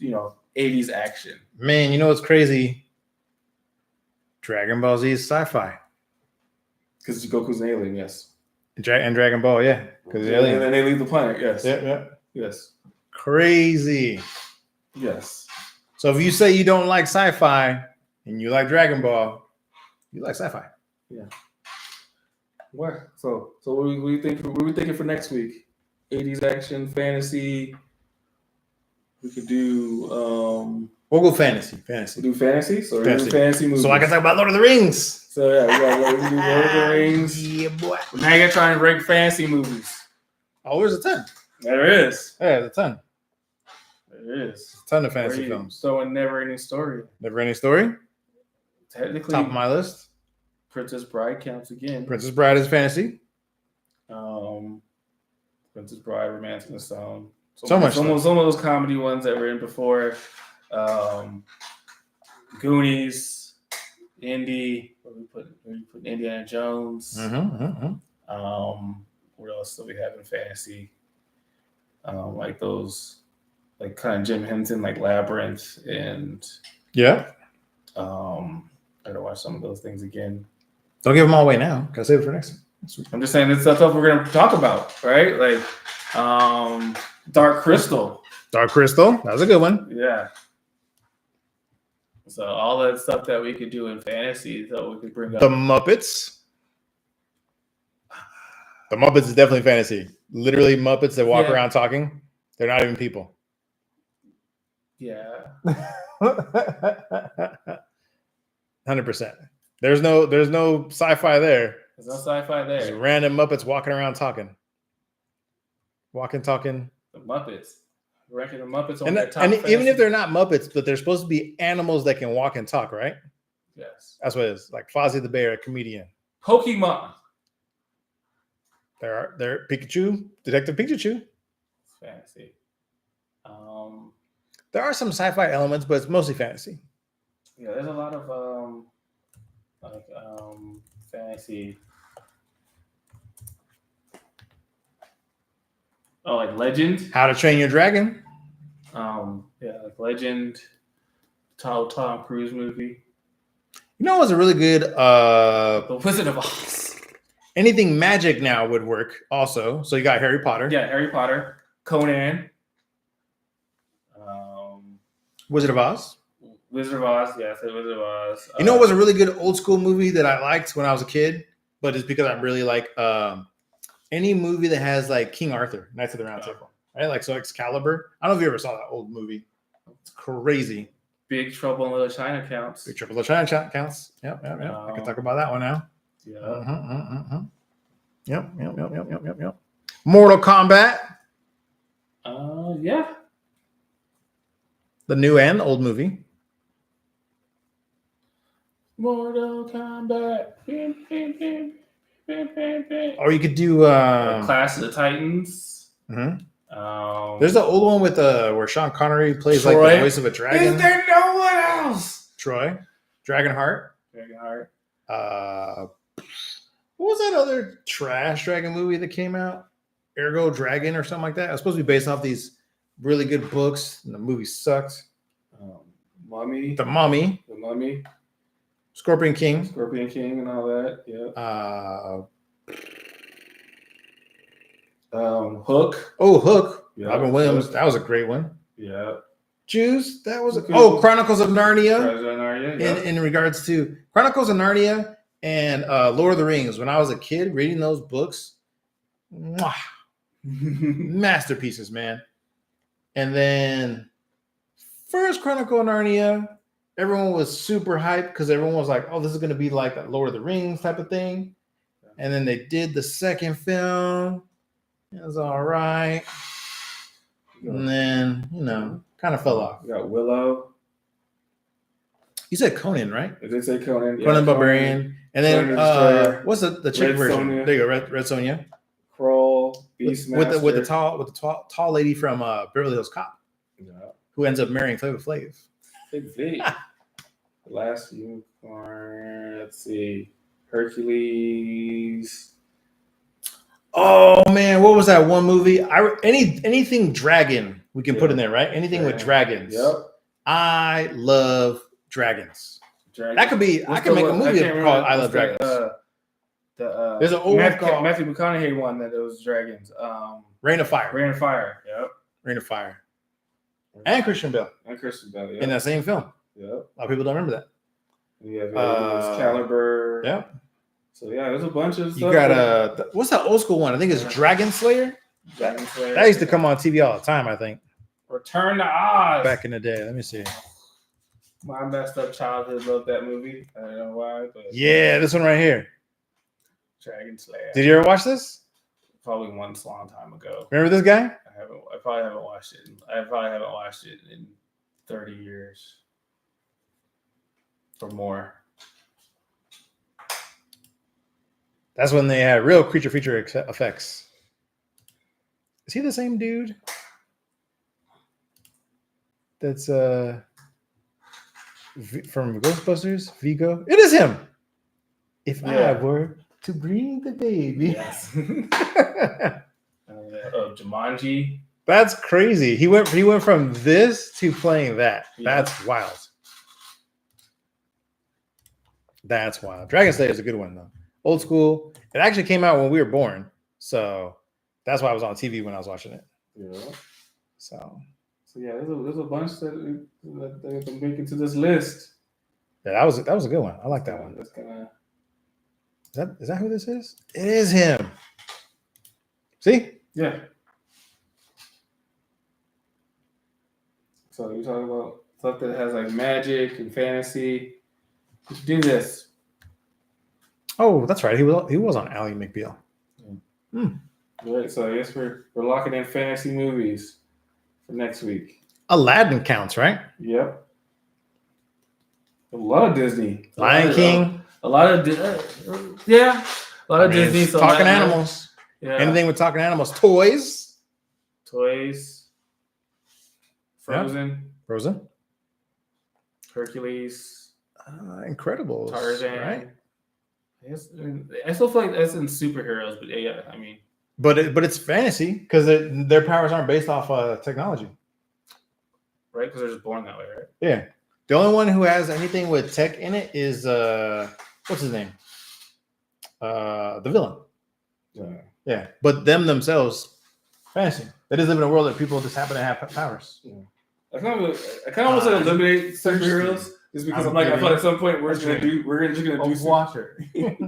80s action. Man, you know what's crazy? Dragon Ball Z is sci-fi. Because Goku's an alien, yes. And Dragon Ball, yeah. Because the alien. And then they leave the planet, yes. Yeah. Yes. Crazy. Yes. So if you say you don't like sci-fi and you like Dragon Ball, you like sci-fi. Yeah. What? So what do we think? What are we thinking for next week? 80s action, fantasy. We could do. We'll go fantasy. We'll do fantasy. So we're doing fantasy movies. So I can talk about Lord of the Rings. So we can do Lord of the Rings. Yeah, boy. Now you gotta try and rank fantasy movies. Oh, there's a ton. There is. Yeah, there's a ton. There is. A ton of fantasy films. So in Neverending Story. Neverending Story? Technically. Top of my list. Princess Bride counts again. Princess Bride is fantasy. Princess Bride, Romancing the Stone. Some of those comedy ones that were in before. Goonies. Indy. Where we put Indiana Jones. What else do we have in fantasy? Like those, like kind of Jim Henson, like Labyrinth, and yeah. I gotta watch some of those things again. Don't give them all away now. Gotta save it for next week. I'm just saying, this stuff we're gonna talk about, right? Like Dark Crystal. Dark Crystal. That was a good one. Yeah. So all that stuff that we could do in fantasy that we could bring up. The Muppets. The Muppets is definitely fantasy. Literally Muppets that walk around talking. They're not even people. Yeah. 100%. There's no sci-fi there. There's no sci-fi there. Just random Muppets walking around talking. Talking. The Muppets. Ranking the Muppets on And, their top and fantasy. even if they're not Muppets, but they're supposed to be animals that can walk and talk, right? Yes. That's what it is. Like Fozzie the Bear, a comedian. Pokemon. They're Pikachu, Detective Pikachu. It's fantasy. There are some sci-fi elements, but it's mostly fantasy. Yeah, there's a lot of fantasy. Oh, like Legend. How to Train Your Dragon. Yeah, like Legend. Tom Cruise movie. You know, it was a really good. The Wizard of Oz. Anything magic now would work. Also, so you got Harry Potter. Yeah, Harry Potter. Conan. Wizard of Oz. Wizard of Oz. Yeah, I said Wizard of Oz. You know, it was a really good old school movie that I liked when I was a kid, but it's because I really like any movie that has like King Arthur, Knights of the Round Table, right? Like so Excalibur. I don't know if you ever saw that old movie. It's crazy. Big Trouble in Little China counts. Big Trouble in Little China counts. Yep. I can talk about that one now. Yeah. Yep. Mortal Kombat. Yeah. The new and old movie. Mortal Kombat. Or you could do Clash of the Titans. There's the old one with where Sean Connery plays Troy. like the voice of a dragon. Is there no one else? Troy. Dragonheart. What was that other trash dragon movie that came out? Ergo Dragon or something like that. It was supposed to be based off these really good books, and the movie sucked. Mummy. The Mummy. The Mummy. Scorpion King. Scorpion King and all that. Yeah. Hook. Oh, Hook. Yeah, Robin Williams. Hook. That was a great one. Yeah. Jews. That was Chronicles of Narnia. Yeah. In regards to Chronicles of Narnia and Lord of the Rings. When I was a kid reading those books, masterpieces, man. And then first Chronicle of Narnia, everyone was super hyped because everyone was like, oh, this is going to be like a Lord of the Rings type of thing. And then they did the second film. It was all right. And then, kind of fell off. You got Willow. You said Conan, right? I did say Conan. Conan Barbarian. And then, what's the chick Red version? Sonja. There you go, Red Sonja. Kroll. Beastmaster. With the tall lady from Beverly Hills Cop, who ends up marrying Flavor Flav. The Last Unicorn. Let's see. Hercules. Oh man, what was that one movie? Anything dragon we can put in there, right? Anything with dragons. Yep. I love dragons. That could be. I can make a movie called I Love Dragons. There's an old one called Matthew McConaughey one that it was dragons. Reign of Fire. Rain of Fire. Yep. Reign of Fire. And Christian Bale. Yep. In that same film. Yep. A lot of people don't remember that. Yeah, Excalibur. Yeah. So yeah, there's a bunch of stuff. You got what's that old school one? I think it's Dragon Slayer. Dragon Slayer. That used to come on TV all the time, I think. Return to Oz. Back in the day. Let me see. My messed up childhood loved that movie. I don't know why, but yeah, this one right here. Dragon Slayer. Did you ever watch this? Probably once a long time ago. Remember this guy? I probably haven't watched it. I probably haven't watched it in 30 years or more. That's when they had real creature feature effects. Is he the same dude? That's from Ghostbusters, Vigo. It is him. If I Yeah. were to bring the baby. Yes. Jumanji. That's crazy. He went from this to playing that. Yeah. That's wild. That's wild. Dragon Slayer is a good one though. Old school. It actually came out when we were born, so that's why I was on TV when I was watching it. Yeah. So yeah, there's a bunch that they can make it to this list. yeah, that was a good one. I like that one. That's kind of. Is that who this is? It is him. See? Yeah. So you're talking about stuff that has like magic and fantasy. You should do this. Oh, that's right. He was on Ally McBeal. All right, so I guess we're locking in fantasy movies for next week. Aladdin counts, right? Yep. A lot of Disney. Lion King. A lot of Disney. So talking animals. Yeah. Anything with talking animals. Toys. Frozen. Frozen. Hercules. Incredibles. Tarzan. Right? I still feel like that's in superheroes, but yeah, I mean. But it's fantasy because their powers aren't based off technology. Right? Because they're just born that way, right? Yeah. The only one who has anything with tech in it is what's his name? The villain. Yeah. Yeah. But them themselves, fantasy. They just live in a world that people just happen to have powers. Yeah. I kind of want to eliminate superheroes just because I feel like at some point we're just gonna do water. At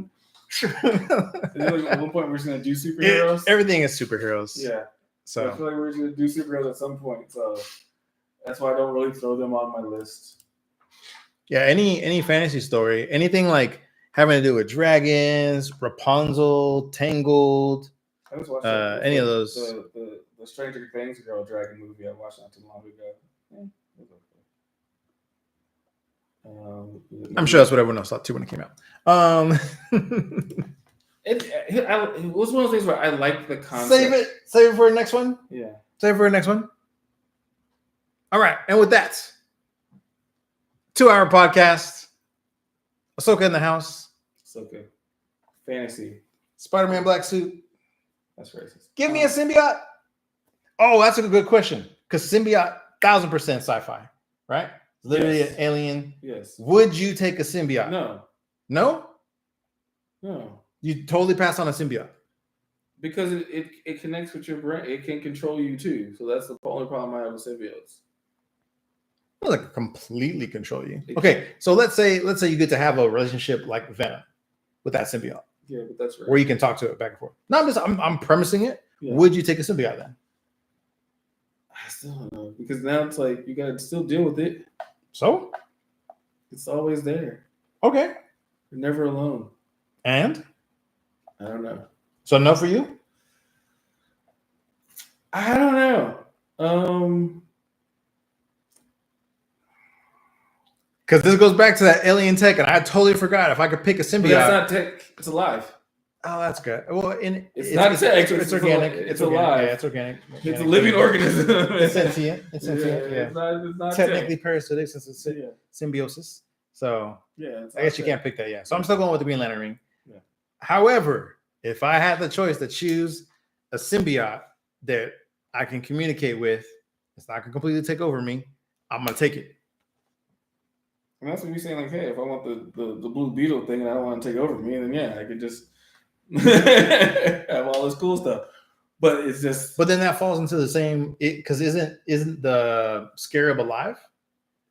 one point we're just gonna do superheroes. Everything is superheroes. Yeah. So I feel like we're just gonna do superheroes at some point. So that's why I don't really throw them on my list. Yeah, any fantasy story, anything like having to do with dragons, Rapunzel, Tangled, I just watched any of those. The Stranger Things girl dragon movie I watched not too long ago. Yeah, I'm sure that's what everyone else thought too when it came out. It was one of those things where I liked the concept. Save it for the next one. Yeah, save it for the next one. All right, and with that, 2-hour podcast. Ahsoka in the house. Ahsoka, fantasy. Spider-Man black suit. That's racist. Give me a symbiote. Oh, that's a good question. Because symbiote, 1000% sci-fi, right? Literally an alien. Yes. Would you take a symbiote? No. No? No. You totally pass on a symbiote. Because it connects with your brain. It can control you too. So that's the only problem I have with symbiotes. Well, like preemptively control you. Okay, so let's say you get to have a relationship like Venom with that symbiote. Yeah, but that's right. Where you can talk to it back and forth. No, I'm premising it. Yeah. Would you take a symbiote then? I still don't know. Because now it's like you gotta still deal with it. So? It's always there. Okay. You're never alone. And? I don't know. So no for you? I don't know. Because this goes back to that alien tech, and I totally forgot if I could pick a symbiote. But that's not tech. It's alive. Oh, that's good. Well, it's not tech. It's organic. It's alive. Yeah, it's organic. It's a living organism. It's sentient. It's sentient. Yeah. It's not technically parasitic since it's symbiosis. So yeah, I guess you can't pick that. Yeah. So I'm still going with the Green Lantern ring. Yeah. However, if I had the choice to choose a symbiote that I can communicate with, it's not gonna completely take over me. I'm gonna take it. And that's what you're saying, like, hey, if I want the Blue Beetle thing and I don't want to take over me, then yeah, I could just have all this cool stuff. But it's just. But then that falls into the same because isn't the Scarab alive?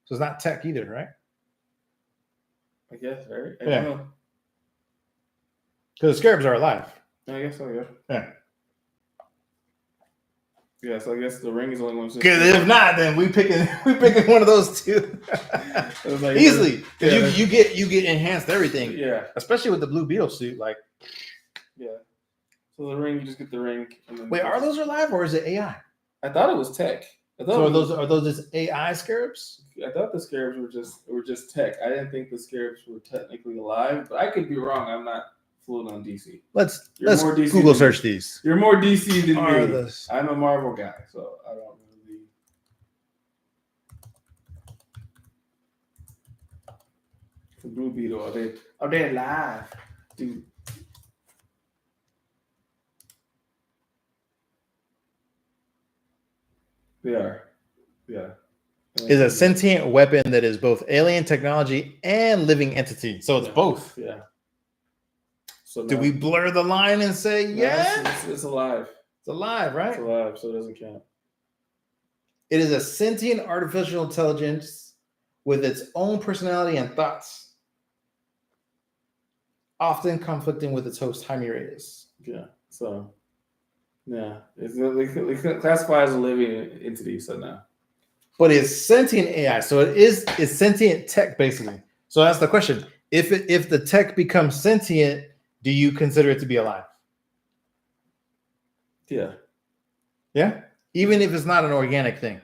So it's not tech either, right? I guess, right? I Yeah. don't know. Because the Scarabs are alive. I guess so, yeah. Yeah. Yeah, so I guess the ring is the only one. Because if not, then we picking one of those two like, easily. Because you get enhanced everything. Yeah, especially with the Blue Beetle suit. Like, yeah. So the ring, you just get the ring. And then wait, are those alive or is it AI? I thought it was tech. So are those just AI Scarabs? I thought the Scarabs were just tech. I didn't think the Scarabs were technically alive, but I could be wrong. I'm not fluent on DC. Let's Google search these. You're more DC than me. This? I'm a Marvel guy, so I don't really. The Blue Beetle. Are they alive? Dude. They are. Yeah. Is a sentient weapon that is both alien technology and living entity. So it's both. Yeah. So do we blur the line and say, it's alive. It's alive, right? It's alive, so it doesn't count. It is a sentient artificial intelligence with its own personality and thoughts, often conflicting with its host, Jaime Reyes. Yeah. So, yeah. They classify as a living entity, so now. But it's sentient AI, so it's sentient tech, basically. So that's the question. If the tech becomes sentient, do you consider it to be alive? Yeah. Yeah? Even if it's not an organic thing.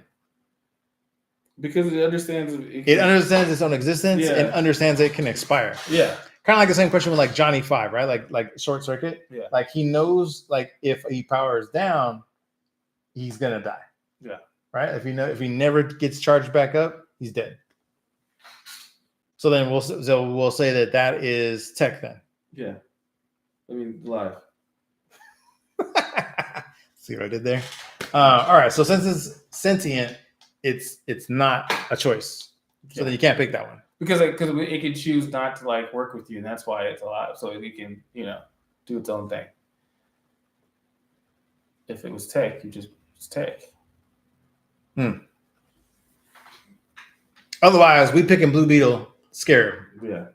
Because it understands its own existence and understands it can expire. Yeah. Kind of like the same question with like Johnny 5, right? Like Short Circuit. Yeah. Like he knows like if he powers down, he's gonna die. Yeah. Right? If he never gets charged back up, he's dead. So then we'll say that is tech then. Yeah. I mean, live. See what I did there? All right. So since it's sentient, it's not a choice. So then you can't pick that one. Because it can choose not to like work with you, and that's why it's alive. So it can, do its own thing. If it was tech, it's tech. Otherwise, we picking Blue Beetle, scared. Yeah.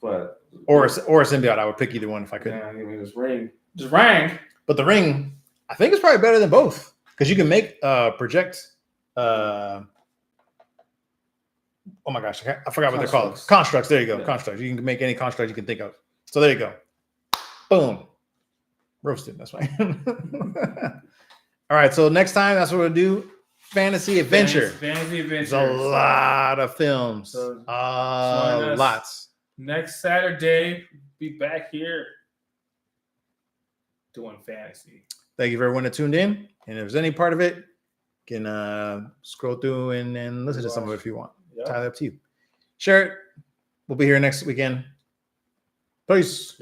But or a symbiote. I would pick either one if I could. Yeah, I mean, just ring. But the ring, I think it's probably better than both because you can make project. Oh my gosh, I forgot what they're called. Constructs. There you go. Yeah. Constructs. You can make any construct you can think of. So there you go. Boom. Roasted. That's right. All right. So next time, that's what we'll do. Fantasy adventure. Fantasy adventure. There's a lot of films. So lots. Next Saturday, be back here doing fantasy. Thank you for everyone that tuned in. And if there's any part of it, you can scroll through and listen to some of it if you want. Yep. Entirely up to you. Share it. We'll be here next weekend. Peace.